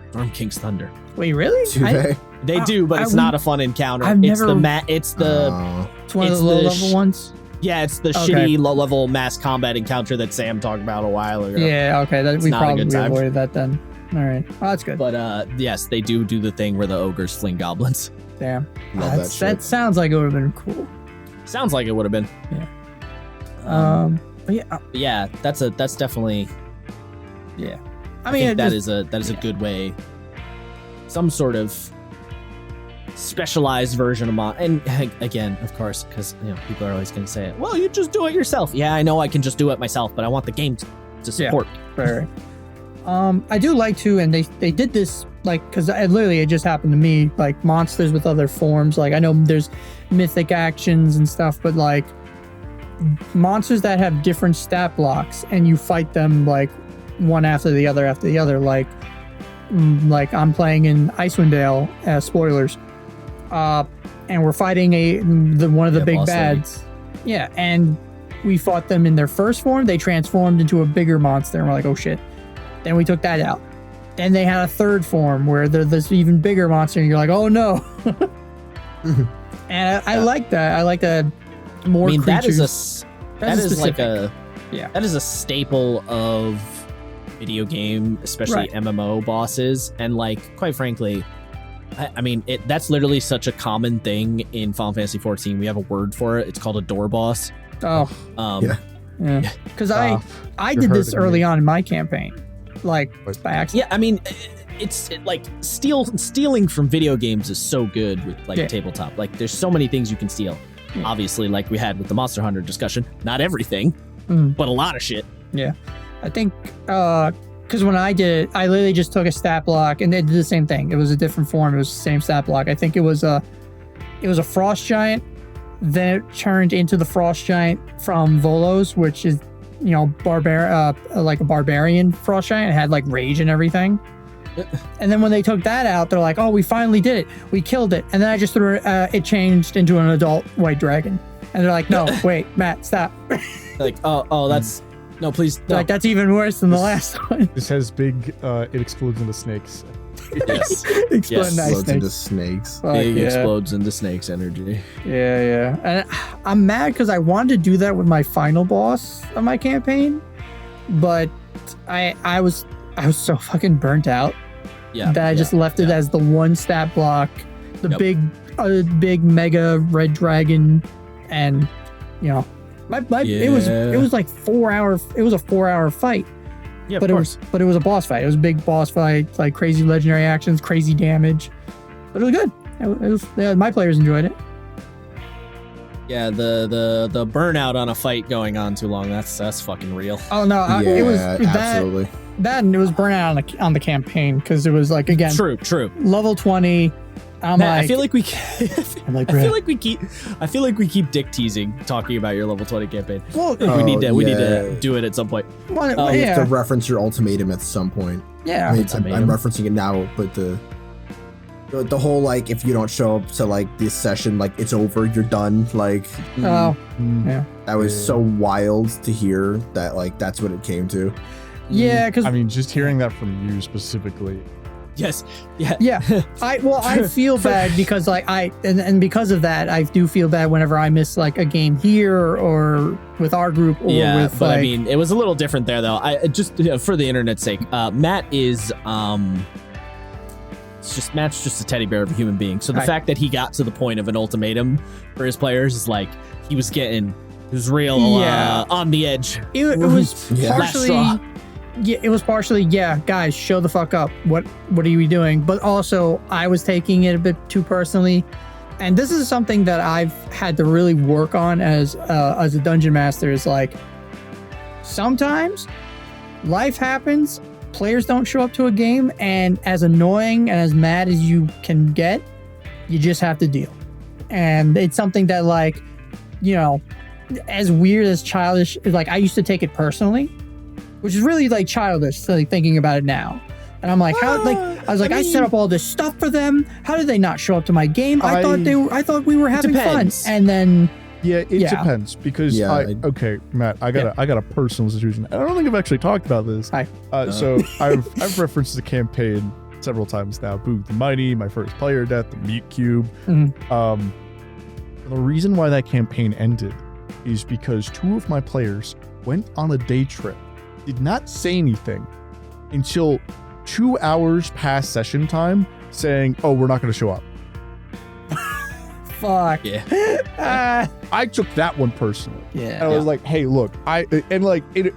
Storm King's Thunder. Wait, really? Do they do, but it's not a fun encounter. It's one of the low level ones. Yeah, it's the shitty low level mass combat encounter that Sam talked about a while ago. Yeah, okay, we probably avoided that then. All right, that's good. But yes, they do the thing where the ogres fling goblins. Damn, that sounds like it would have been cool. Sounds like it would have been. Yeah. Yeah, that's definitely. Yeah, I think that is a good way. Some sort of specialized version of and again, of course, because people are always going to say it. Well, you just do it yourself. Yeah, I know I can just do it myself, but I want the game to support me. Right. I do like to, and they did this because it just happened to me, like monsters with other forms. Like I know there's mythic actions and stuff, but like monsters that have different stat blocks, and you fight them like one after the other. Like I'm playing in Icewind Dale, spoilers, and we're fighting one of the big bads. Yeah, and we fought them in their first form. They transformed into a bigger monster, and we're like, oh shit. Then we took that out. Then they had a third form where they're this even bigger monster, and you're like, oh no. And I like that. I like that more creatures. That is a staple of video game, especially MMO bosses, and like quite frankly, I mean that's literally such a common thing in Final Fantasy 14. We have a word for it. It's called a door boss. Oh, yeah. Because I did this early on in my campaign. like by accident. Yeah, I mean, it's like stealing from video games is so good with like tabletop. Like, there's so many things you can steal. Yeah. Obviously, like we had with the Monster Hunter discussion, not everything, but a lot of shit. Yeah, I think because when I did it, I literally just took a stat block and they did the same thing. It was a different form. It was the same stat block. I think it was a Frost Giant. Then it turned into the Frost Giant from Volos, which is, you know, like a barbarian Frost Giant. It had like rage and everything. And then when they took that out, they're like, "Oh, we finally did it. We killed it." And then I just threw it changed into an adult white dragon. And they're like, "No, wait, Matt, stop." Like, oh, that's no, please. No. Like, that's even worse than the last one. This has big. It explodes into snakes. Yes. Explodes into snakes. Big explodes into snakes energy. Yeah. And I'm mad because I wanted to do that with my final boss of my campaign, but I was so fucking burnt out that I just left it as the one stat block, the big mega red dragon, and you know, it was like 4 hour. It was a 4 hour fight. Yeah, but it was a boss fight. It was a big boss fight, like crazy legendary actions, crazy damage. But it was good. It was my players enjoyed it. Yeah, the burnout on a fight going on too long, that's fucking real. Oh no, it was absolutely. That and it was burnout on the campaign because it was like, again, true. Level 20. I feel like we keep dick teasing talking about your level 20 campaign. Well, we need to do it at some point. You have to reference your ultimatum at some point. Yeah, I mean, I'm referencing it now, but the whole, like, if you don't show up to like this session, like it's over, you're done. Like, that was so wild to hear that, like, that's what it came to. Yeah, because I mean, just hearing that from you specifically. Yes. Yeah. I feel bad because like and because of that, I do feel bad whenever I miss like a game here or with our group or with but like, I mean, it was a little different there though. I just for the internet's sake, Matt is Matt's just a teddy bear of a human being. So the fact that he got to the point of an ultimatum for his players is like he was real on the edge. It was partially. Yeah, it was partially, guys, show the fuck up. What are you doing? But also, I was taking it a bit too personally. And this is something that I've had to really work on as a dungeon master is like, sometimes life happens, players don't show up to a game, and as annoying and as mad as you can get, you just have to deal. And it's something that, like, you know, as weird as childish, like, I used to take it personally, which is really like childish, like thinking about it now. And I'm like, I set up all this stuff for them. How did they not show up to my game? I thought we were having fun. And then it depends because Matt, I got a personal situation. I don't think I've actually talked about this. So I've referenced the campaign several times now. Boog the Mighty, my first player death, the Mute Cube. The reason why that campaign ended is because 2 of my players went on a day trip. Did not say anything until 2 hours past session time saying, "Oh, we're not going to show up." Fuck. Yeah. I took that one personally. Yeah. And I was like, "Hey, look,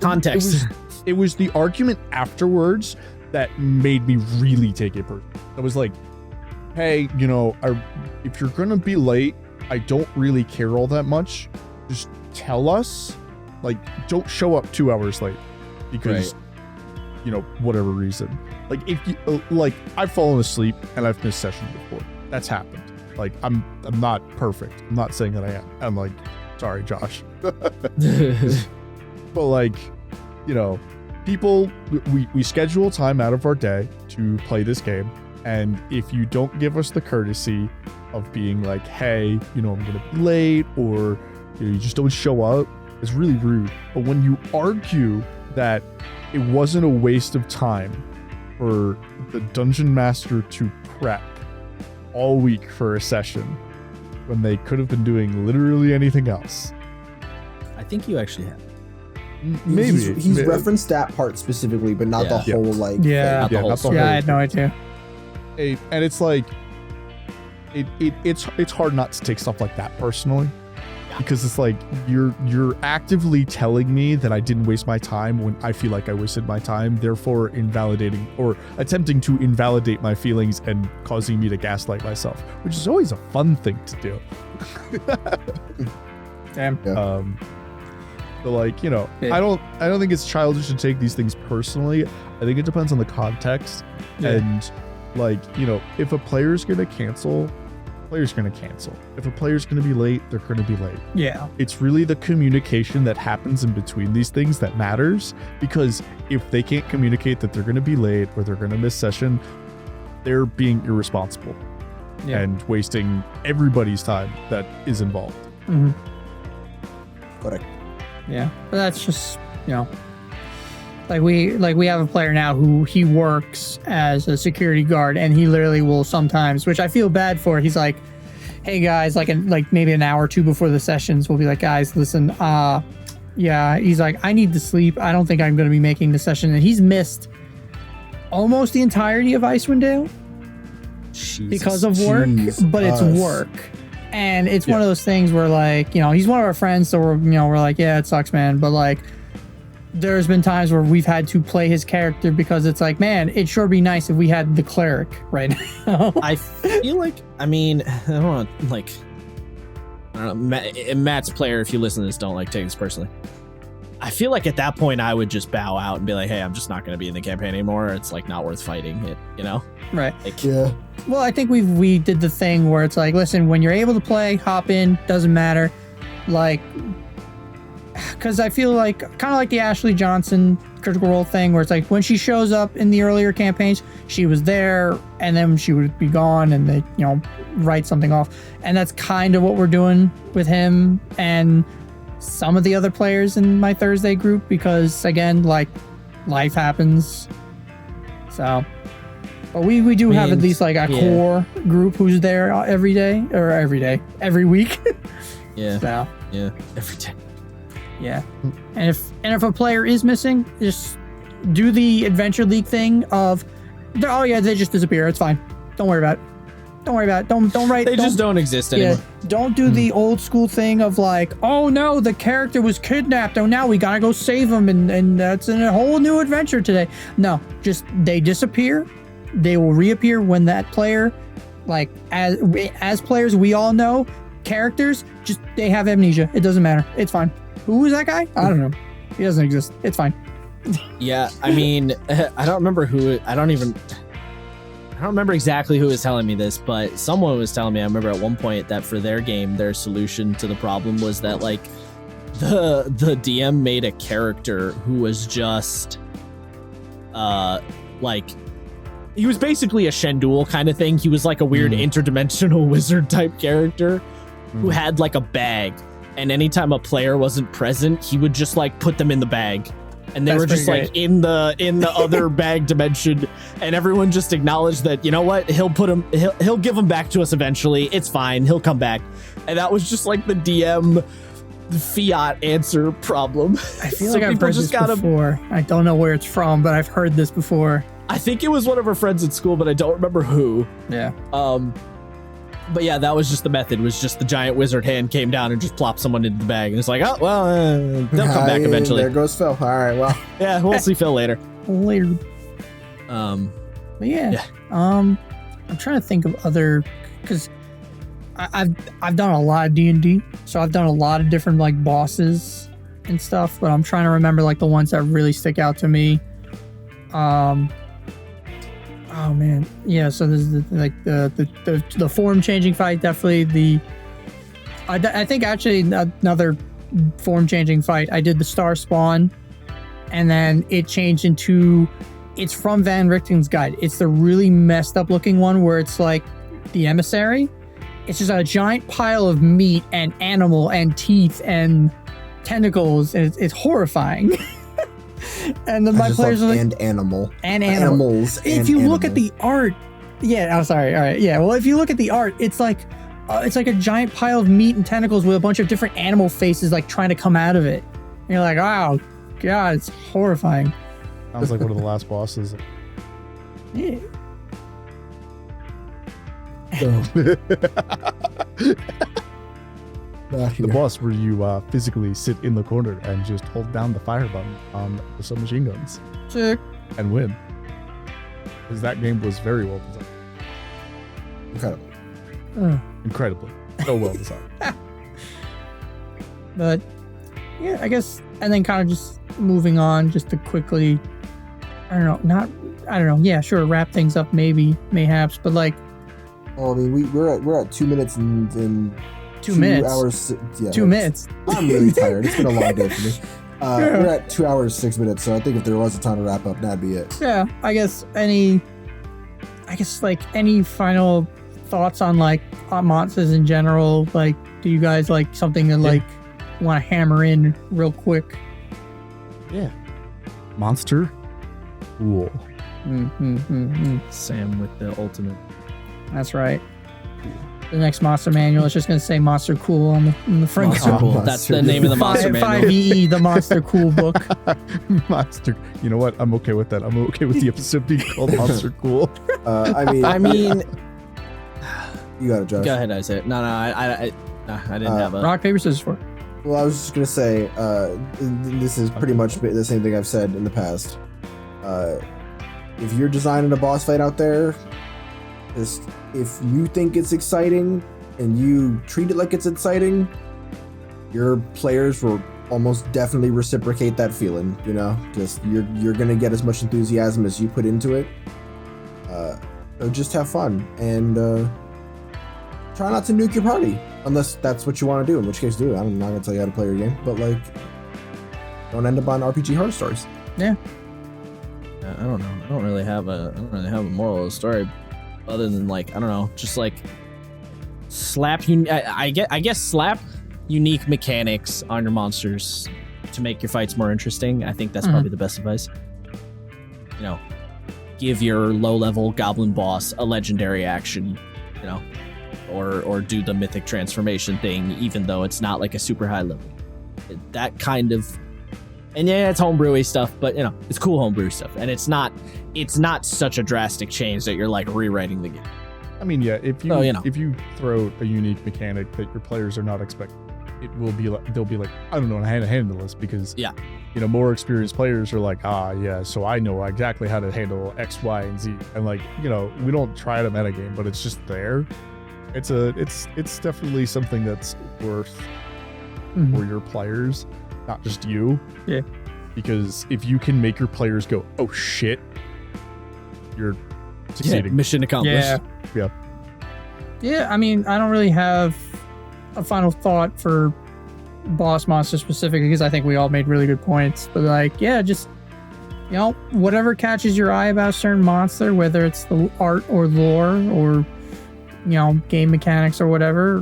context." It was the argument afterwards that made me really take it personally. I was like, "Hey, you know, if you're going to be late, I don't really care all that much. Just tell us. Like, don't show up 2 hours late." Because, you know, whatever reason. Like, if you I've fallen asleep and I've missed sessions before. That's happened. Like, I'm not perfect. I'm not saying that I am. I'm like, sorry, Josh. But like, you know, people, we schedule time out of our day to play this game. And if you don't give us the courtesy of being like, hey, you know, I'm gonna be late, or you just don't show up, it's really rude. But when you argue that it wasn't a waste of time for the dungeon master to prep all week for a session when they could have been doing literally anything else. I think you actually have. Maybe he's referenced that part specifically, but not the whole like. Yeah, thing. Not the whole I had no idea. And it's like, it's hard not to take stuff like that personally. because it's like you're actively telling me that I didn't waste my time when I feel like I wasted my time, therefore invalidating or attempting to invalidate my feelings and causing me to gaslight myself, which is always a fun thing to do. Damn. Yeah. But like, you know, Yeah. I don't think it's childish to take these things personally. I think it depends on the context. Yeah. And like, you know, if a player's gonna cancel, player's gonna cancel. If a player's gonna be late, they're gonna be late. Yeah. It's really the communication that happens in between these things that matters, because if they can't communicate that they're gonna be late or they're gonna miss session, they're being irresponsible Yeah. and wasting everybody's time that is involved. Mm-hmm. Correct. Yeah, but that's just, you know, like we have a player now who he works as a security guard, and he literally will sometimes, which I feel bad for. He's like, "Hey guys," like maybe an hour or two before the sessions, we'll be like, "Guys, listen, yeah." He's like, "I need to sleep. I don't think I'm going to be making the session," and he's missed almost the entirety of Icewind Dale because of work, but it's work. And it's one of those things where, like, you know, he's one of our friends, so we're like, yeah, it sucks, man. But like, there's been times where we've had to play his character because it's like, man, it'd sure be nice if we had the cleric right now. I feel like, I mean, I don't want to, like, I don't know, Matt's player, if you listen to this, don't like take this personally. I feel like at that point I would just bow out and be like, hey, I'm just not going to be in the campaign anymore. It's like not worth fighting it, you know? Right. Like, Yeah. Well, I think we did the thing where it's like, listen, when you're able to play, hop in, doesn't matter. Like, because I feel like kind of like the Ashley Johnson Critical Role thing, where it's like when she shows up in the earlier campaigns, she was there and then she would be gone, and they, you know, write something off. And that's kind of what we're doing with him and some of the other players in my Thursday group, because again, like, life happens. So, but we do have at least like a core group who's there every week. yeah. So, yeah. Every day. yeah. And if a player is missing, just do the Adventure League thing of, oh yeah, they just disappear. It's fine. Don't worry about it. Don't worry about it. Don't write. They just don't exist anymore. Yeah, don't do the old school thing of like, oh no, the character was kidnapped. Oh, now we gotta go save him, and that's a whole new adventure today. No, just they disappear. They will reappear when that player, like as players, we all know characters just they have amnesia. It doesn't matter. It's fine. Who is that guy? I don't know. He doesn't exist. It's fine. Yeah, I mean, I don't remember who. I don't remember exactly who was telling me this, but someone was telling me, I remember at one point, that for their game, their solution to the problem was that, like, the DM made a character who was just, like, he was basically a Shendul kind of thing. He was like a weird interdimensional wizard type character who had like a bag, and anytime a player wasn't present, he would just like put them in the bag. And they were just like in the other bag dimension, and everyone just acknowledged that, you know what, he'll give them back to us eventually. It's fine, he'll come back. And that was just like the DM fiat answer problem. I feel like I've heard this before. I don't know where it's from, but I've heard this before. I think it was one of our friends at school, but I don't remember who. Yeah. But yeah, that was just the method. Was just the giant wizard hand came down and just plopped someone into the bag, and it's like, oh well, they'll come back eventually. There goes Phil. All right, well, yeah, we'll see Phil later. Later. But yeah. I'm trying to think of other, because I've done a lot of D&D, so I've done a lot of different like bosses and stuff, but I'm trying to remember like the ones that really stick out to me. Oh man, yeah. So there's the form changing fight. Definitely I think actually another form changing fight. I did the Star Spawn, and then it changed into. It's from Van Richten's guide. It's the really messed up looking one where it's like the emissary. It's just a giant pile of meat and animal and teeth and tentacles, and it's horrifying. And then my players are like, and animals. If you look at the art, yeah, I'm sorry. All right, yeah. Well, if you look at the art, it's like a giant pile of meat and tentacles with a bunch of different animal faces like trying to come out of it. And you're like, wow, God, it's horrifying. Sounds like one of the last bosses. Yeah. the boss where you physically sit in the corner and just hold down the fire button on the submachine guns Sick. and win. Because that game was very well designed. Incredible. Incredibly. So well designed. But yeah, I guess, and then kind of just moving on, just to quickly, yeah, sure, wrap things up, mayhaps, but like. Well, I mean, we're at 2 minutes and 2 minutes. Hours. Yeah, 2 minutes. I'm really tired. It's been a long day for me. We're at 2 hours 6 minutes, so I think if there was a time to wrap up, that'd be it. Yeah, I guess any final thoughts on like monsters in general? Like, do you guys like something that like want to hammer in real quick? Yeah. Monster. Cool. Sam with the ultimate. That's right. The next monster manual is just going to say Monster Cool on the front Monster cover. Cool. That's the name of the monster manual. 5e, the Monster Cool book. Monster. You know what? I'm okay with that. I'm okay with the episode being called Monster Cool. I mean, you got it, Josh. Go ahead, Isaiah. No, I didn't have a Rock, paper, scissors for. Well, I was just gonna say, this is pretty much the same thing I've said in the past. If you're designing a boss fight out there, just if you think it's exciting and you treat it like it's exciting, your players will almost definitely reciprocate that feeling. You know, just you're gonna get as much enthusiasm as you put into it. So just have fun and try not to nuke your party unless that's what you want to do. In which case, do it. I'm not gonna tell you how to play your game, but like, don't end up on RPG horror stories. Yeah. I don't know. I don't really have a moral of the story, other than like, I don't know, just like slap. I guess slap unique mechanics on your monsters to make your fights more interesting. I think that's probably the best advice. You know, give your low-level goblin boss a legendary action. You know, or do the mythic transformation thing, even though it's not like a super high level. That kind of. And yeah, it's homebrewy stuff, but you know, it's cool homebrew stuff, and it's not such a drastic change that you're like rewriting the game. I mean, yeah, if you throw a unique mechanic that your players are not expecting, it will be like they'll be like, I don't know how to handle this, because more experienced players are like, so I know exactly how to handle X, Y, and Z, and like, we don't try to metagame, but it's just there. It's definitely something that's worth for your players. Not just you. Yeah. Because if you can make your players go, oh shit, you're succeeding. Yeah, mission accomplished. Yeah. Yeah, I mean, I don't really have a final thought for boss monster specifically, because I think we all made really good points. But like, yeah, just, whatever catches your eye about a certain monster, whether it's the art or lore or, game mechanics or whatever,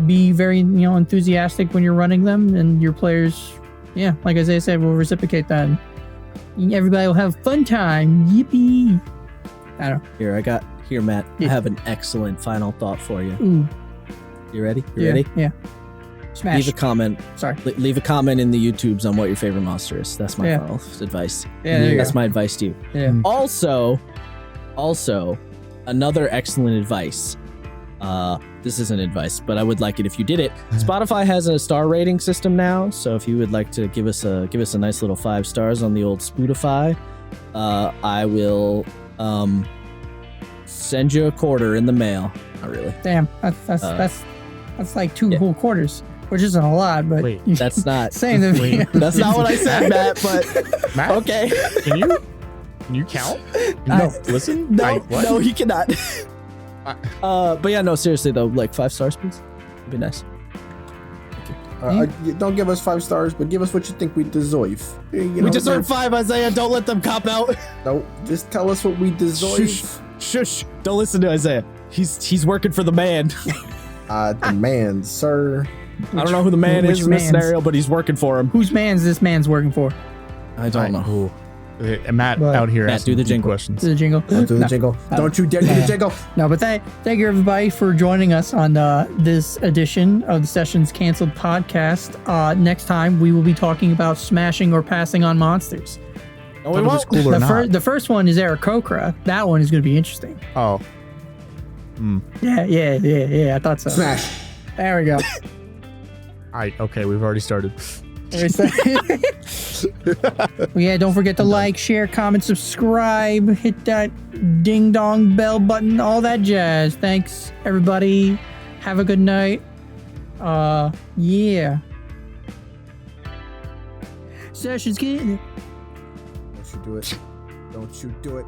be very enthusiastic when you're running them, and your players, like Isaiah said, will reciprocate that, and everybody will have fun time. Yippee! I don't know. Here, Matt, I have an excellent final thought for you. Ooh. You ready? Ready? Yeah. Smash. Leave a comment. Sorry. Leave a comment in the YouTubes on what your favorite monster is. That's my final advice. Yeah, that's my advice to you. Yeah. Also, another excellent advice. This isn't advice, but I would like it if you did it. Spotify has a star rating system now, so if you would like to give us a nice little 5 stars on the old Spotify, I will send you a quarter in the mail. Not really. Damn, that's like 2 whole quarters, which isn't a lot, but wait, that's not saying that. That's not what I said, Matt. But Matt, okay. Can you count? No, listen. No, he cannot. But yeah, no, seriously though, like 5 stars, please. It'd be nice. Don't give us 5 stars, but give us what you think we deserve. We deserve 5, Isaiah. Don't let them cop out. No, just tell us what we deserve. Shush. Don't listen to Isaiah. He's working for the man. The man, sir. I don't know who the man is in this scenario, but he's working for him. Whose man's this man's working for? I don't know. Matt out here asking do the jingle. questions. Do the jingle. Don't do the jingle. Don't you dare do the jingle. No, but thank you everybody for joining us on this edition of the Sessions Canceled podcast. Next time we will be talking about smashing or passing on monsters. No, we won't. Cool or not. The first one is Aarakocra. That one is going to be interesting. Oh. Yeah. I thought so. Smash. There we go. Okay, we've already started. Yeah, don't forget to like, share, comment, subscribe, hit that ding dong bell button, all that jazz. Thanks, everybody. Have a good night. Yeah. Sessions getting it. Don't you do it. Don't you do it.